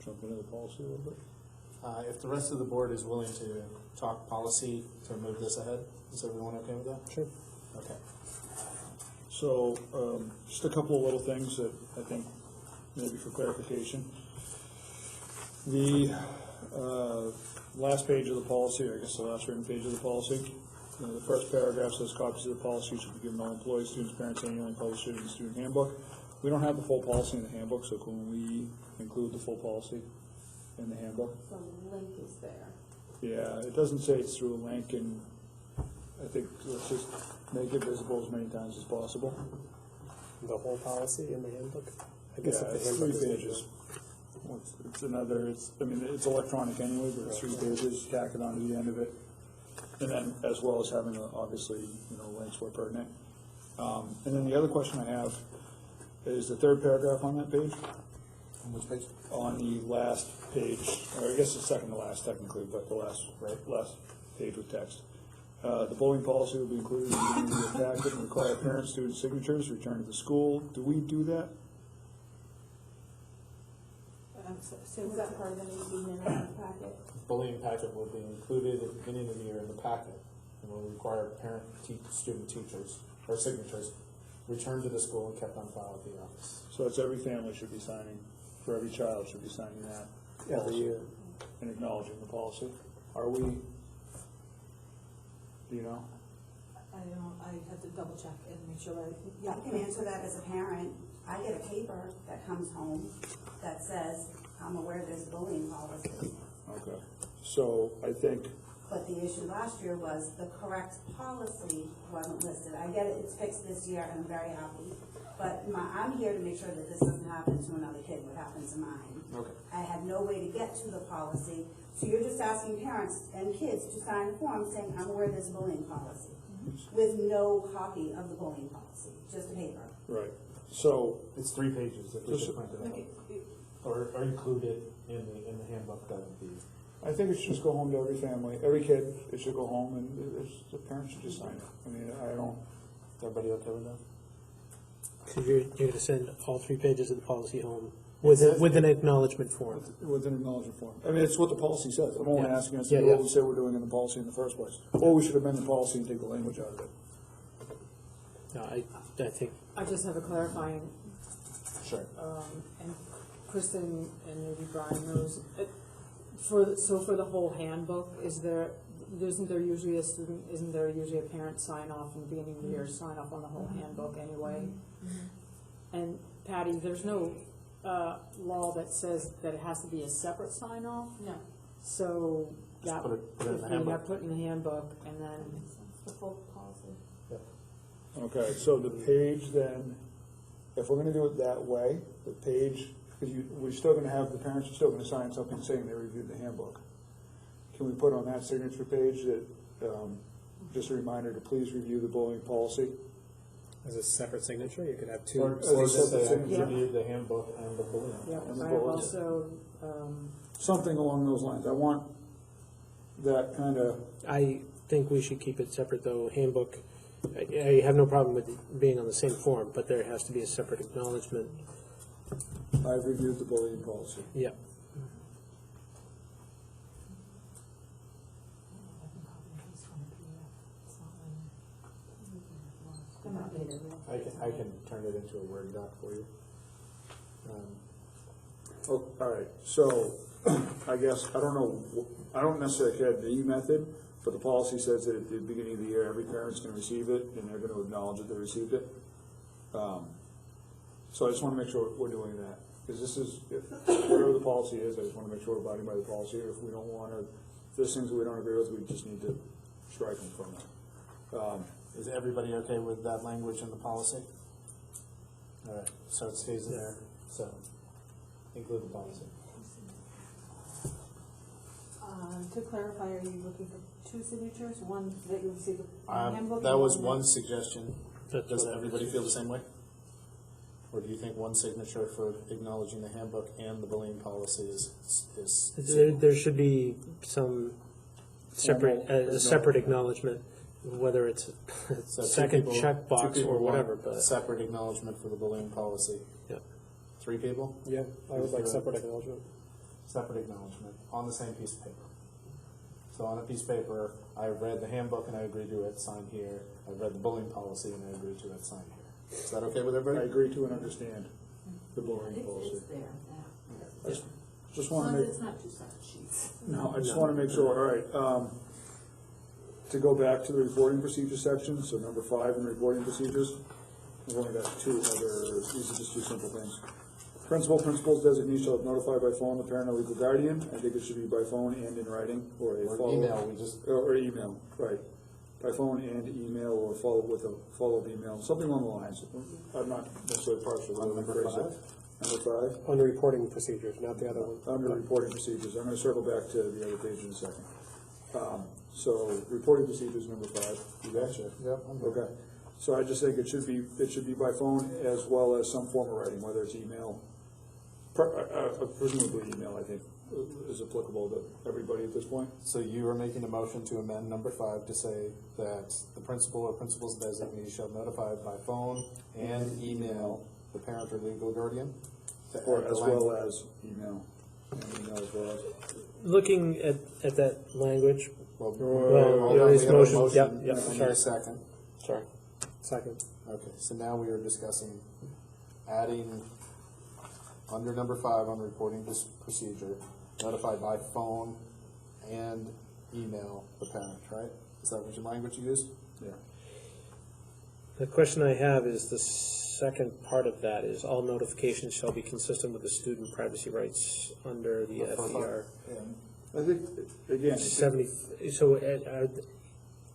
jump into the policy a little bit? If the rest of the board is willing to talk policy to move this ahead, is everyone okay with that? Sure. Okay. So, just a couple of little things that I think maybe for clarification. The last page of the policy, or I guess the last written page of the policy, the first paragraph says copies of the policy should be given all employees, students, parents, annually published in the student handbook. We don't have the full policy in the handbook, so can we include the full policy in the handbook? The link is there. Yeah, it doesn't say it's through a link, and I think let's just make it visible as many times as possible. The whole policy in the handbook? I guess Yeah, if the it's handbook 3 is pages. It's another, I mean, it's electronic anyway, but it's 3 pages, tack it onto the end of it. And then, as well as having, obviously, links where pertinent. And then the other question I have is the third paragraph on that page. On which page? On the last page, or I guess the second to last technically, but the last page with text. The bullying policy will be included in the packet and require parent student signatures, return to the school. Do we do that? So is that part of the new packet? Bullying packet will be included at the beginning of the year in the packet, and will require parent, student, teachers, or signatures, returned to the school and kept on file at the office. So it's every family should be signing, for every child should be signing that Every year. and acknowledging the policy. Are we, do you know? I have to double check and make sure that, yeah. I can answer that as a parent. I get a paper that comes home that says, I'm aware there's bullying policy. Okay, so I think, But the issue last year was the correct policy wasn't listed. I get it, it's fixed this year, and I'm very happy. But I'm here to make sure that this doesn't happen to another kid, what happened to mine. Okay. I had no way to get to the policy, so you're just asking parents and kids to sign a form saying, I'm aware there's bullying policy, with no copy of the bullying policy, just a paper. right, so, It's 3 pages if we should print it out. Or included in the handbook that would be. I think it should just go home to every family, every kid, it should go home, and the parents should just sign it. I mean, I don't, Is everybody okay with that? So you're going to send all 3 pages of the policy home with an acknowledgement form? with an acknowledgement form. I mean, it's what the policy says. I'm only Yeah. asking us to Yeah, do yeah. what we say we're doing in the policy in the first place. Or we should amend the policy and take the language out of it. No, I think, I just have a clarifying, Sure. and Kristen and maybe Brian knows, for the whole handbook, isn't there usually a parent sign off in the beginning of the year, sign off on the whole handbook anyway? And Patty, there's no law that says that it has to be a separate sign off, No. so that, put it in the if we handbook. have put in the handbook, and then, The full policy. Okay, so the page then, if we're gonna do it that way, the page, because we're still gonna have, the parents are still gonna sign something saying they reviewed the handbook. Can we put on that signature page that, just a reminder to please review the bullying policy? as a separate signature, you could have 2. Or As a just say, separate I signature. reviewed the handbook and the bullying. yeah, And the I have bullets. also, Something along those lines. I want that kind of, I think we should keep it separate, though. Handbook, I have no problem with it being on the same form, but there has to be a separate acknowledgement. I've reviewed the bullying policy. Yeah. I can turn it into a Word doc for you. Oh, all right, so, I guess, I don't necessarily care the method, but the policy says that at the beginning of the year, every parent's gonna receive it, and they're gonna acknowledge that they received it. So I just wanna make sure we're doing that, because this is, whatever the policy is, I just wanna make sure we're abiding by the policy, or if we don't wanna, if there's things that we don't agree with, we just need to strike them from it. Is everybody okay with that language in the policy? All right, so it stays in there, so include the policy. To clarify, are you looking for two signatures, one that you received the handbook? That and was that- one suggestion. Does everybody feel the same way? Or do you think one signature for acknowledging the handbook and the bullying policy is? There should be some separate, a separate acknowledgement, whether it's So a two second people- two checkbox people or whatever, want but. separate acknowledgement for the bullying policy. Yeah. 3 people? Yeah, I would like separate acknowledgement. Separate acknowledgement on the same piece of paper. So on a piece of paper, I read the handbook and I agree to it, sign here. I read the bullying policy and I agree to it, sign here. Is that okay with I everybody? agree to and understand the bullying policy. It's there, yeah. Just As want long to as make, it's not two separate sheets. no, I just want to make sure, all right, to go back to the reporting procedure section, so number 5 in reporting procedures, we've only got 2 other, these are just 2 simple things. Principal's designee shall notify by phone the parent or legal guardian. I think it should be by phone and in writing, or a Or follow. email, we just, Or email, right. By phone and email, or follow with a follow-up email, something along the lines. I'm not necessarily partial. On number 5? Number 5, On the reporting procedures, not the other one. under reporting procedures, I'm gonna circle back to the other page in a second. So, reporting procedures, number 5. You betcha. Yep. I'm good. Okay, so I just think it should be by phone as well as some form of writing, whether it's email. Presumably email, I think, is applicable to everybody at this point. So you are making a motion to amend number 5 to say that the principal or principal's designee shall notify by phone and email the parent or legal guardian? Or as well as email, and email as well as. Looking at that language, Well, Well, we this have a motion- motion, yep, yep, I need sorry. a second. sorry, second. Okay, so now we are discussing adding under number 5 on reporting procedure, notify by phone and email the parent, right? Is that what your language you used? Yeah. The question I have is the second part of that is all notifications shall be consistent with the student privacy rights under the FER. I think, again, 70, so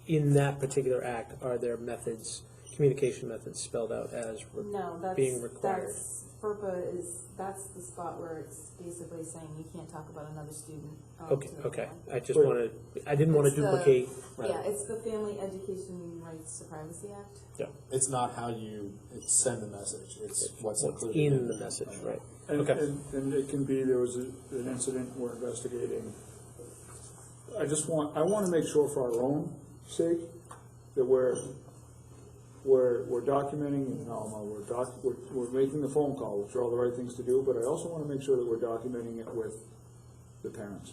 in that particular act, are there methods, communication methods spelled out as No, that's, being required? FERPA that's the spot where it's basically saying you can't talk about another student. Okay, to the okay, family. I just wanted, I didn't want to It's the- duplicate. Yeah, it's the Family Education Rights to Privacy Act. It's not how you send the message, it's what's What's included in the message, right? and, Okay. and it can be, there was an incident we're investigating. I want to make sure for our own sake that we're documenting, in Alma, we're making the phone call, which are all the right things to do, but I also want to make sure that we're documenting it with the parents.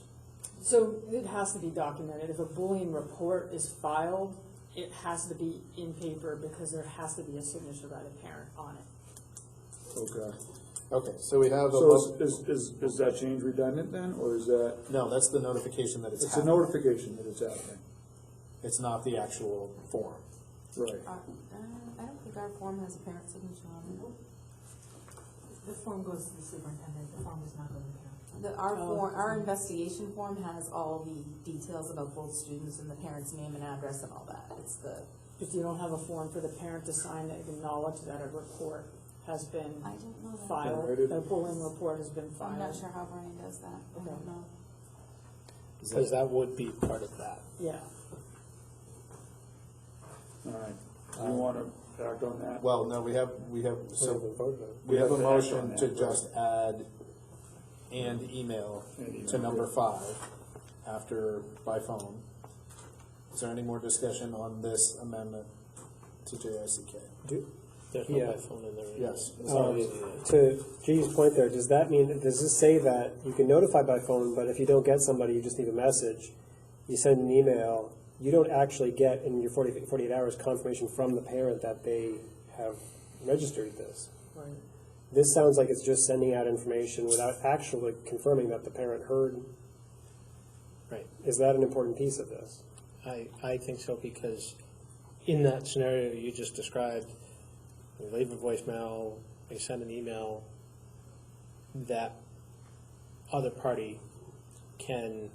So it has to be documented. If a bullying report is filed, it has to be in paper because there has to be a signature by the parent on it. Okay. Okay, so we have a. So is that change redundant then, or is that, No, that's the notification that it's it's a happening. notification that it's happening? It's not the actual form. Right. I don't think our form has a parent signature on it. The form goes to the superintendent, the form does not go to the parent. Our investigation form has all the details about both students and the parent's name and address and all that. It's the, If you don't have a form for the parent to sign that acknowledge that a report has been I don't know that. filed, Generated. a bullying report has been I'm not filed. sure how Brian does that. I don't know. Because that would be part of that. Yeah. All right. Do you want to act on that? Well, no, we have, so we We have have a to act on motion that, to right. just add and email And email, to number 5 after by phone. Is there any more discussion on this amendment to JICK? There's Yeah. no by phone in there. Yes. To G's point there, does that mean, does this say that you can notify by phone, but if you don't get somebody, you just leave a message, you send an email, you don't actually get in your 48 hours confirmation from the parent that they have registered this? Right. This sounds like it's just sending out information without actually confirming that the parent heard. Right. Is that an important piece of this? I think so, because in that scenario you just described, you leave a voicemail, they send an email, that other party can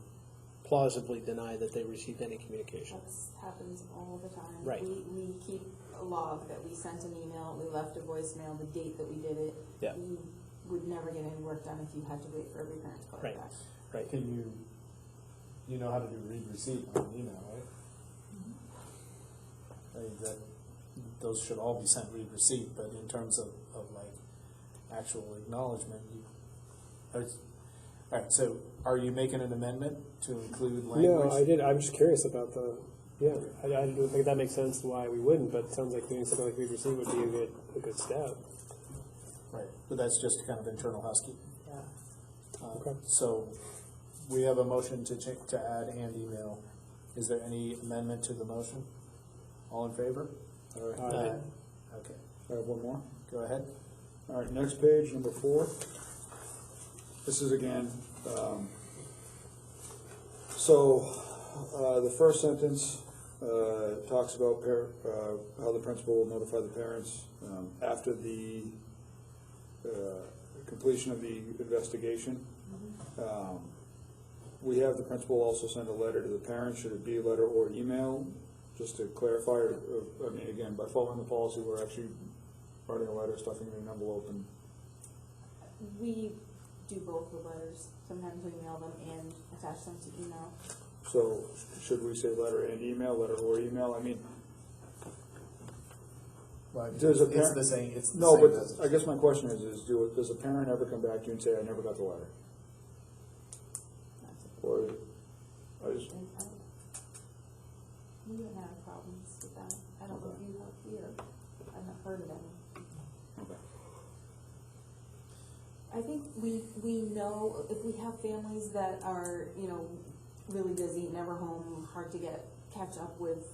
plausibly deny that they received any communication. That happens all the time. Right. We keep a log that we sent an email, we left a voicemail, the date that we did it. Yeah. You would never get any work done if you had to wait for every parent to call you Right. back. Right. Can you you know how to do read receipt on email, right? I mean, those should all be sent read receipt, but in terms of like actual acknowledgement, all right, so are you making an amendment to include language? No, I did, I'm just curious about I don't think that makes sense why we wouldn't, but it sounds like doing something like read receipt would be a good step. Right, but that's just kind of internal housekeeping. Yeah. Okay. So we have a motion to add and email. Is there any amendment to the motion? All in favor? All right, Aye. Okay, I have one more. go ahead. All right, next page, number 4. This is again, the first sentence talks about how the principal will notify the parents after the completion of the investigation. We have the principal also send a letter to the parents. Should it be a letter or email? Just to clarify, I mean, again, by following the policy, we're actually writing a letter, stuffing it in an envelope, and We do both with letters. Sometimes we mail them and attach them to email. so should we say letter and email, letter or email? I mean, does a It's parent? the same, it's the No, same but message. I guess my question is does a parent ever come back to you and say, I never got the letter? Or, I just, We haven't had problems with that. I don't know if you have here. I've not heard of any. I think we know if we have families that are, really busy, never home, hard to catch up with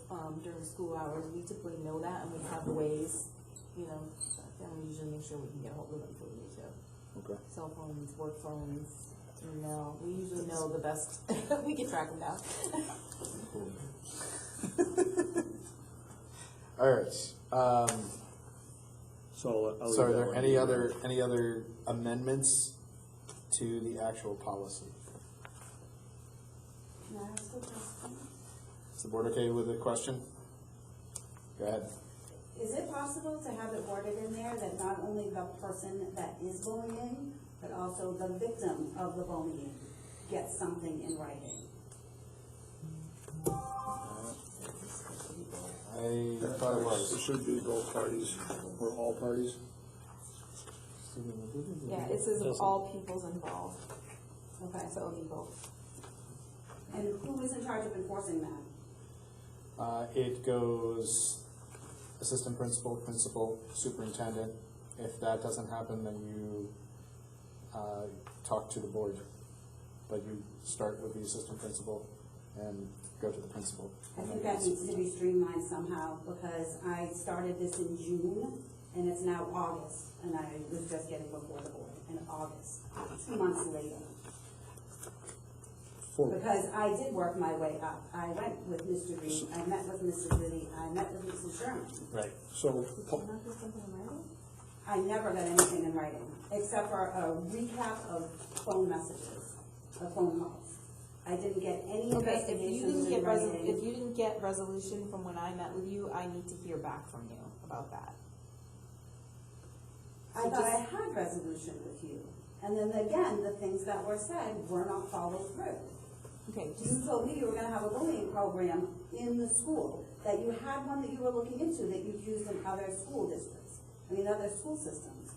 during school hours, we typically know that, and we have ways, family usually make sure we can get a hold of them if we need to. okay. Cell phones, work phones, email, we usually know the best, we can track them down. All right, So I'll leave so are that there one. any other amendments to the actual policy? Can I ask a question? Is the board okay with the question? Go ahead. Is it possible to have it worded in there that not only the person that is bullying, but also the victim of the bullying gets something in writing? I thought it It was. should be both parties, or all parties. Yeah, it says all people's involved, Okay, so it'll be both. and who is in charge of enforcing that? It goes assistant principal, principal, superintendent. If that doesn't happen, then you talk to the board. But you start with the assistant principal and go to the principal. I think that needs to be streamlined somehow, because I started this in June, and it's now August, and I was just getting before the board in August, 2 months later. Because I did work my way up. I went with Mr. Reed, I met with Mr. Goody, I met with Mrs. Sherman. Right. So, Did you not get something in writing? I never got anything in writing, except for a recap of phone messages, of phone calls. I didn't get any Okay, if you investigations didn't in get writing. if you didn't get resolution from when I met with you, I need to hear back from you about that. I thought I had resolution with you. And then again, the things that were said were not followed through. Okay, You told me you were gonna have a bullying program in the school, that you had one that you were looking into, that you've used in other school districts, other school systems.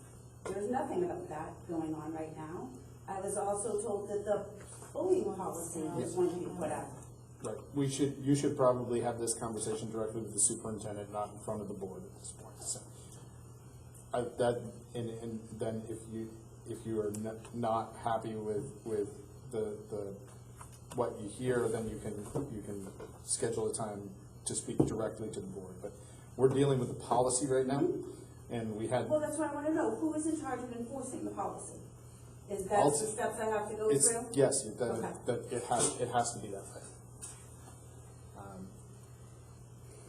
There's nothing about that going on right now. I was also told that the bullying policy was going to be put out. Right. You should probably have this conversation directly with the superintendent, not in front of the board at this point. So, then if you are not happy with the what you hear, then you can schedule a time to speak directly to the board. But we're dealing with the policy right now, and we had. Well, that's what I wanna know, who is in charge of enforcing the policy? Is that I'll- the steps I have to go It's, through? yes, Okay. that it has to be that way.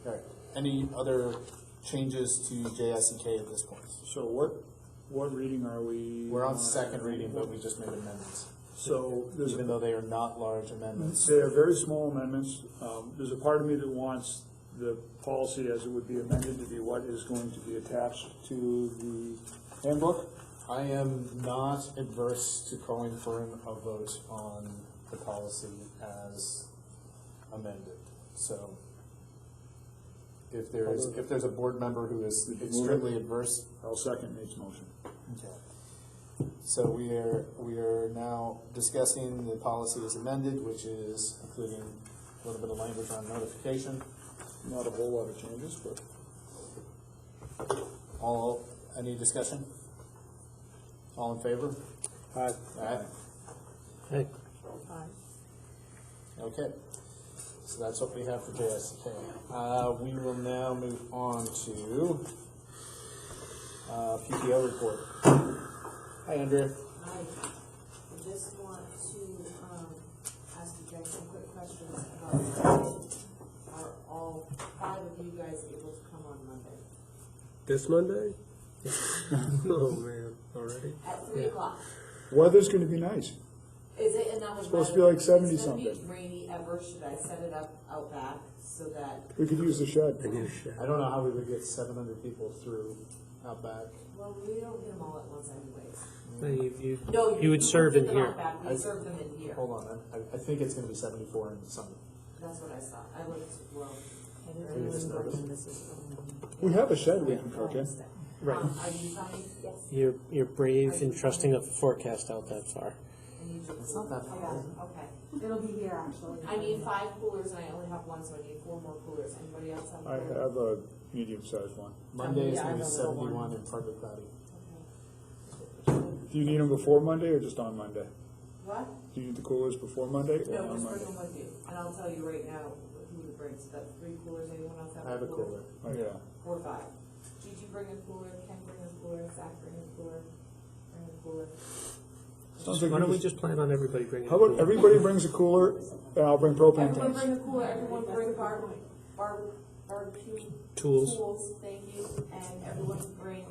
All right. Any other changes to JSEK at this point? so what reading are we? We're on second reading, but we just made amendments. So there's Even though they are not large amendments. They are very small amendments. There's a part of me that wants the policy as it would be amended to be what is going to be attached to the handbook. I am not adverse to calling for a vote on the policy as amended. So if there's a board member who is extremely adverse. I'll second Nate's motion. Okay. So we are now discussing the policy as amended, which is including a little bit of language on notification. Not a whole lot of changes, but Any discussion? All in favor? Aye. Aye. Hey. Okay. So that's what we have for JSK. We will now move on to PTO report. Hi, Andrea. Hi, I just want to ask you guys some quick questions about, are all 5 of you guys able to come on Monday? This Monday? Oh, man, already? At 3 o'clock. weather's gonna be nice. Is it, and that was. Supposed to be like 70 It's something. gonna be rainy ever, should I set it up out back so that, We could use the shed. I don't know how we would get 700 people through out back. well, we don't get them all at once anyways. No, No, you would serve in put them here. out back, we serve them in here. Hold on, man. I think it's going to be 74 in Sunday. That's what I saw, I looked, well. We have a shed we can cook in. Right. Are you coming? Yes. You're brave in trusting a forecast out that far. It's not that far. Okay. It'll be here, actually. I need 5 coolers and I only have 1, so I need 4 more coolers. Anybody else have? I a cooler? have a medium-sized one. Monday is Yeah, I going to be have a little 71 one. and partly cloudy. Do you need them before Monday or just on Monday? What? Do you need the coolers before Monday or No, on just Monday? bring them with you, and I'll tell you right now who to bring. So that's 3 coolers. Anyone else have? I have a cooler. Oh, yeah. 4 or 5. Gigi bring a cooler. Ken bring a cooler. Zach bring a cooler. Bring a cooler. Sounds like Why don't we just- just plan on everybody bringing? How about everybody brings a cooler and I'll bring propane Everyone tanks? bring a cooler. Everyone bring barbecue Tools. Thank you, and everyone bring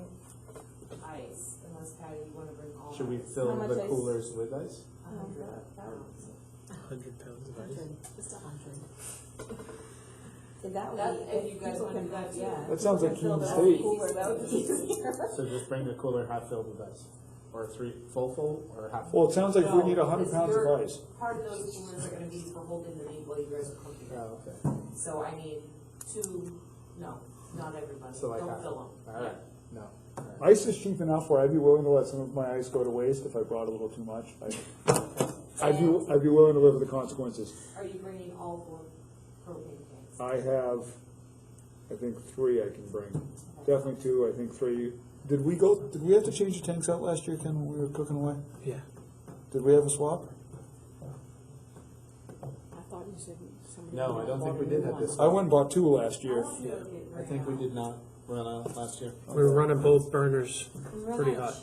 ice. Unless Patty, you want to bring all. Should we ice. fill How much the ice? coolers with ice? 100 pounds. 100 pounds of ice. Just 100. That would That, be, if you guys want to do that, yeah. That sounds like Fill Keene that State. cooler, that would be easier. So just bring the cooler half filled with ice. Or 3 full or half Well, full? it sounds like we need No, 100 pounds of your- ice. Part of those coolers are gonna be for holding the meat while you guys are cooking it. Oh, okay. So I need 2, no, not everybody, So like don't half. fill them. All right. No. All right. Ice is cheap enough where I'd be willing to let some of my ice go to waste if I brought a little too much. I'd be willing to live with the consequences. Are you bringing all 4 propane tanks? I have, I think 3 I can bring. Definitely 2, I think 3. Did we have to change the tanks out last year, Ken, when we were cooking away? Yeah. Did we have a swap? I thought you said somebody. No, I don't think we did have this. I went and bought 2 last year. I think we did not run out last year. We were running both burners pretty hot.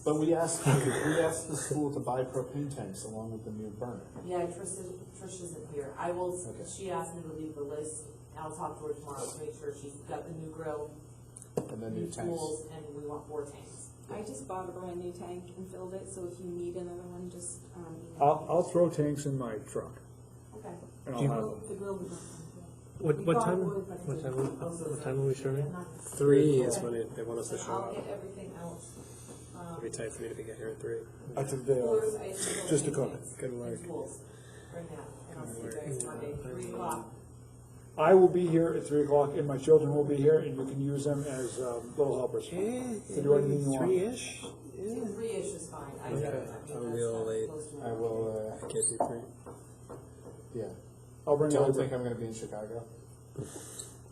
But we asked the school to buy propane tanks along with the new burner. Yeah, Trish isn't here. I will, Okay. she asked me to leave the list. I'll talk to her tomorrow to make sure she's got the new grill, And the new tanks. tools, and we want 4 tanks. I just bought a brand new tank and filled it, so if you need another one, just, I'll throw tanks in my truck Okay. and I'll Do you- have them. the grill was. What time are we starting? 3 is when they want us to show I'll up. get everything else. It'll be tight for me to get here at 3. I took the day off. Coolers, ice, and Just to propane cook. tanks, Good and work. tools. Bring that, and I'll see you guys Monday, 3 o'clock. I will be here at 3 o'clock and my children will be here and you can use them as little helpers. Yeah, To do anything you want. 3-ish? Yeah. 3-ish is fine. I Okay. mean, I'll that's be a little not late. close to I work. will, I can't do 3. yeah. I'll bring it Don't over. think I'm going to be in Chicago,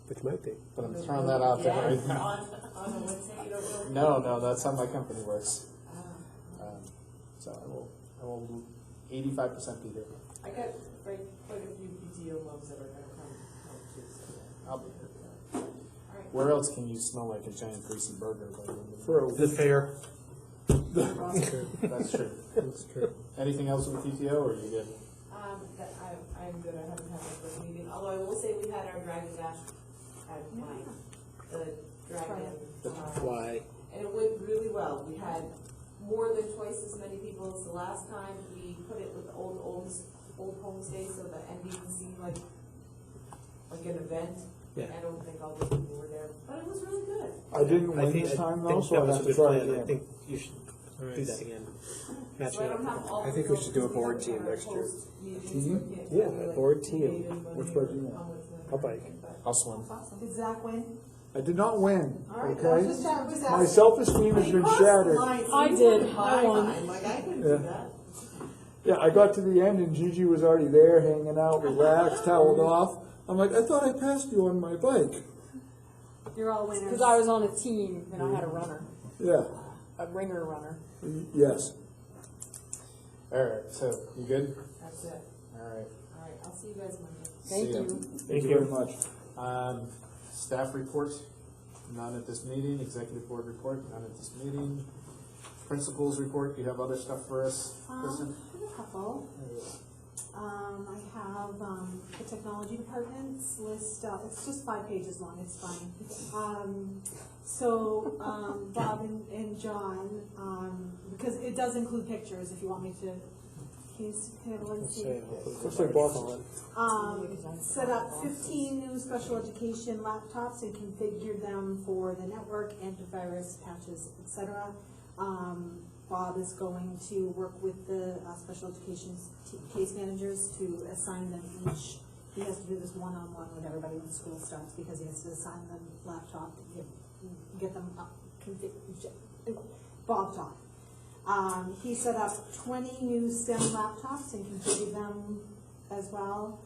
Which might be. but I'm throwing that out there right Yeah, now. on a Wednesday, you don't really. No, that's how my company works. So I will 85% be here. I got quite a few PTO moms that are gonna come too, so. I'll be here. All right. Where else can you smell like a giant greasy burger? For a The fair. That's true. That's true. Anything else with PTO, or are you good? That I'm good, I haven't had my first meeting, although I will say we had our Dragon Dash at night, the Dragon. Why? And it went really well, we had more than twice as many people as the last time, we put it with the old homestay, so the ending seemed like an event. Yeah. I don't think all the people were there, but it was really good. I didn't win this time though, so I have to try again. I think you should do that again. Matching So I it don't up. have all I think we should do a board team next year. Yeah, A board team. which way do you want? I'll bike. I'll swim. Did Zach win? I did not win, All right, okay? just was My asking. self-esteem has been shattered. I did, I won. Like, I can Yeah. do that. Yeah, I got to the end and Gigi was already there, hanging out, relaxed, toweled off. I'm like, I thought I passed you on my bike. You're all winners. Because I was on a team and I had a runner, Yeah, a ringer runner. yes. Alright, so, you good? That's it. Alright. Alright, I'll see you guys Monday. Thank See ya. you. Thank you very much. Staff report, none at this meeting. Executive board report, none at this meeting. Principals report, you have other stuff for us, Kristen? I have a couple. I have, the technology department's list, it's just 5 pages long, it's fine. Bob and John, because it does include pictures, if you want me to, can everyone see? Looks like Boston. Set up 15 new special education laptops and configured them for the network, antivirus patches, etc. Bob is going to work with the special education case managers to assign them each. He has to do this one-on-one with everybody when school starts because he has to assign them laptop, get them up, Bob talk. He set up 20 new STEM laptops and configured them as well.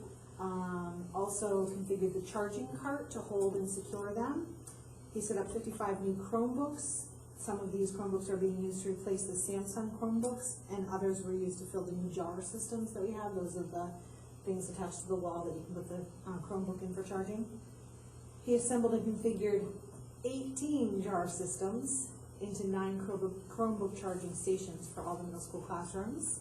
Also configured the charging cart to hold and secure them. He set up 55 new Chromebooks. Some of these Chromebooks are being used to replace the Samsung Chromebooks, and others were used to fill the new jar systems that we have. Those are the things attached to the wall that you can put the Chromebook in for charging. He assembled and configured 18 jar systems into 9 Chromebook charging stations for all the middle school classrooms.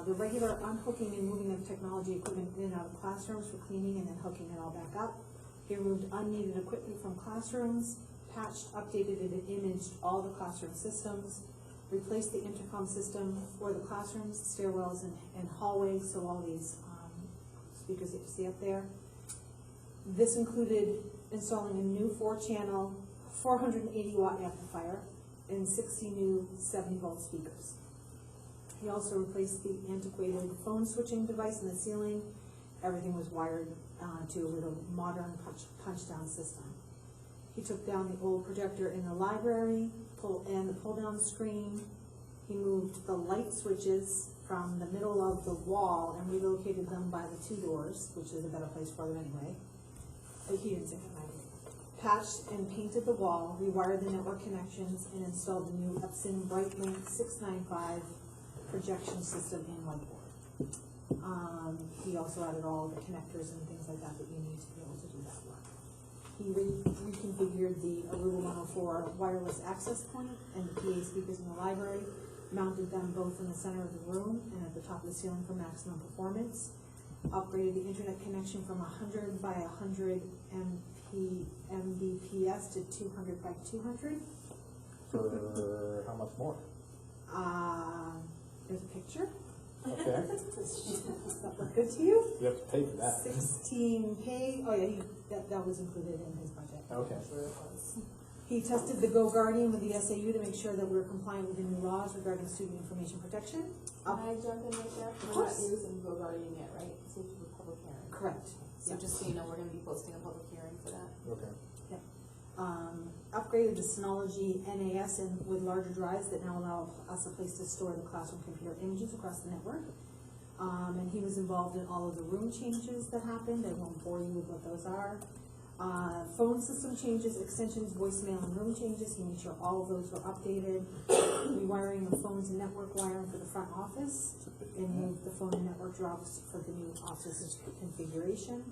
The regular unhooking and moving of technology equipment in and out of classrooms for cleaning and then hooking it all back up. He removed unneeded equipment from classrooms, patched, updated, and imaged all the classroom systems, replaced the intercom system for the classrooms, stairwells, and hallways, so all these speakers that you see up there. This included installing a new 4-channel, 480-watt amplifier and 60 new 70-volt speakers. He also replaced the antiquated phone switching device in the ceiling. Everything was wired to a little modern punch-down system. He took down the old projector in the library and the pull-down screen. He moved the light switches from the middle of the wall and relocated them by the 2 doors, which is a better place for them anyway. He didn't say that. Patched and painted the wall, rewired the network connections, and installed the new Epson Brightlink 695 projection system and whiteboard. He also added all the connectors and things like that that you need to be able to do that work. He reconfigured the Aruba 104 wireless access point and the PA speakers in the library, mounted them both in the center of the room and at the top of the ceiling for maximum performance, upgraded the internet connection from 100 by 100 Mbps to 200 by 200. For how much more? There's a picture. Okay. Does that look good to you? You have to pay for that. 16 pay, oh yeah, that was included in his budget. Okay. He tested the Go Guardian with the SAU to make sure that we're compliant with the new laws regarding student information protection. Can I jump in right there? We're not using Go Guardian yet, right? It's a public hearing. Correct. So just so you know, we're gonna be posting a public hearing for that. Okay. Yep. Upgraded the Synology NAS with larger drives that now allow us a place to store the classroom computer images across the network. And he was involved in all of the room changes that happened. I won't bore you with what those are. Phone system changes, extensions, voicemail, and room changes. He made sure all of those were updated. Rewiring of phones and network wiring for the front office. And moved the phone and network drops for the new office configuration.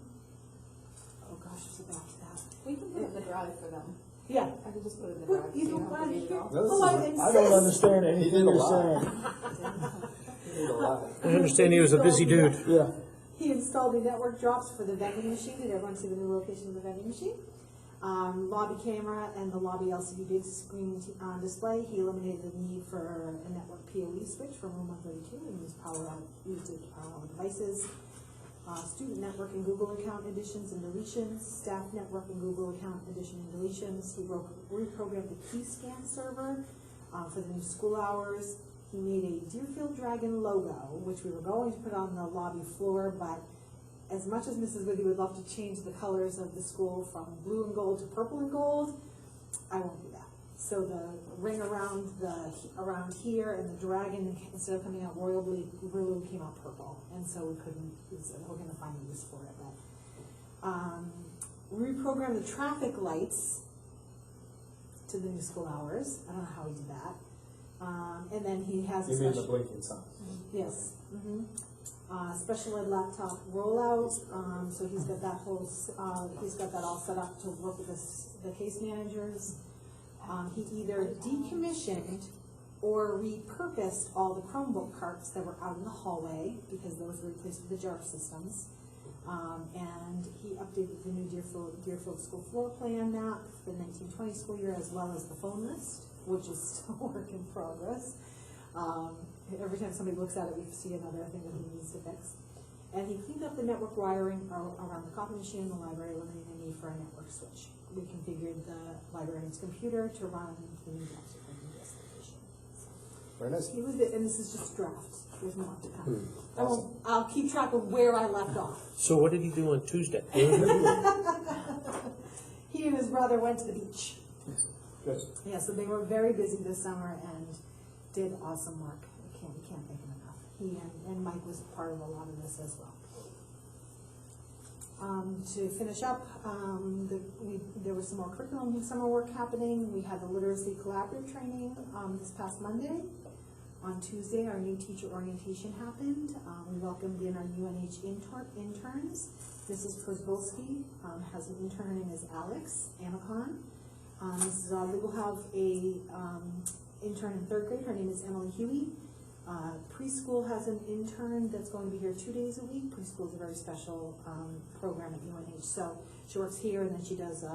Oh gosh, it's about that. We can put it in the drive for them. Yeah. I can just put it in the Well, drive. you so don't have to want read it all. I don't understand anything you're saying. I understand he was a busy dude. Yeah. He installed the network drops for the vending machine. Did everyone see the new location of the vending machine? Lobby camera and the lobby LCD big screen display. He eliminated the need for a network PoE switch from room 132 and used it to power all the devices. Student network and Google account additions and deletions. Staff network and Google account addition and deletions. He reprogrammed the key scan server for the new school hours. He made a Deerfield Dragon logo, which we were going to put on the lobby floor, but as much as Mrs. Withy would love to change the colors of the school from blue and gold to purple and gold, I won't do that. So the ring around here and the dragon, instead of coming out royal blue, came out purple, and so we're going to find a use for it. But reprogram the traffic lights to the new school hours. I don't know how he did that. And then he has. You mean the blinking signs? Yes. Special ed laptop rollout. So he's got that whole. He's got that all set up to work with the case managers. He either decommissioned or repurposed all the Chromebook carts that were out in the hallway because those were replaced with the jar systems. And he updated the new Deerfield school floor plan map for the 1920 school year, as well as the phone list, which is still a work in progress. Every time somebody looks at it, we see another thing that he needs to fix. And he cleaned up the network wiring around the copy machine in the library, eliminating the need for a network switch. We configured the librarian's computer to run the new job location. Very nice. He was, and this is just draft. There's more to come. I'll keep track of where I left off. So what did he do on Tuesday? He and his brother went to the beach. Good. Yeah, so they were very busy this summer and did awesome work. We can't thank him enough. He and Mike was part of a lot of this as well. To finish up, there was some more curriculum summer work happening. We had the literacy collaborative training this past Monday. On Tuesday, our new teacher orientation happened. We welcomed in our UNH interns. Mrs. Przbolski has an intern, her name is Alex Amicon. Mrs. Audley will have a intern in third grade. Her name is Emily Huey. Preschool has an intern that's going to be here 2 days a week. Preschool is a very special program at UNH. So she works here and then she does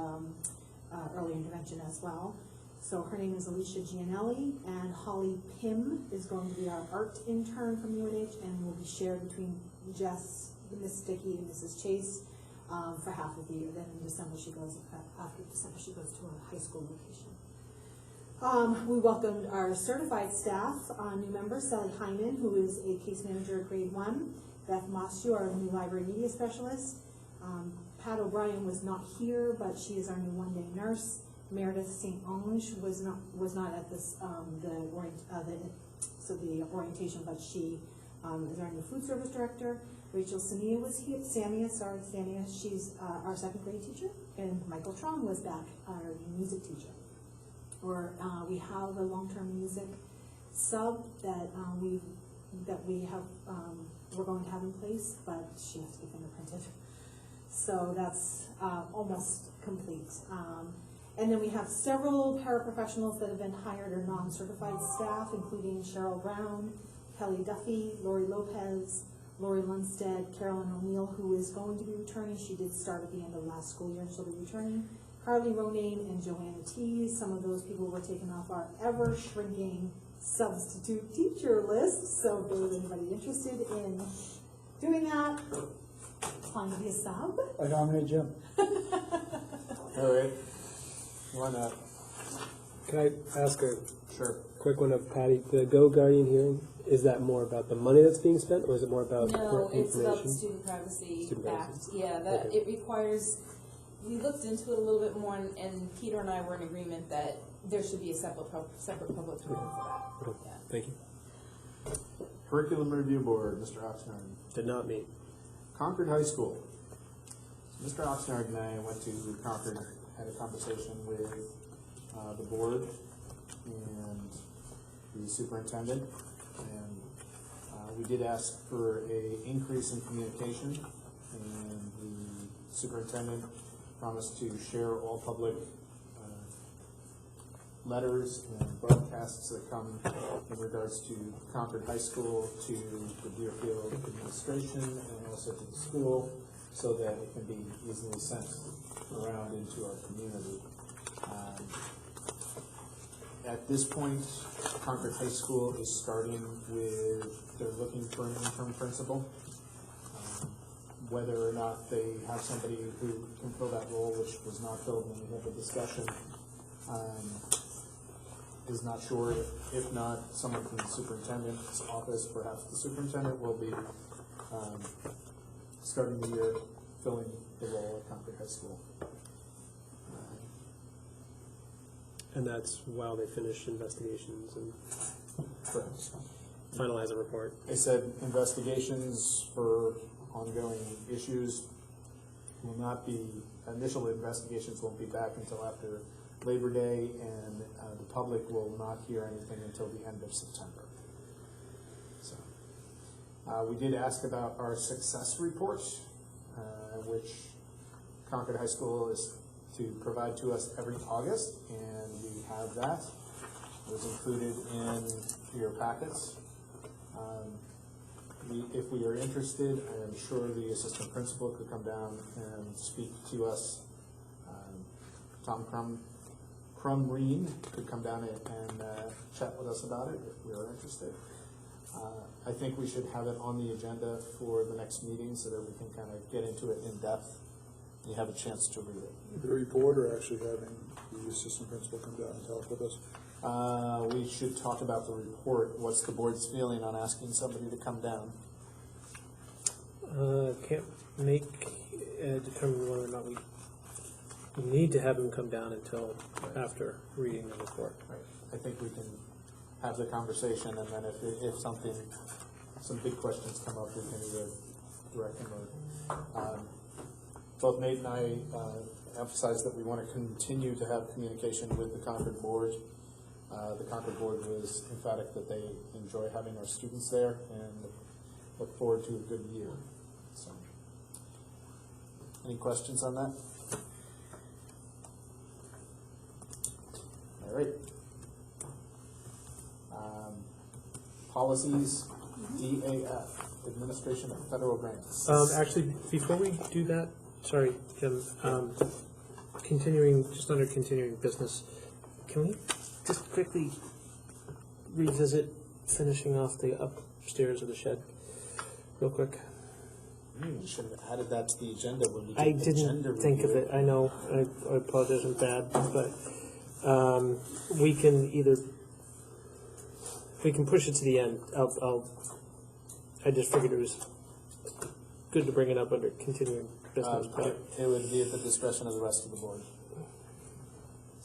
early intervention as well. So her name is Alicia Gianelli, and Holly Pym is going to be our art intern from UNH and will be shared between Jess, Miss Dickey, and Mrs. Chase for half of the year. Then in December after December she goes to a high school location. We welcomed our certified staff, new member, Sally Hyman, who is a case manager at grade 1, Beth Mossu, our new library media specialist. Pat O'Brien was not here, but she is our new one-day nurse. Meredith St. Onge was not at this the orientation, but she is our new food service director. Rachel Samia was here. Samia, she's our second grade teacher, and Michael Trong was back, our music teacher. We have a long-term music sub that we're going to have in place, but she has to be fingerprinted. So that's almost complete. And then we have several paraprofessionals that have been hired or non-certified staff, including Cheryl Brown, Kelly Duffy, Lori Lopez, Lori Lundstead, Carolyn O'Neill, who is going to be returning. She did start at the end of last school year, and she'll be returning. Carly Ronayne and Joanna Tees. Some of those people were taken off our ever-shrinking substitute teacher list. So if there was anybody interested in doing that, applying to be a sub. I nominate Jim. All right. Why not? Can I ask a Sure. quick one of Patty? The Go Guardian hearing, is that more about the money that's being spent, or is it more about No, it's about information? Student Privacy Student Act. privacy. Yeah, that Okay. it requires, we looked into it a little bit more, and Peter and I were in agreement that there should be a separate public hearing for that. Okay. Yeah. Thank you. Curriculum Review Board, Mr. Oxnard. Did not meet. Concord High School. So Mr. Oxnard and I went to Concord, had a conversation with the board and the superintendent, and we did ask for an increase in communication, and the superintendent promised to share all public letters and broadcasts that come in regards to Concord High School, to the Deerfield administration, and also to the school, so that it can be easily sent around into our community. At this point, Concord High School is starting with, they're looking for an interim principal. Whether or not they have somebody who can fill that role, which was not filled when we had the discussion, is not sure. If not, someone from the superintendent's office, perhaps the superintendent, will be starting the year filling the role at Concord High School. And that's while they finish investigations and Correct. finalize a report. They said investigations for ongoing issues will not be, initial investigations won't be back until after Labor Day, and the public will not hear anything until the end of September. So, we did ask about our success report, which Concord High School is to provide to us every August, and we have that. It was included in your packets. If we are interested, I am sure the assistant principal could come down and speak to us. Tom Crumreen could come down and chat with us about it if we are interested. I think we should have it on the agenda for the next meeting so that we can kind of get into it in depth. You have a chance to read it. The report, or actually having the assistant principal come down and talk with us? We should talk about the report. What's the board's feeling on asking somebody to come down? Can't determine whether or not we need to have him come down until after reading the report. Right. I think we can have the conversation, and then if some big questions come up, we can either direct them or. Both Nate and I emphasized that we want to continue to have communication with the Concord board. The Concord board was emphatic that they enjoy having our students there and look forward to a good year. So, any questions on that? All right. Policies, DAF, Administration of Federal Grants. Actually, before we do that, sorry, Jim, just under continuing business, can we just quickly revisit finishing off the upstairs of the shed real quick? We should have added that to the agenda when we did I the didn't agenda think of review. it. I know, I apologize, I'm bad, but we can push it to the end. I just figured it was good to bring it up under continuing business. But It would be at the discretion of the rest of the board.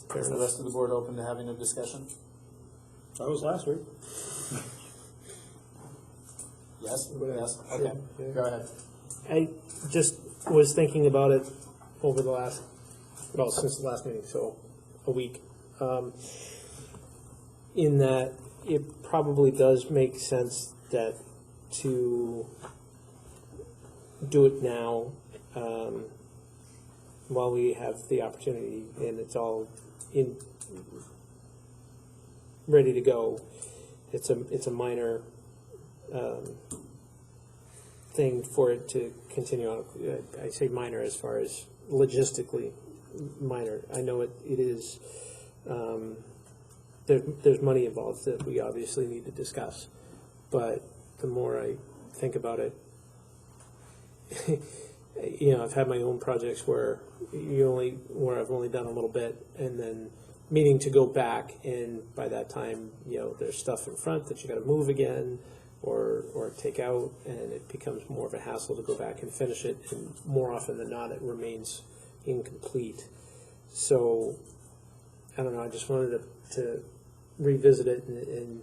fair Is the enough. rest of the board open to having a discussion? That was last week. Yes? Yes? Okay, Yeah. go ahead. I just was thinking about it over the last, since the last meeting, so a week. In that it probably does make sense that to do it now, while we have the opportunity and it's all ready to go. It's a minor thing for it to continue on. I say minor as far as logistically minor. I know it is. There's money involved that we obviously need to discuss, but the more I think about it, I've had my own projects where I've only done a little bit, and then meaning to go back, and by that time, there's stuff in front that you got to move again or take out, and it becomes more of a hassle to go back and finish it, and more often than not, it remains incomplete. So, I don't know, I just wanted to revisit it and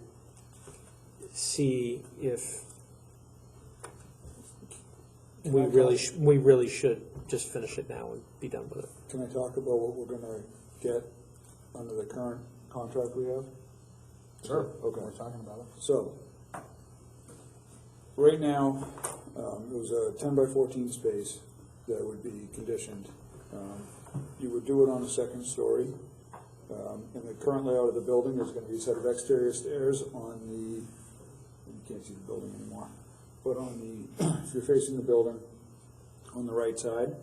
see if we really should just finish it now and be done with it. Can I talk about what we're gonna get under the current contract we have? Sure. Okay. We're talking about it. So, right now, it was a 10 by 14 space that would be conditioned. You would do it on the second story. In the current layout of the building, there's going to be a set of exterior stairs on the, you can't see the building anymore, but on the, if you're facing the building, on the right side,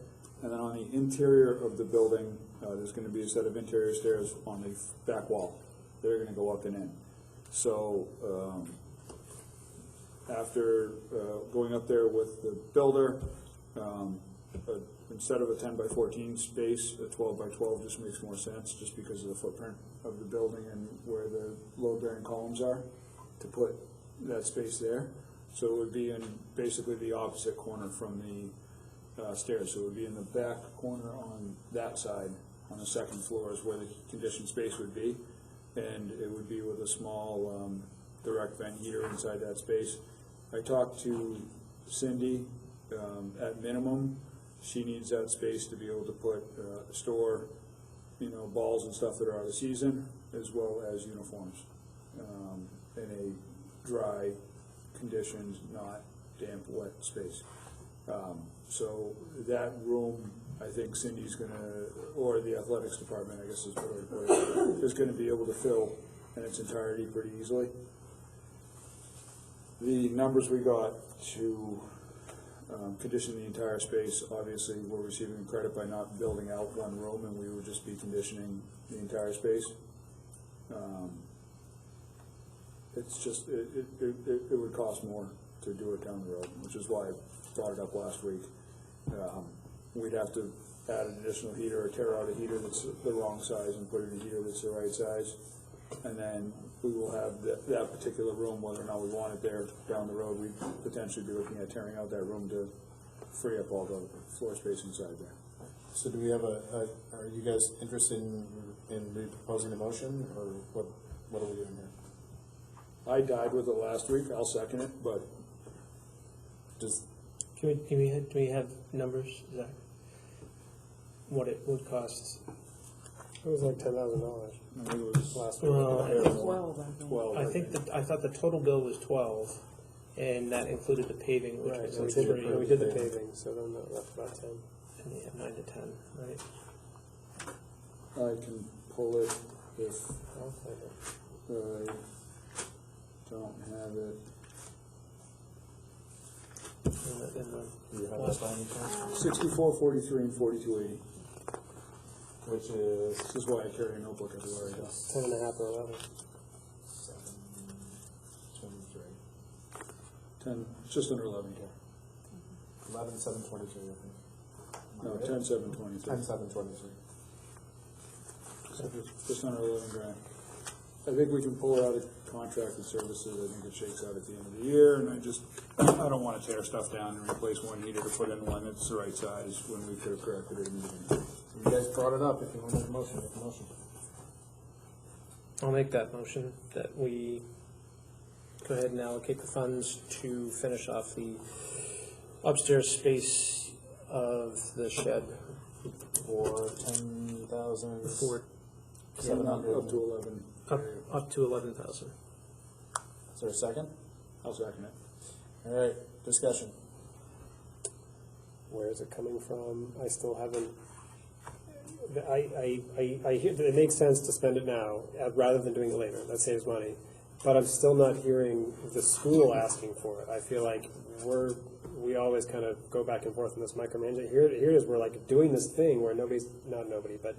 and then on the interior of the building, there's going to be a set of interior stairs on the back wall. They're going to go up and in. So, after going up there with the builder, instead of a 10x14 space, a 12x12 just makes more sense, just because of the footprint of the building and where the load-bearing columns are, to put that space there. So it would be in basically the opposite corner from the stairs. So it would be in the back corner on that side, on the second floor is where the conditioned space would be. And it would be with a small direct vent heater inside that space. I talked to Cindy, at minimum, she needs that space to be able to put, store, balls and stuff that are out of season, as well as uniforms, in a dry, conditioned, not damp, wet space. So that room, I think Cindy's gonna, or the athletics department, I guess is what I would put it, is gonna be able to fill in its entirety pretty easily. The numbers we got to condition the entire space, obviously we're receiving credit by not building out one room, and we would just be conditioning the entire space. It's just, it would cost more to do it down the road, which is why I brought it up last week. We'd have to add an additional heater or tear out a heater that's the wrong size and put in a heater that's the right size. And then we will have that particular room, whether or not we want it there down the road, we'd potentially be looking at tearing out that room to free up all the floor space inside there. So do we have are you guys interested in re-proposing the motion, or what are we doing here? I died with it last week, I'll second it, but do we have numbers, Zach? What it would cost? It was like $10,000 I think it was last week. 12, I think. 12. I thought the total bill was 12, and that included the paving, which Right, was so like we 3. did the paving, so then that left about 10. And they have 9 to 10, right? I can pull it if I'll find it. I don't have it. Do you have that by any chance? 64, 43, and 4280. Which is This is why I carry a notebook everywhere I go. 10 and a half or 11. 723. 10, just under 11K. 11,723, I think. No, 10, 7, 23. 10,723. Just under 11 grand. I think we can pull it out of contracted services. I think it shakes out at the end of the year, and I don't want to tear stuff down and replace one heater to put in one that's the right size when we could have corrected it in the beginning. You guys brought it up. If you want to make a motion, make a motion. I'll make that motion that we go ahead and allocate the funds to finish off the upstairs space of the shed For 10,000. for 700. Up to 11. up to 11,000. Is there a second? I'll second it. All right, discussion. Where is it coming from? I still haven't. I hear that it makes sense to spend it now rather than doing it later. That saves money. But I'm still not hearing the school asking for it. I feel like we always kind of go back and forth in this micromanagement. Here it is. We're like doing this thing where but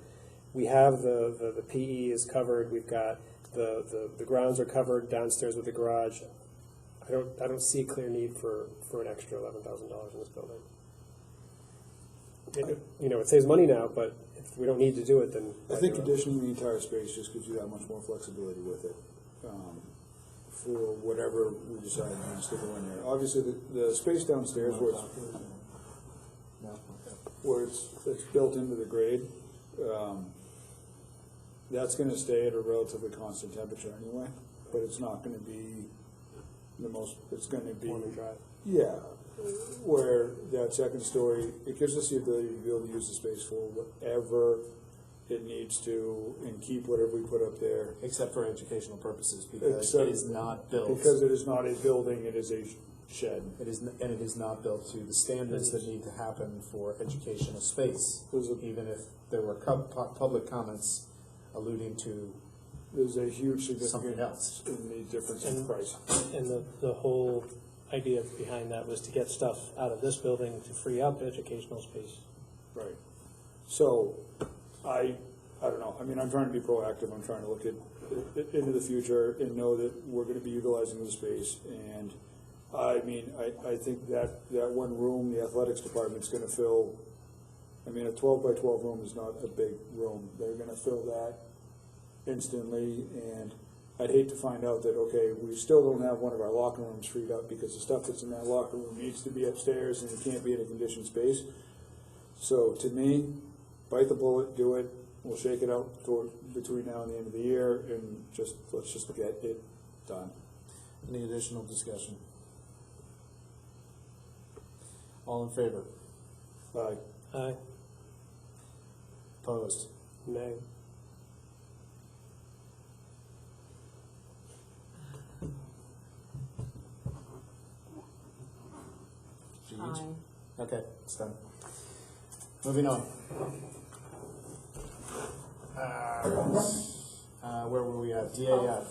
we have the PE is covered. We've got the grounds are covered downstairs with the garage. I don't see a clear need for an extra $11,000 in this building. It saves money now, but if we don't need to do it, then I think conditioning the entire space just gives you that much more flexibility with it. For whatever we decide needs to go in there. Obviously, the space downstairs where it's built into the grade, that's going to stay at a relatively constant temperature anyway. But it's not going to be the most. It's going to be warm and dry. Yeah. Where that second story, it gives us the ability to be able to use the space for whatever it needs to and keep whatever we put up there. Except for educational purposes, because it is not built. Because it is not a building, it is a shed. It is not built to the standards that need to happen for educational space. Even if there were public comments alluding to There's a huge something significant else. in the difference in price. And the whole idea behind that was to get stuff out of this building to free up educational space. Right. So, I don't know. I mean, I'm trying to be proactive. I'm trying to look into the future and know that we're going to be utilizing the space. And I mean, I think that one room, the athletics department's gonna fill, I mean, a 12-by-12 room is not a big room. They're gonna fill that instantly, and I'd hate to find out that, okay, we still don't have one of our locker rooms freed up because the stuff that's in that locker room needs to be upstairs and it can't be in a conditioned space. So to me, bite the bullet, do it. We'll shake it out between now and the end of the year, and let's just get it done. Any additional discussion? All in favor? Aye. Aye. Opposed? Nay. Aye. Okay, it's done. Moving on. Where were we at? DAF.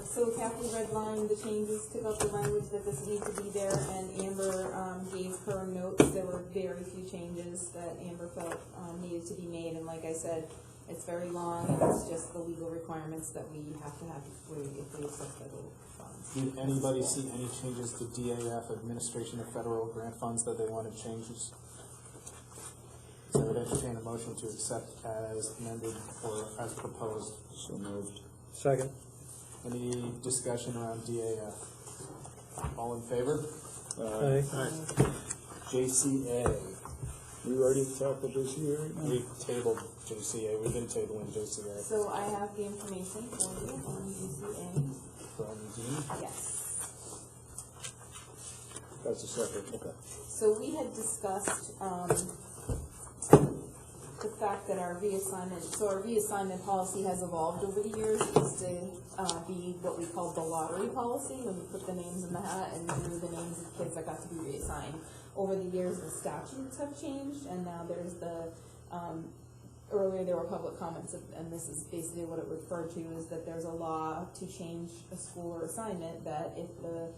So Kathy redlined the changes, took out the language that doesn't need to be there, and Amber gave her notes. There were very few changes that Amber felt needed to be made, and like I said, it's very long, and it's just the legal requirements that we have to have if we accept federal funds. Did anybody see any changes to DAF, Administration of Federal Grant Funds, that they wanted changes? So I would entertain a motion to accept as amended or as proposed. So moved. Second. Any discussion around DAF? All in favor? Aye. JCA. We already talked about this here right now? We tabled JCA. We've been tabling JCA. So I have the information for you on DCA. From Dean. Yes. That's a separate, okay. So we had discussed the fact that our reassignment policy has evolved over the years. It used to be what we called the lottery policy, when you put the names in the hat and drew the names of kids that got to be reassigned. Over the years, the statutes have changed, and now there's the, earlier there were public comments, and this is basically what it referred to, is that there's a law to change a school or assignment, that if the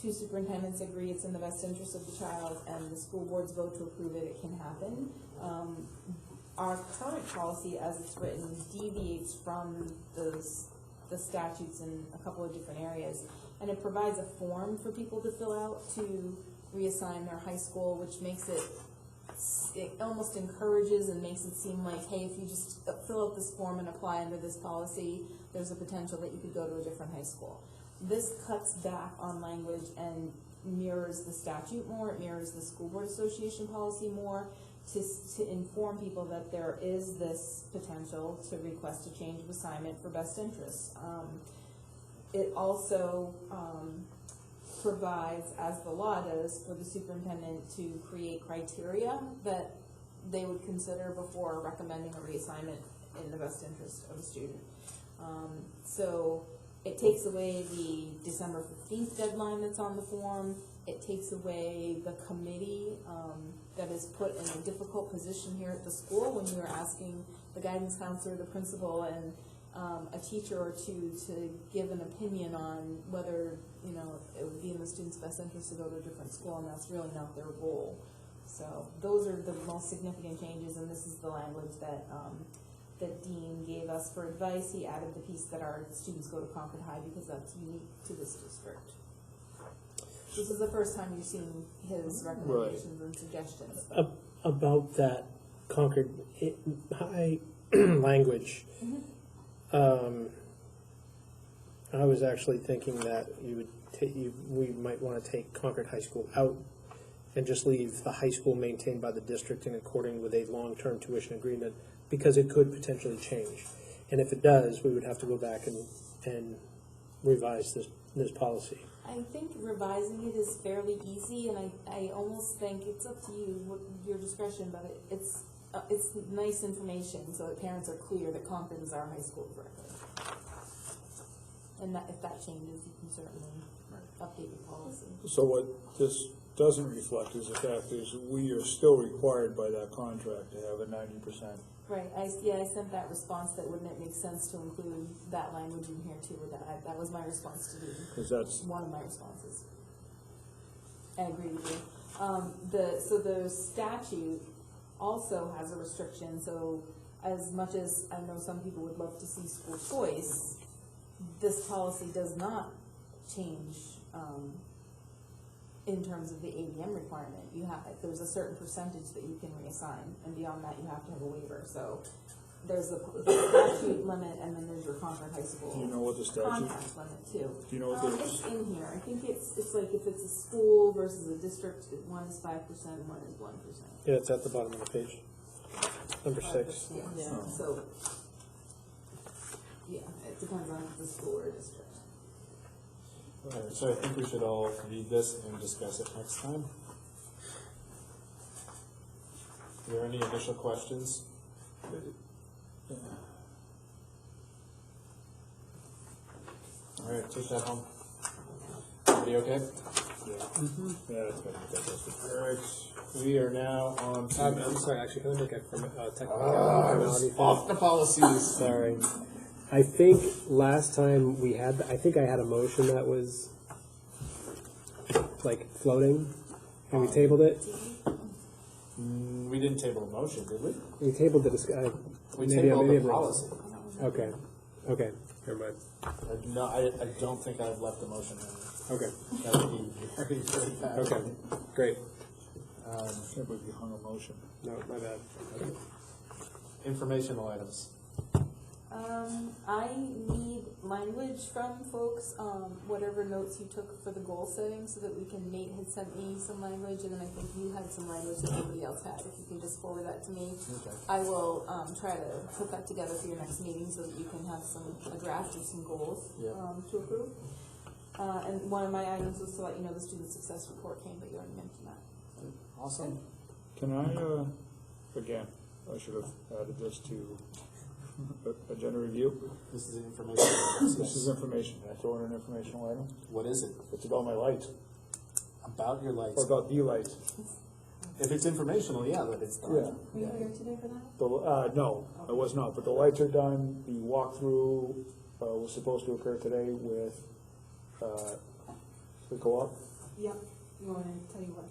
two superintendents agree it's in the best interest of the child and the school boards vote to approve it, it can happen. Our current policy, as it's written, deviates from the statutes in a couple of different areas, and it provides a form for people to fill out to reassign their high school, which makes it almost encourages and makes it seem like, hey, if you just fill out this form and apply under this policy, there's a potential that you could go to a different high school. This cuts back on language and mirrors the statute more, it mirrors the school board association policy more, to inform people that there is this potential to request a change of assignment for best interests. It also provides, as the law does, for the superintendent to create criteria that they would consider before recommending a reassignment in the best interest of a student. So it takes away the December 15th deadline that's on the form. It takes away the committee that is put in a difficult position here at the school when you are asking the guidance counselor, the principal, and a teacher or two to give an opinion on whether, you know, it would be in the student's best interest to go to a different school, and that's really not their role. So those are the most significant changes, and this is the language that that Dean gave us for advice. He added the piece that our students go to Concord High because that's unique to this district. This is the first time you've seen his recommendations and suggestions. About that Concord High language, I was actually thinking that we might want to take Concord High School out and just leave the high school maintained by the district in accordance with a long-term tuition agreement, because it could potentially change. And if it does, we would have to go back and revise this policy. I think revising it is fairly easy, and I almost think it's up to you, your discretion, but it's nice information so that parents are clear that Concord is our high school of record. And that if that changes, you can certainly update the policy. So what this doesn't reflect is the fact is we are still required by that contract to have a 90%. Right, I sent that response that wouldn't it make sense to include that language in here too, or that was my response to Dean. Because that's one of my responses. I agree with you. So the statute also has a restriction, so as much as I know some people would love to see school choice, this policy does not change in terms of the ADM requirement, there's a certain percentage that you can reassign, and beyond that, you have to have a waiver, so there's the statute limit, and then there's your Concord High School. Do you know what the statute? Contract limit too. Do you know what the? It's in here, I think it's like if it's a school versus a district, one is 5%, one is 1%. Yeah, it's at the bottom of the page. Number 6. Yeah, so, yeah, it depends on the school or district. Alright, so I think we should all read this and discuss it next time. Are there any initial questions? Alright, take that home. Everybody okay? Yeah, that's good. Alright, we are now on to I'm sorry, actually, can I make a technical I formality was thing? off the policies. Sorry. I think last time we had, I think I had a motion that was like floating, and we tabled it. We didn't table a motion, did we? We tabled the discussion. We tabled the policy. Okay, never mind. No, I don't think I've left the motion in. Okay, That would be very, very bad. okay, great. Can't believe you hung a motion. No, my bad. Informational items. I need language from folks, whatever notes you took for the goal setting, so that Nate had sent me some language, and then I think you had some language that nobody else had. If you can just forward that to me, Okay. I will try to put that together for your next meeting, so that you can have a draft of some goals Yeah. to approve. And one of my items was to let you know the student success report came, but you already mentioned that. Awesome. Can I, again, I should have added this to agenda review. This is information. This is information. Can I throw in an informational item? What is it? It's about my lights, About your lights. or about the lights. If it's informational, yeah, but it's done. Yeah. Were you here today for that? No, I was not, but the lights are done. The walkthrough was supposed to occur today with the co-op. Yep, you want me to tell you what?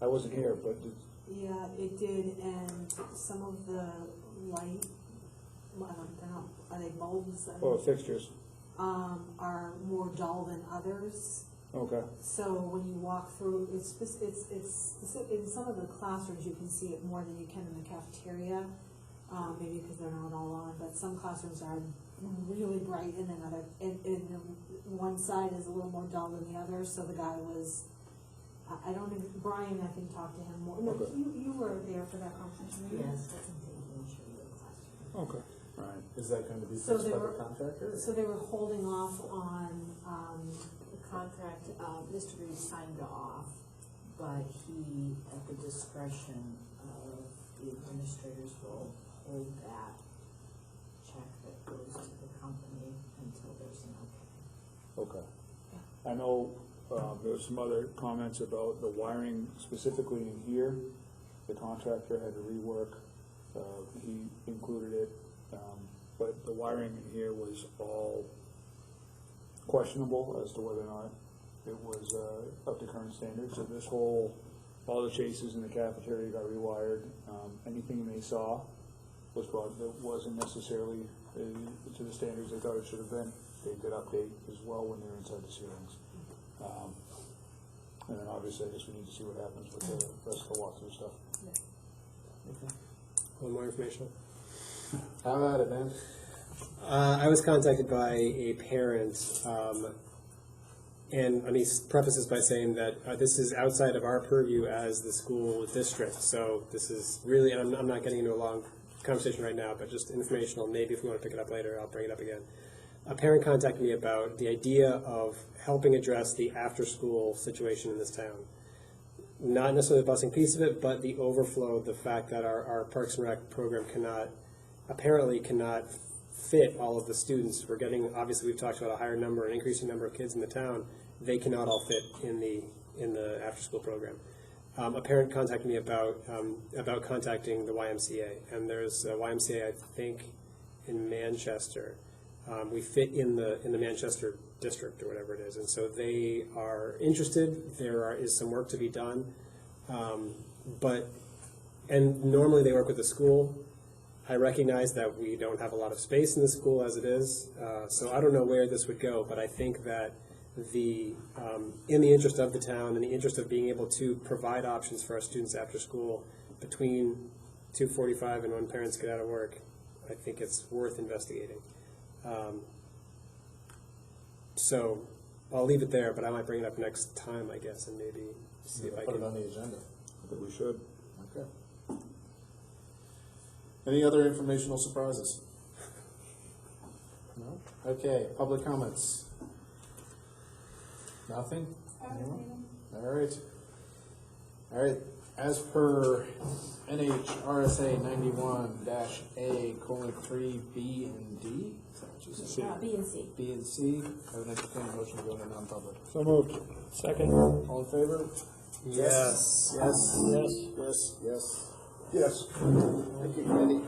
I wasn't here, but Yeah, it did, and some of the light, I don't know, are they bulbs? fixtures. Are more dull than others. Okay. So when you walk through, it's in some of the classrooms, you can see it more than you can in the cafeteria, maybe because they're not all on, but some classrooms are really bright, and then one side is a little more dull than the other, so the guy was, I don't even, Brian, I think, talked to him more. No, Okay. you were there for that conference, maybe? Yes, that's something we'll show you in class. Okay. All right. Is that going to be So fixed they by were- the contractor? So they were holding off on, The contract, Mr. Reed signed off, but he, at the discretion of the administrators, will hold that check that goes to the company until there's an okay. Okay. I know there were some other comments about the wiring specifically in here. The contractor had to rework. He included it, but the wiring in here was all questionable as to whether or not it was up to current standards. So this whole, all the chases in the cafeteria got rewired. Anything they saw was brought that wasn't necessarily to the standards they thought it should have been. They did update as well when they were inside the ceilings. And then obviously I guess we need to see what happens with the rest of the walkthrough stuff. Okay. One more information. How about it, man? I was contacted by a parent, and let me preface this by saying that this is outside of our purview as the school district. So this is really, and I'm not getting into a long conversation right now, but just informational. Maybe if we want to pick it up later, I'll bring it up again. A parent contacted me about the idea of helping address the after-school situation in this town. Not necessarily the busing piece of it, but the overflow of the fact that our Parks and Rec program apparently cannot fit all of the students. We're getting, obviously we've talked about a higher number, an increasing number of kids in the town. They cannot all fit in the after-school program. A parent contacted me about contacting the YMCA, and there's a YMCA, I think, in Manchester. We fit in the Manchester district or whatever it is, and so they are interested. There is some work to be done, and normally they work with the school. I recognize that we don't have a lot of space in the school as it is, so I don't know where this would go, but I think that in the interest of the town, in the interest of being able to provide options for our students after school between 2:45 and when parents get out of work, I think it's worth investigating. So I'll leave it there, but I might bring it up next time, I guess, and maybe see if I Put it can. on the agenda. I think we should. Okay. Any other informational surprises? No? Okay, public comments? Nothing? Anyone? All right. All right, as per NHRSA 91-A:3 and D, is that what you said? B and C. B and C, have an entertaining motion to go into non-public. So moved. Second. All in favor? Yes. Yes. Yes. Yes. Yes. Yes. Thank you, Andy.